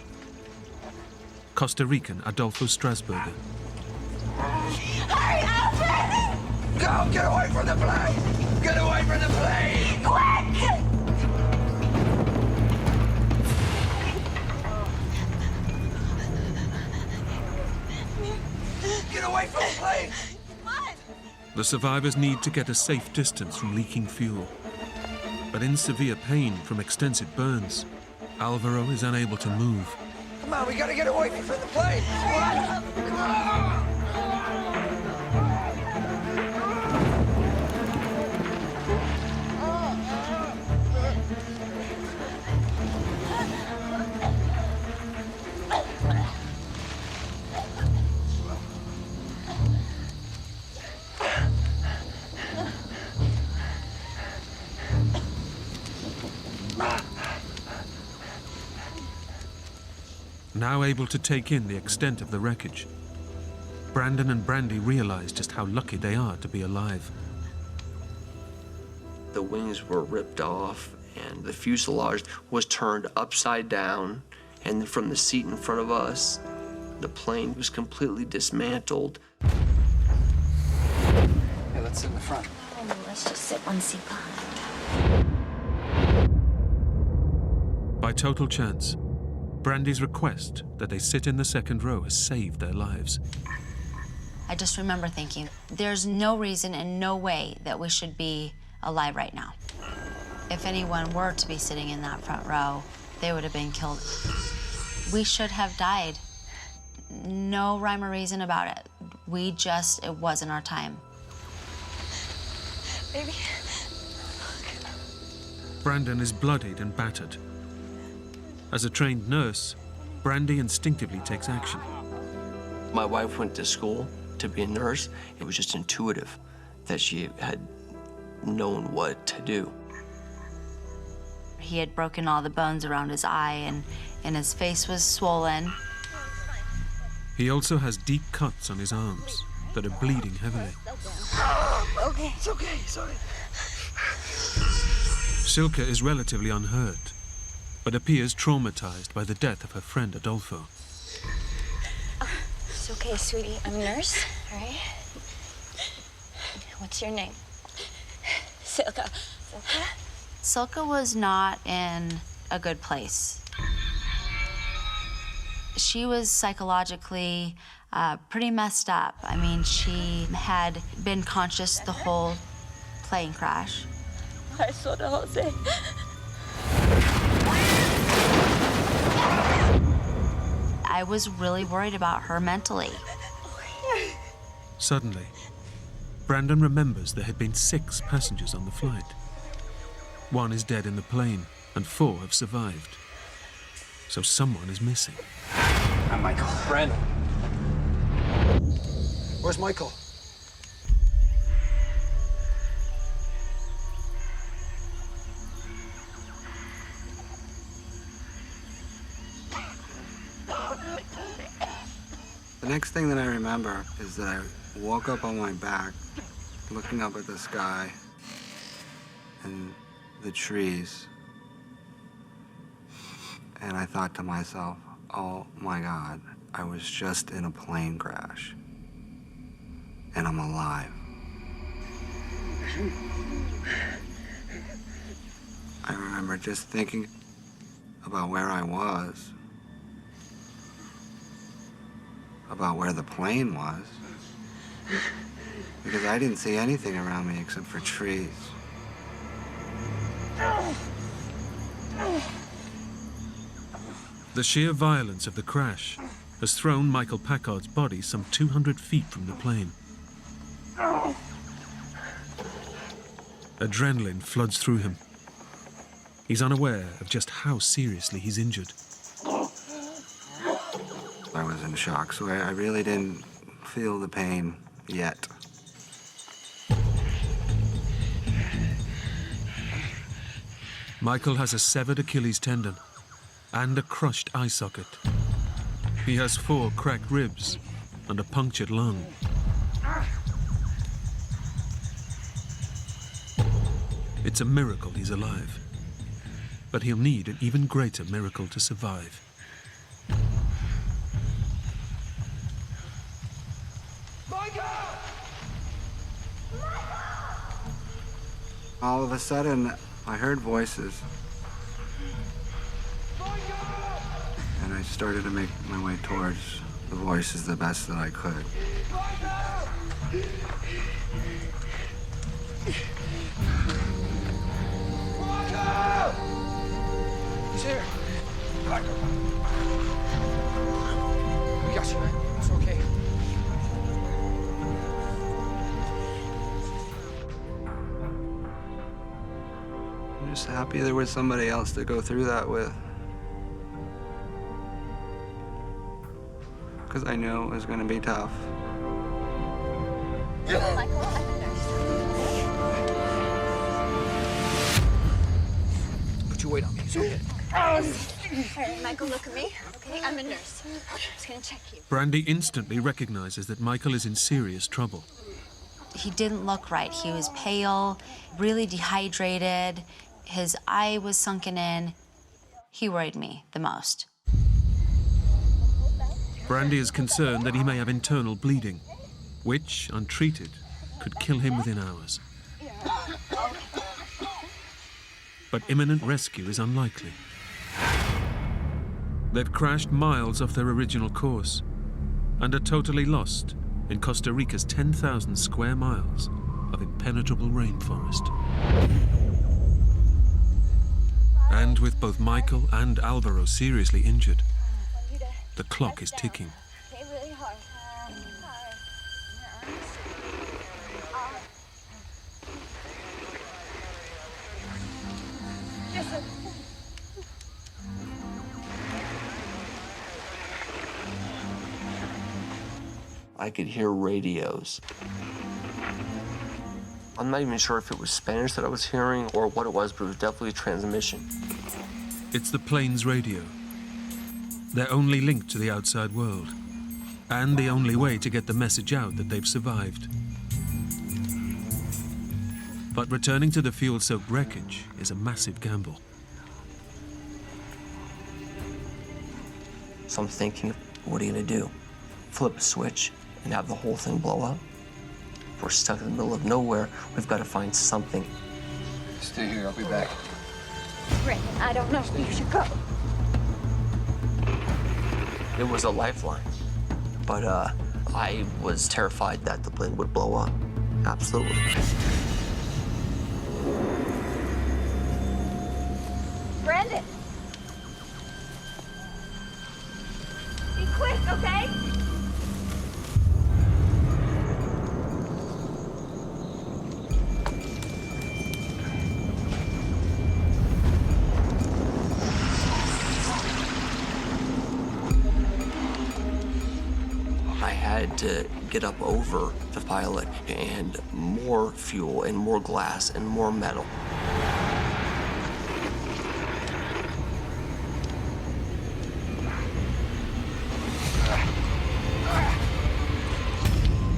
Costa Rican Adolfo Strasburger. Hurry up, Brandon! Go! Get away from the plane! Get away from the plane! Quick! Get away from the plane! The survivors need to get a safe distance from leaking fuel. But in severe pain from extensive burns, Alvaro is unable to move. Come on, we gotta get away from the plane! Now able to take in the extent of the wreckage, Brandon and Brandy realize just how lucky they are to be alive. The wings were ripped off and the fuselage was turned upside down, and from the seat in front of us, the plane was completely dismantled. Hey, let's sit in the front. Oh, let's just sit one seat behind. By total chance, Brandy's request that they sit in the second row has saved their lives. I just remember thinking, there's no reason and no way that we should be alive right now. If anyone were to be sitting in that front row, they would have been killed. We should have died. No rhyme or reason about it. It wasn't our time. Baby. Brandon is bloodied and battered. As a trained nurse, Brandy instinctively takes action. My wife went to school to be a nurse. It was just intuitive that she had known what to do. He had broken all the bones around his eye, and his face was swollen. He also has deep cuts on his arms that are bleeding heavily. Okay, it's okay, sorry. Silke is relatively unhurt, but appears traumatized by the death of her friend Adolfo. It's okay, sweetie. I'm a nurse, all right? What's your name? Silke. Silke was not in a good place. She was psychologically pretty messed up. I mean, she had been conscious the whole plane crash. I saw the Jose. I was really worried about her mentally. Suddenly, Brandon remembers there had been 6 passengers on the flight. 1 is dead in the plane, and 4 have survived. So someone is missing. I'm Michael. Brandon. Where's Michael? The next thing that I remember is that I woke up on my back, looking up at the sky and the trees, and I thought to myself, oh my God, I was just in a plane crash, and I'm alive. I remember just thinking about where I was, about where the plane was, because I didn't see anything around me except for trees. The sheer violence of the crash has thrown Michael Packard's body some 200 feet from the plane. Adrenaline floods through him. He's unaware of just how seriously he's injured. I was in shock, so I really didn't feel the pain yet. Michael has a severed Achilles tendon and a crushed eye socket. He has 4 cracked ribs and a punctured lung. It's a miracle he's alive, but he'll need an even greater miracle to survive. All of a sudden, I heard voices. And I started to make my way towards the voices the best that I could. He's here. We got you, man. It's okay. I'm just happy there was somebody else to go through that with. Because I knew it was going to be tough. Michael, I'm a nurse. Put your weight on me. It's okay. All right, Michael, look at me. Okay, I'm a nurse. I'm just gonna check you. Brandy instantly recognizes that Michael is in serious trouble. He didn't look right. He was pale, really dehydrated. His eye was sunken in. He worried me the most. Brandy is concerned that he may have internal bleeding, which, untreated, could kill him within hours. But imminent rescue is unlikely. They've crashed miles off their original course and are totally lost in Costa Rica's 10,000 square miles of impenetrable rainforest. And with both Michael and Alvaro seriously injured, the clock is ticking. Okay, really hard. I could hear radios. I'm not even sure if it was Spanish that I was hearing or what it was, but it was definitely a transmission. It's the plane's radio. Their only link to the outside world, and the only way to get the message out that they've survived. But returning to the fuel-soaked wreckage is a massive gamble. So I'm thinking, what are you gonna do? Flip a switch and have the whole thing blow up? We're stuck in the middle of nowhere. We've got to find something. Stay here. I'll be back. Rick, I don't know if you should go. It was a lifeline, but I was terrified that the plane would blow up. Absolutely. Brandon! Be quick, okay? I had to get up over the pilot and more fuel and more glass and more metal.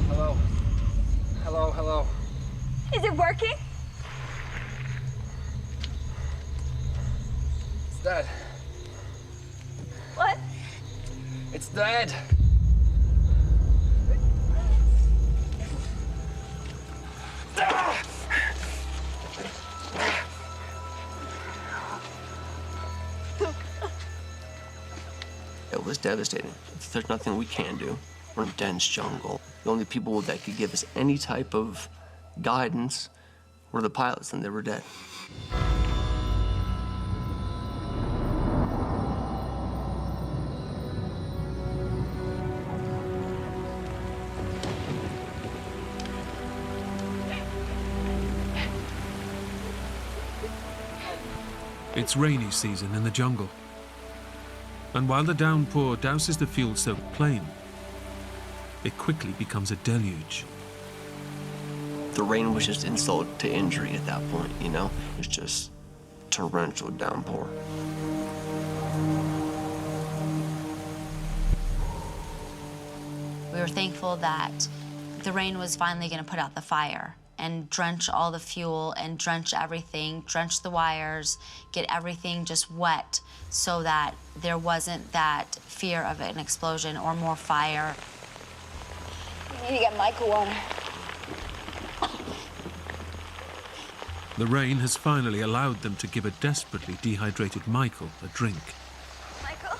Hello. Hello, hello. Is it working? It's dead. What? It's dead. It was devastating. There's nothing we can do. We're in dense jungle. The only people that could give us any type of guidance were the pilots, and they were dead. It's rainy season in the jungle. And while the downpour douses the fuel-soaked plain, it quickly becomes a deluge. The rain was just insult to injury at that point, you know? It's just torrential downpour. We were thankful that the rain was finally going to put out the fire and drench all the fuel and drench everything, drench the wires, get everything just wet so that there wasn't that fear of an explosion or more fire. You need to get Michael water. The rain has finally allowed them to give a desperately dehydrated Michael a drink. Michael?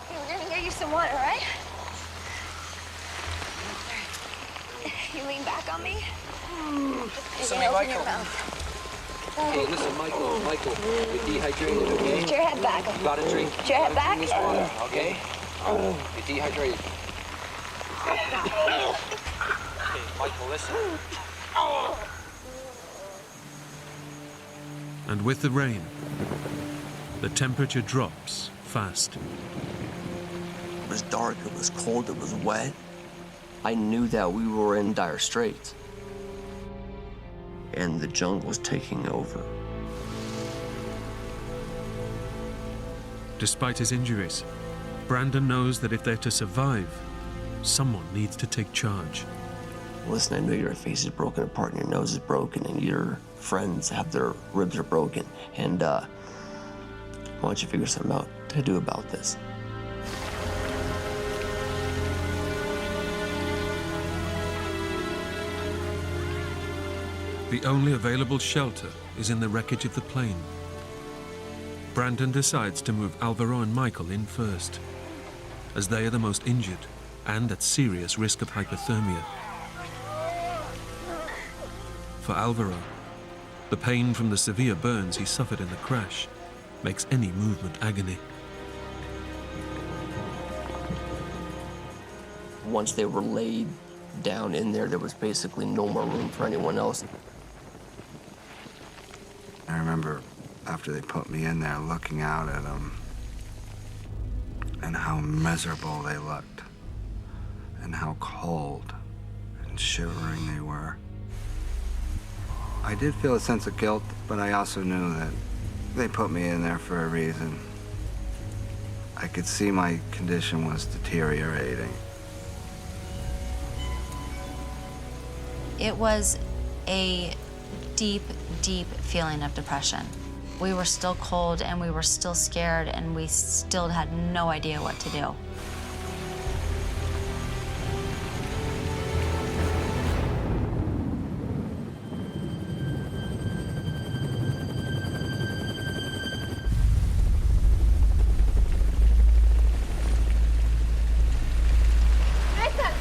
Okay, we're gonna get you some water, right? You lean back on me. Listen, Open Michael. your mouth. Hey, listen, Michael, you're dehydrated, okay? Put your head back. Got a drink. Put your head back. Drink this water, okay? You're dehydrated. Okay, Michael, listen. And with the rain, the temperature drops fast. It was dark, it was cold, it was wet. I knew that we were in dire straits. And the jungle was taking over. Despite his injuries, Brandon knows that if they're to survive, someone needs to take charge. Listen, I know your face is broken apart and your nose is broken and your friends have their ribs are broken. And why don't you figure something out to do about this? The only available shelter is in the wreckage of the plane. Brandon decides to move Alvaro and Michael in first, as they are the most injured and at serious risk of hypothermia. For Alvaro, the pain from the severe burns he suffered in the crash makes any movement agony. Once they were laid down in there, there was basically no more room for anyone else. I remember after they put me in there looking out at them and how miserable they looked and how cold and shivering they were. I did feel a sense of guilt, but I also knew that they put me in there for a reason. I could see my condition was deteriorating. It was a deep, deep feeling of depression. We were still cold and we were still scared and we still had no idea what to do. Listen!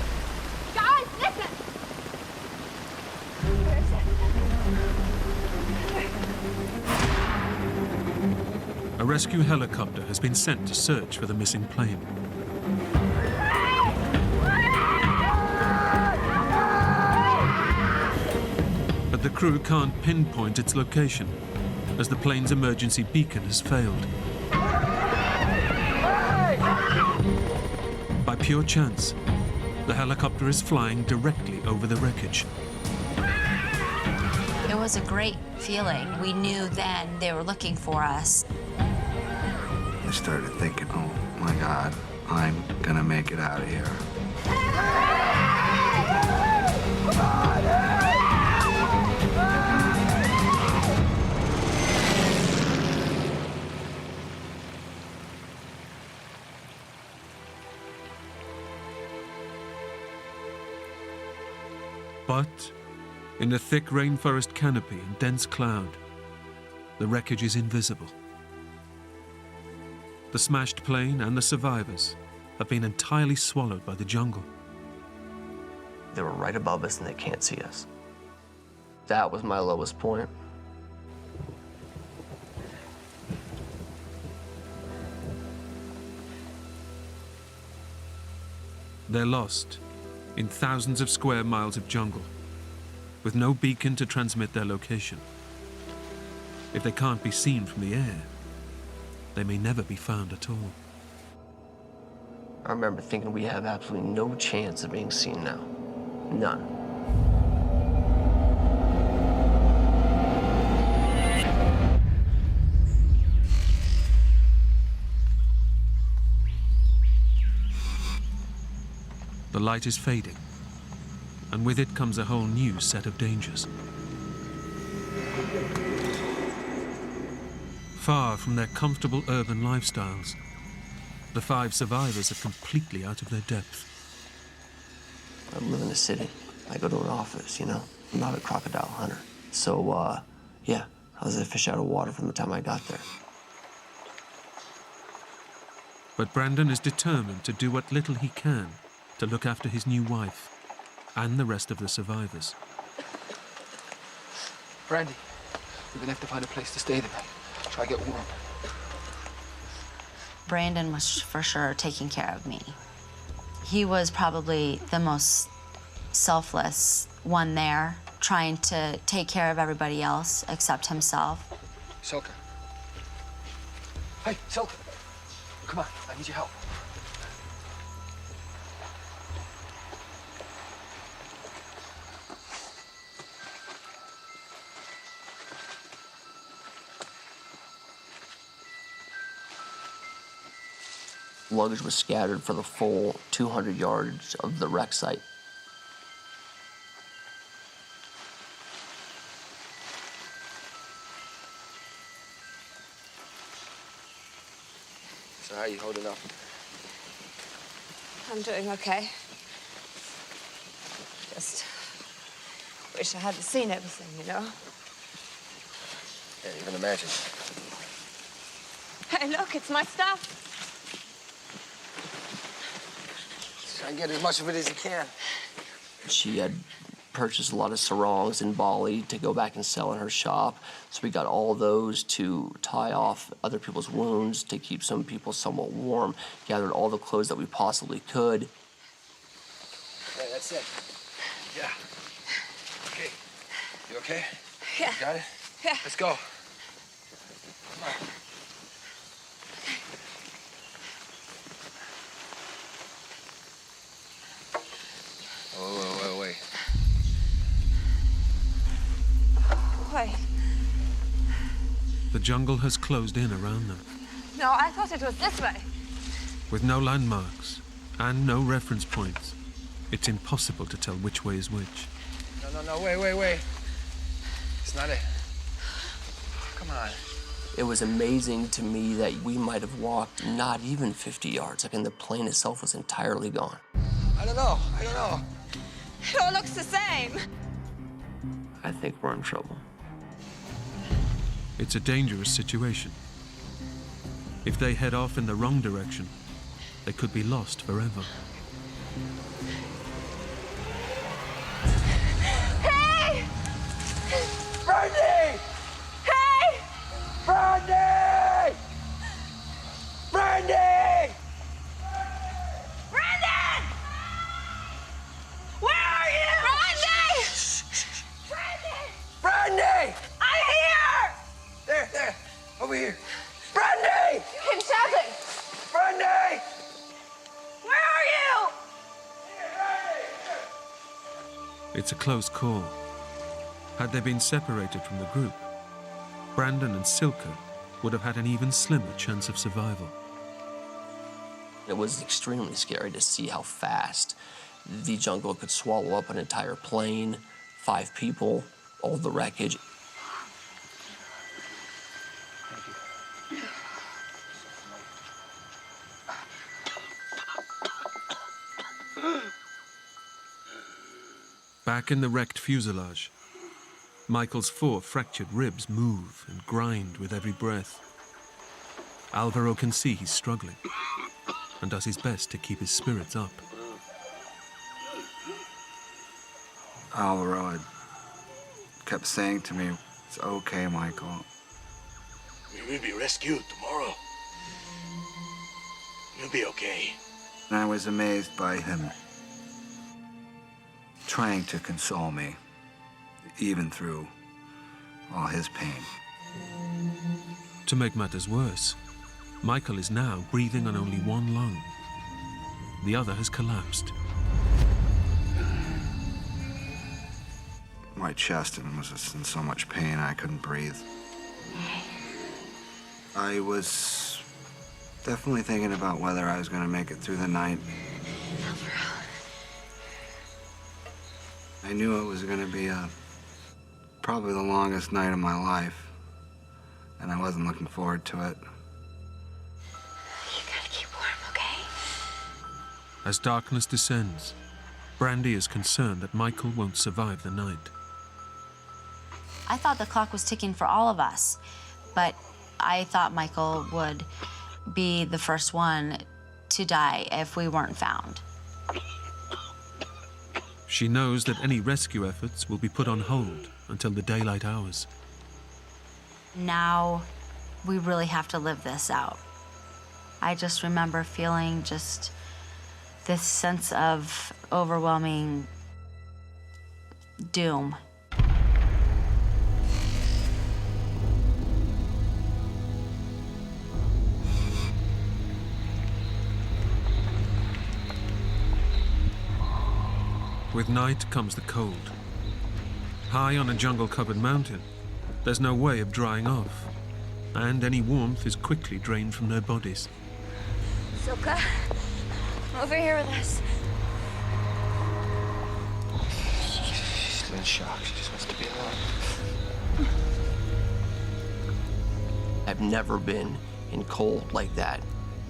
Guys, listen! Where is it? A rescue helicopter has been sent to search for the missing plane. But the crew can't pinpoint its location, as the plane's emergency beacon has failed. By pure chance, the helicopter is flying directly over the wreckage. It was a great feeling. We knew then they were looking for us. I started thinking, oh my God, I'm gonna make it out of here. But in the thick rainforest canopy and dense cloud, the wreckage is invisible. The smashed plane and the survivors have been entirely swallowed by the jungle. They were right above us and they can't see us. That was my lowest point. They're lost in thousands of square miles of jungle, with no beacon to transmit their location. If they can't be seen from the air, they may never be found at all. I remember thinking we have absolutely no chance of being seen now. None. The light is fading, and with it comes a whole new set of dangers. Far from their comfortable urban lifestyles, the 5 survivors are completely out of their depth. I live in the city. I go to an office, you know? I'm not a crocodile hunter. So, yeah, I was a fish out of water from the time I got there. But Brandon is determined to do what little he can to look after his new wife and the rest of the survivors. Brandy, we're gonna have to find a place to stay tonight. Try to get warm. Brandon was for sure taking care of me. He was probably the most selfless one there, trying to take care of everybody else except himself. Silka. Hey, Silka. Come on, I need your help. Luggage was scattered for the full 200 yards of the wreck site. So how are you holding up? I'm doing okay. Just wish I hadn't seen everything, you know? Yeah, you can imagine. Hey, look, it's my stuff. Try and get as much of it as you can. She had purchased a lot of sarongs in Bali to go back and sell in her shop. So we got all those to tie off other people's wounds, to keep some people somewhat warm. Gathered all the clothes that we possibly could. Yeah, that's it. Yeah. Okay. You okay? Yeah. You got it? Yeah. Let's go. Come on. Wait. Wait. The jungle has closed in around them. No, I thought it was this way. With no landmarks and no reference points, it's impossible to tell which way is which. No, wait. It's not it. Come on. It was amazing to me that we might have walked not even 50 yards. Like, and the plane itself was entirely gone. I don't know. It all looks the same. I think we're in trouble. It's a dangerous situation. If they head off in the wrong direction, they could be lost forever. Hey! Brandy! Hey! Brandy! Brandy! Brandon! Where are you? Brandon! Brandy! I'm here! There, over here. Brandy! You keep shouting. Brandy! Where are you? It's a close call. Had they been separated from the group, Brandon and Silka would have had an even slimmer chance of survival. It was extremely scary to see how fast the jungle could swallow up an entire plane, 5 people, all the wreckage. Back in the wrecked fuselage, Michael's 4 fractured ribs move and grind with every breath. Alvaro can see he's struggling and does his best to keep his spirits up. Alvaro had kept saying to me, "It's okay, Michael." We will be rescued tomorrow. You'll be okay. And I was amazed by him trying to console me, even through all his pain. To make matters worse, Michael is now breathing on only one lung. The other has collapsed. My chest was just in so much pain I couldn't breathe. I was definitely thinking about whether I was going to make it through the night. I knew it was going to be probably the longest night of my life, and I wasn't looking forward to it. You gotta keep warm, okay? As darkness descends, Brandy is concerned that Michael won't survive the night. I thought the clock was ticking for all of us, but I thought Michael would be the first one to die if we weren't found. She knows that any rescue efforts will be put on hold until the daylight hours. Now, we really have to live this out. I just remember feeling just this sense of overwhelming doom. With night comes the cold. High on a jungle-covered mountain, there's no way of drying off, and any warmth is quickly drained from their bodies. Silka, over here with us. She's in shock. She just wants to be alone. I've never been in cold like that.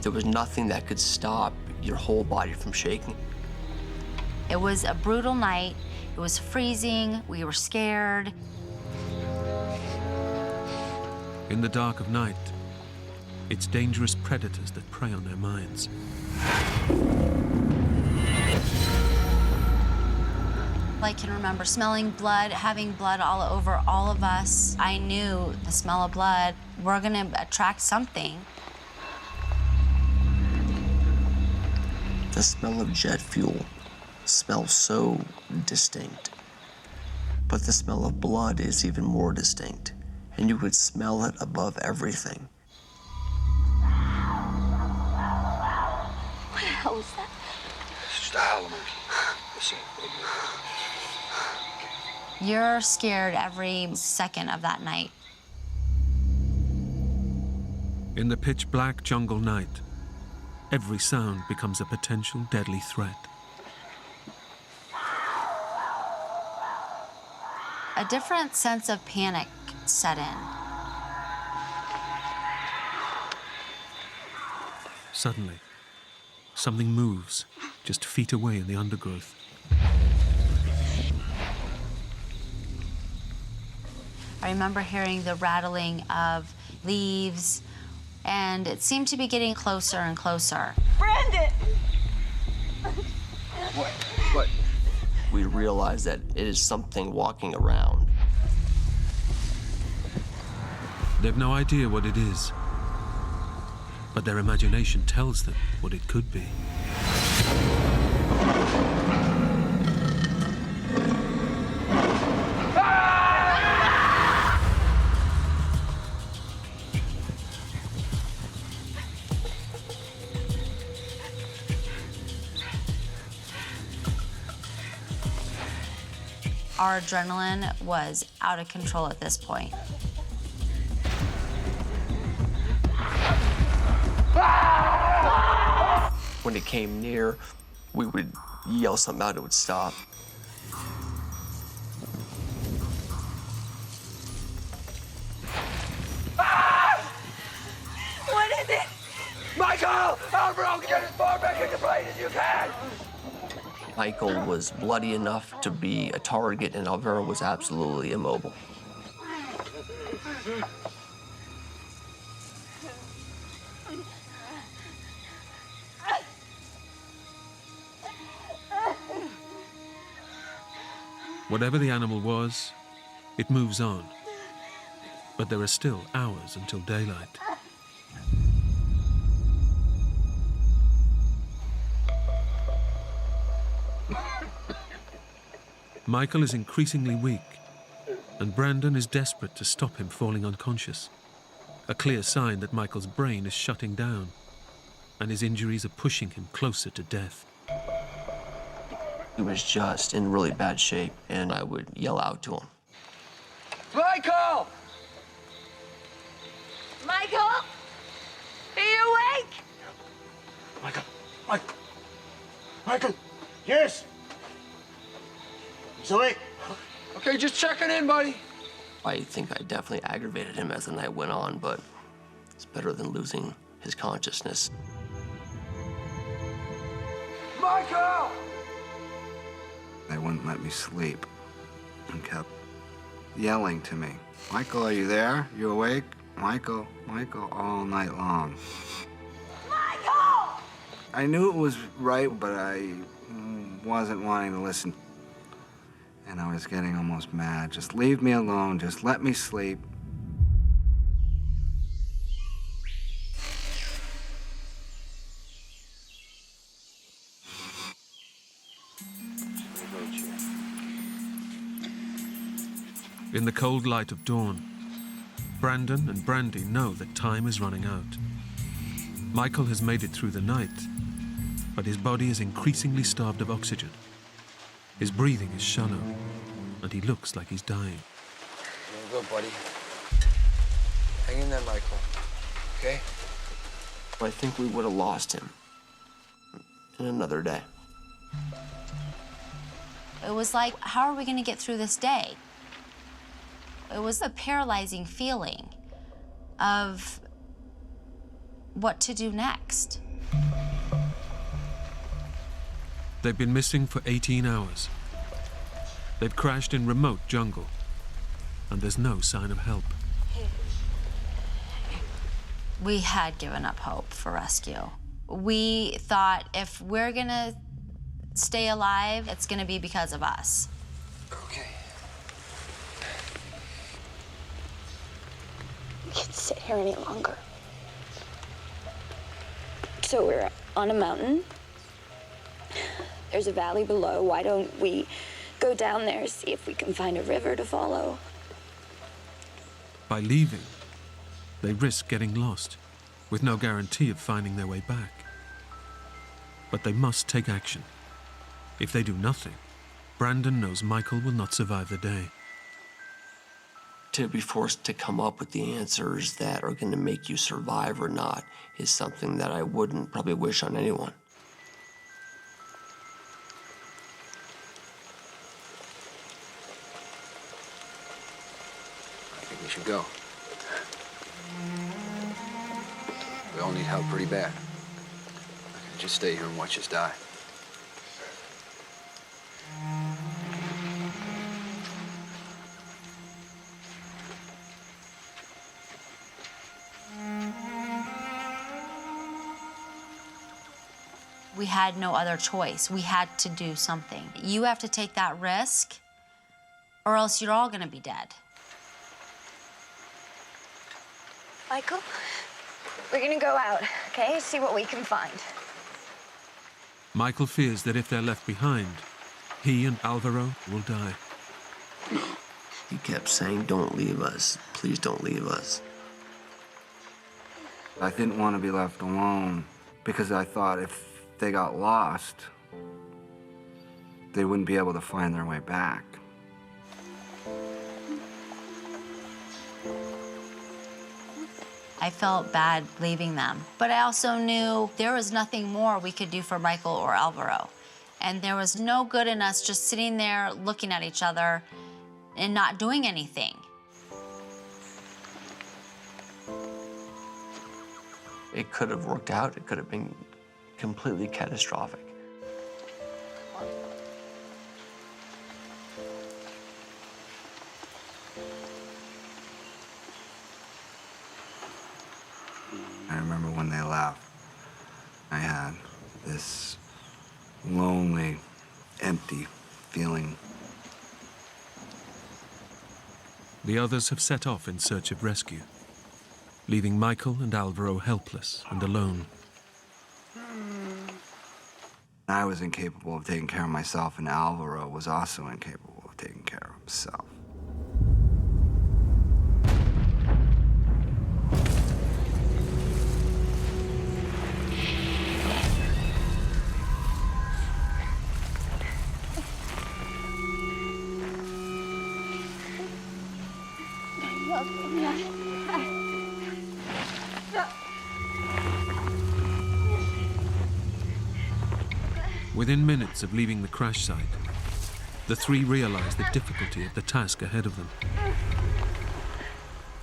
There was nothing that could stop your whole body from shaking. It was a brutal night. It was freezing. We were scared. In the dark of night, it's dangerous predators that prey on their minds. I can remember smelling blood, having blood all over all of us. I knew the smell of blood, we're gonna attract something. The smell of jet fuel smells so distinct, but the smell of blood is even more distinct, and you would smell it above everything. What the hell was that? It's just a howler monkey. Listen. You're scared every second of that night. In the pitch-black jungle night, every sound becomes a potential deadly threat. A different sense of panic set in. Suddenly, something moves just feet away in the undergrowth. I remember hearing the rattling of leaves, and it seemed to be getting closer and closer. Brandon! What? We realize that it is something walking around. They've no idea what it is, but their imagination tells them what it could be. Our adrenaline was out of control at this point. When it came near, we would yell something out, it would stop. What is it? Michael! Alvaro, get as far back in the plane as you can! Michael was bloody enough to be a target, and Alvaro was absolutely immobile. Whatever the animal was, it moves on. But there are still hours until daylight. Michael is increasingly weak, and Brandon is desperate to stop him falling unconscious, a clear sign that Michael's brain is shutting down and his injuries are pushing him closer to death. He was just in really bad shape, and I would yell out to him. Michael! Michael? Are you awake? Michael! Yes! He's awake. Okay, just checking in, buddy. I think I definitely aggravated him as the night went on, but it's better than losing his consciousness. Michael! They wouldn't let me sleep and kept yelling to me. Michael, are you there? You awake? Michael, Michael, all night long. Michael! I knew it was right, but I wasn't wanting to listen. And I was getting almost mad. Just leave me alone. Just let me sleep. In the cold light of dawn, Brandon and Brandy know that time is running out. Michael has made it through the night, but his body is increasingly starved of oxygen. His breathing is shallow, and he looks like he's dying. You're good, buddy. Hang in there, Michael. Okay? I think we would have lost him in another day. It was like, how are we going to get through this day? It was a paralyzing feeling of what to do next. They've been missing for 18 hours. They've crashed in remote jungle, and there's no sign of help. We had given up hope for rescue. We thought if we're gonna stay alive, it's gonna be because of us. Okay. We can't sit here any longer. So we're on a mountain. There's a valley below. Why don't we go down there, see if we can find a river to follow? By leaving, they risk getting lost, with no guarantee of finding their way back. But they must take action. If they do nothing, Brandon knows Michael will not survive the day. To be forced to come up with the answers that are going to make you survive or not is something that I wouldn't probably wish on anyone. I think we should go. We all need help pretty bad. I can just stay here and watch us die. We had no other choice. We had to do something. You have to take that risk, or else you're all gonna be dead. Michael, we're gonna go out, okay? See what we can find. Michael fears that if they're left behind, he and Alvaro will die. He kept saying, "Don't leave us. Please don't leave us." I didn't want to be left alone because I thought if they got lost, they wouldn't be able to find their way back. I felt bad leaving them, but I also knew there was nothing more we could do for Michael or Alvaro. And there was no good in us just sitting there looking at each other and not doing anything. It could have worked out. It could have been completely catastrophic. I remember when they left, I had this lonely, empty feeling. The others have set off in search of rescue, leaving Michael and Alvaro helpless and alone. I was incapable of taking care of myself, and Alvaro was also incapable of taking care of himself. Within minutes of leaving the crash site, the three realize the difficulty of the task ahead of them.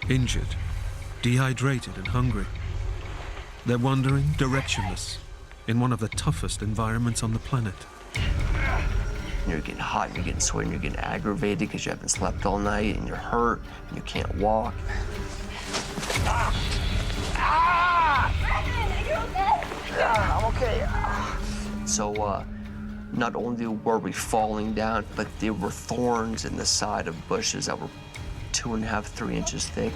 Injured, dehydrated and hungry, they're wandering directionless in one of the toughest environments on the planet. You're getting hot, you're getting sweaty, you're getting aggravated because you haven't slept all night and you're hurt and you can't walk. I'm okay. So not only were we falling down, but there were thorns in the side of bushes that were 2.5, 3 inches thick.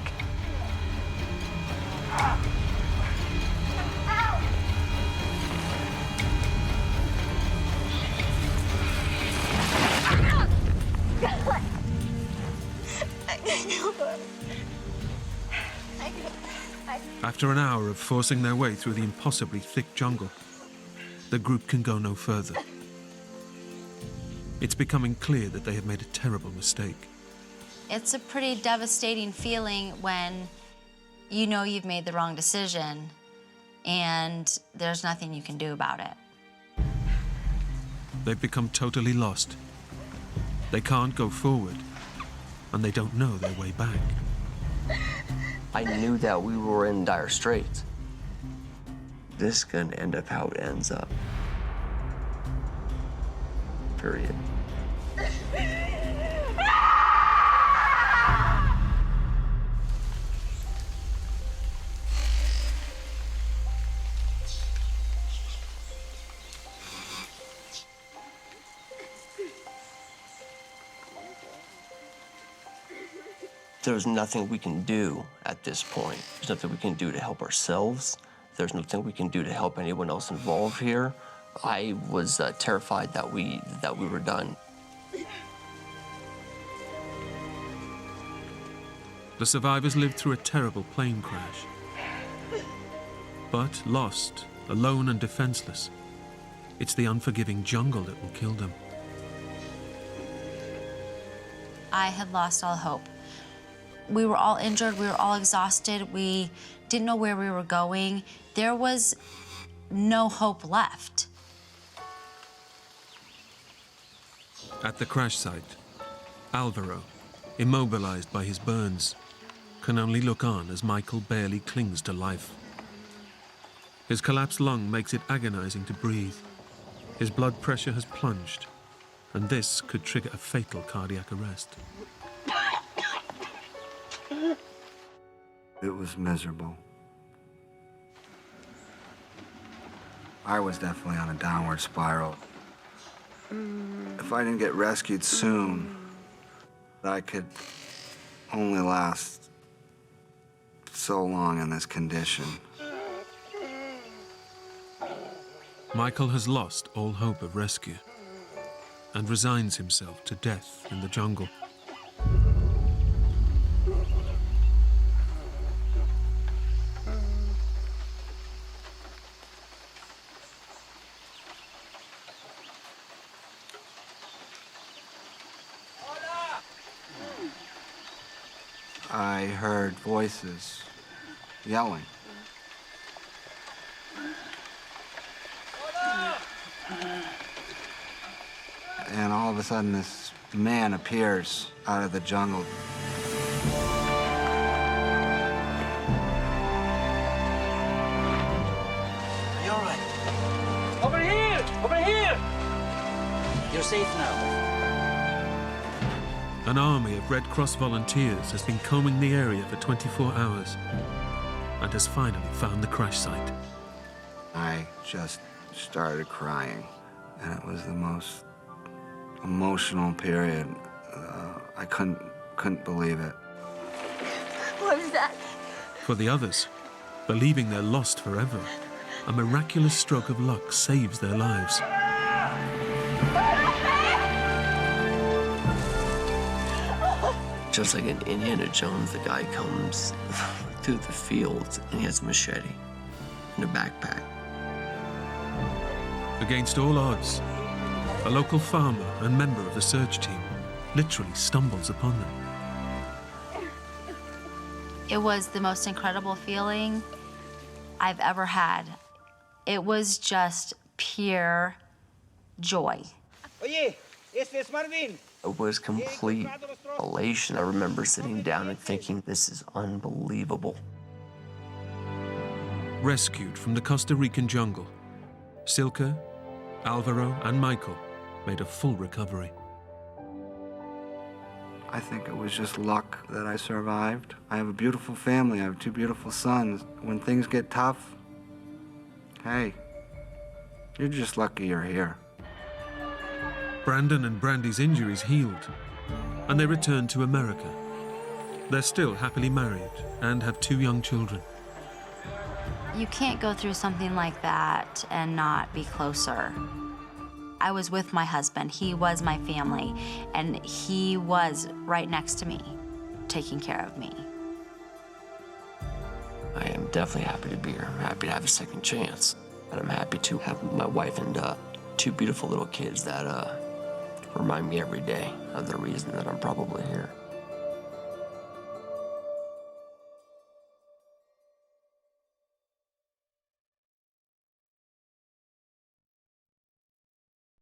After an hour of forcing their way through the impossibly thick jungle, the group can go no further. It's becoming clear that they have made a terrible mistake. It's a pretty devastating feeling when you know you've made the wrong decision and there's nothing you can do about it. They've become totally lost. They can't go forward, and they don't know their way back. I knew that we were in dire straits. This is gonna end up how it ends up. Period. There's nothing we can do at this point. There's nothing we can do to help ourselves. There's nothing we can do to help anyone else involved here. I was terrified that we were done. The survivors lived through a terrible plane crash. But lost, alone and defenseless, it's the unforgiving jungle that will kill them. I had lost all hope. We were all injured, we were all exhausted, we didn't know where we were going. There was no hope left. At the crash site, Alvaro, immobilized by his burns, can only look on as Michael barely clings to life. His collapsed lung makes it agonizing to breathe. His blood pressure has plunged, and this could trigger a fatal cardiac arrest. It was miserable. I was definitely on a downward spiral. If I didn't get rescued soon, I could only last so long in this condition. Michael has lost all hope of rescue and resigns himself to death in the jungle. I heard voices yelling. And all of a sudden, this man appears out of the jungle. Are you all right? Over here! Over here! You're safe now. An army of Red Cross volunteers has been combing the area for 24 hours and has finally found the crash site. I just started crying, and it was the most emotional period. I couldn't believe it. What was that? For the others, believing they're lost forever, a miraculous stroke of luck saves their lives. Just like in Indiana Jones, the guy comes through the fields and he has a machete and a backpack. Against all odds, a local farmer and member of the search team literally stumbles upon them. It was the most incredible feeling I've ever had. It was just pure joy. Oye, este es Marvin. It was complete elation. I remember sitting down and thinking, this is unbelievable. Rescued from the Costa Rican jungle, Silke, Alvaro, and Michael made a full recovery. I think it was just luck that I survived. I have a beautiful family. I have 2 beautiful sons. When things get tough, hey, you're just lucky you're here. Brandon and Brandy's injuries healed, and they returned to America. They're still happily married and have 2 young children. You can't go through something like that and not be closer. I was with my husband. He was my family, and he was right next to me, taking care of me. I am definitely happy to be here. I'm happy to have a second chance. And I'm happy to have my wife and 2 beautiful little kids that remind me every day of the reason that I'm probably here.